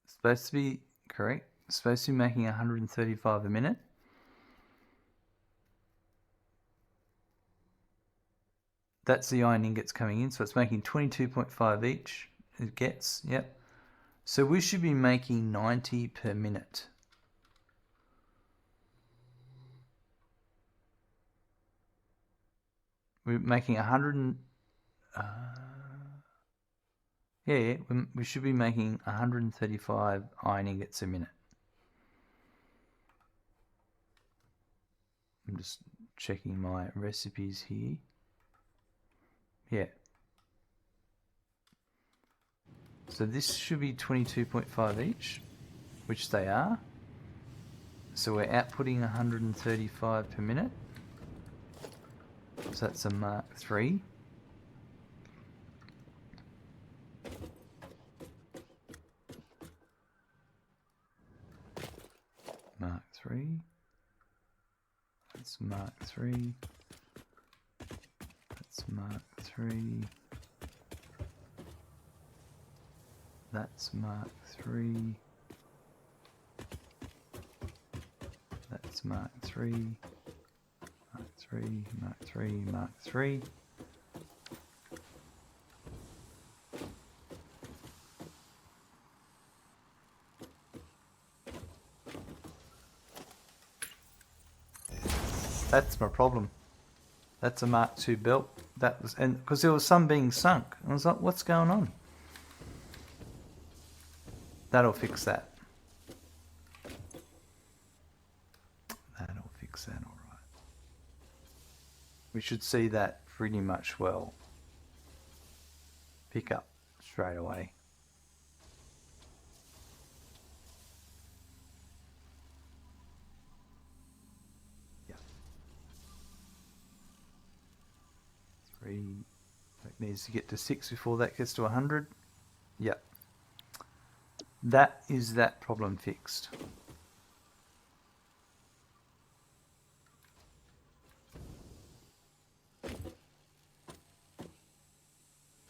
Supposed to be correct. Supposed to be making 135 a minute. That's the iron ingots coming in, so it's making 22.5 each. It gets, yep. So we should be making 90 per minute. We're making 100 and... yeah, we should be making 135 iron ingots a minute. I'm just checking my recipes here. Yeah. So this should be 22.5 each, which they are. So we're outputting 135 per minute. So that's a Mark III. Mark III. That's Mark III. That's Mark III. That's Mark III. That's Mark III. Mark III, Mark III, Mark III. That's my problem. That's a Mark II belt. That was, and because there was some being sunk. I was like, what's going on? That'll fix that. That'll fix that, all right. We should see that pretty much well. Pick up straight away. Yeah. 3. That needs to get to 6 before that gets to 100. Yep. That is that problem fixed.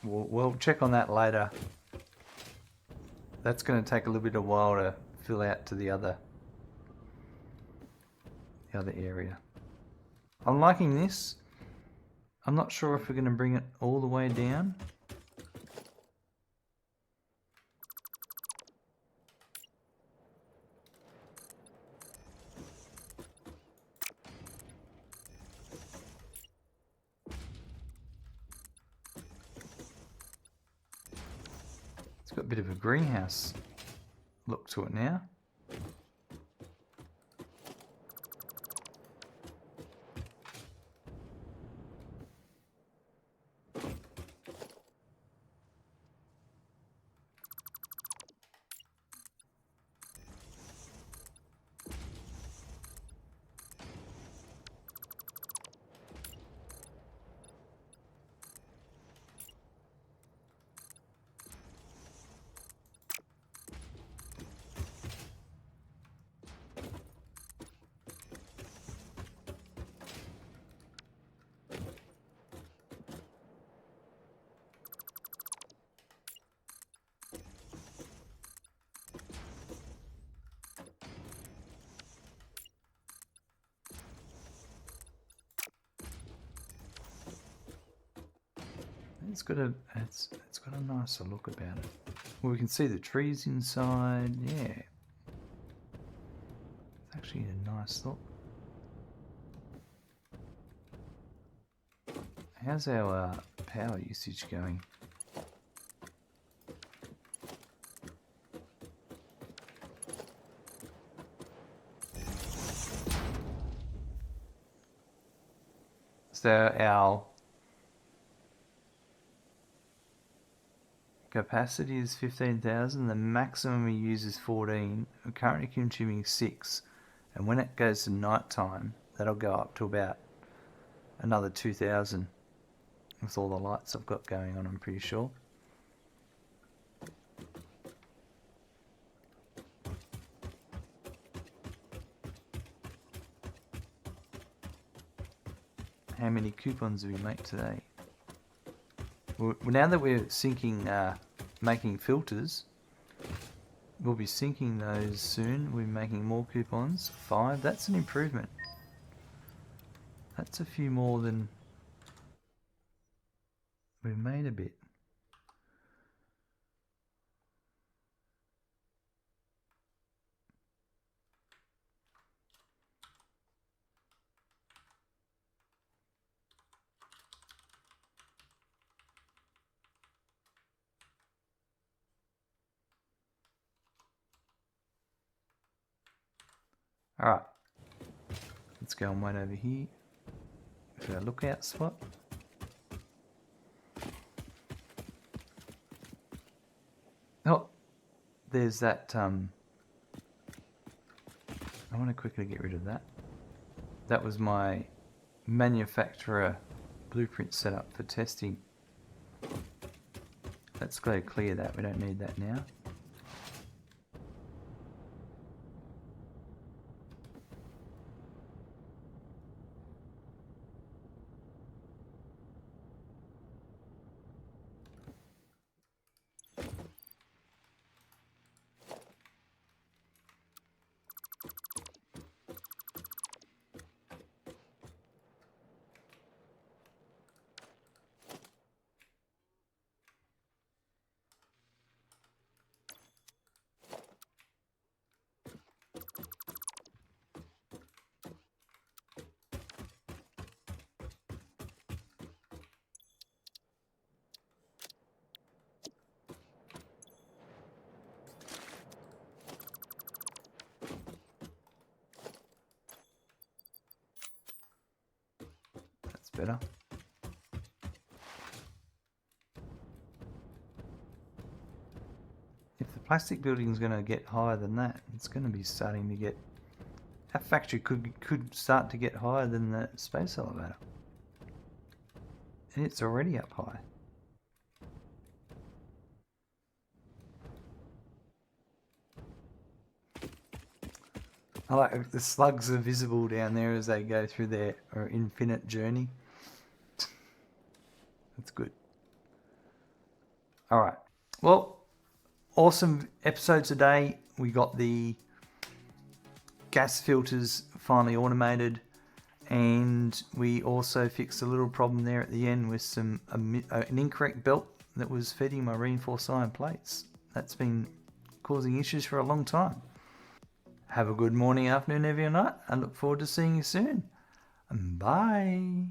We'll check on that later. That's going to take a little bit of while to fill out to the other area. I'm liking this. I'm not sure if we're going to bring it all the way down. It's got a bit of a greenhouse look to it now. It's got a nicer look about it. Well, we can see the trees inside. Yeah, it's actually a nice look. How's our power usage going? So our capacity is 15,000. The maximum we use is 14. We're currently consuming 6. And when it goes to night time, that'll go up to about another 2,000 with all the lights I've got going on, I'm pretty sure. How many coupons do we make today? now that we're sinking, making filters, we'll be sinking those soon. We're making more coupons. 5. That's an improvement. That's a few more than we made a bit. Alright. Let's go and wait over here. To our lookout spot. Oh, there's that, I want to quickly get rid of that. That was my manufacturer blueprint setup for testing. Let's go clear that, we don't need that now. That's better. If the plastic building is going to get higher than that, it's going to be starting to get... Our factory could start to get higher than the space elevator. And it's already up high. I like the slugs are visible down there as they go through their infinite journey. That's good. Alright. Well, awesome episode today. We got the gas filters finally automated, and we also fixed a little problem there at the end with an incorrect belt that was feeding my reinforced iron plates. That's been causing issues for a long time. Have a good morning, afternoon, evening, night. I look forward to seeing you soon. Bye.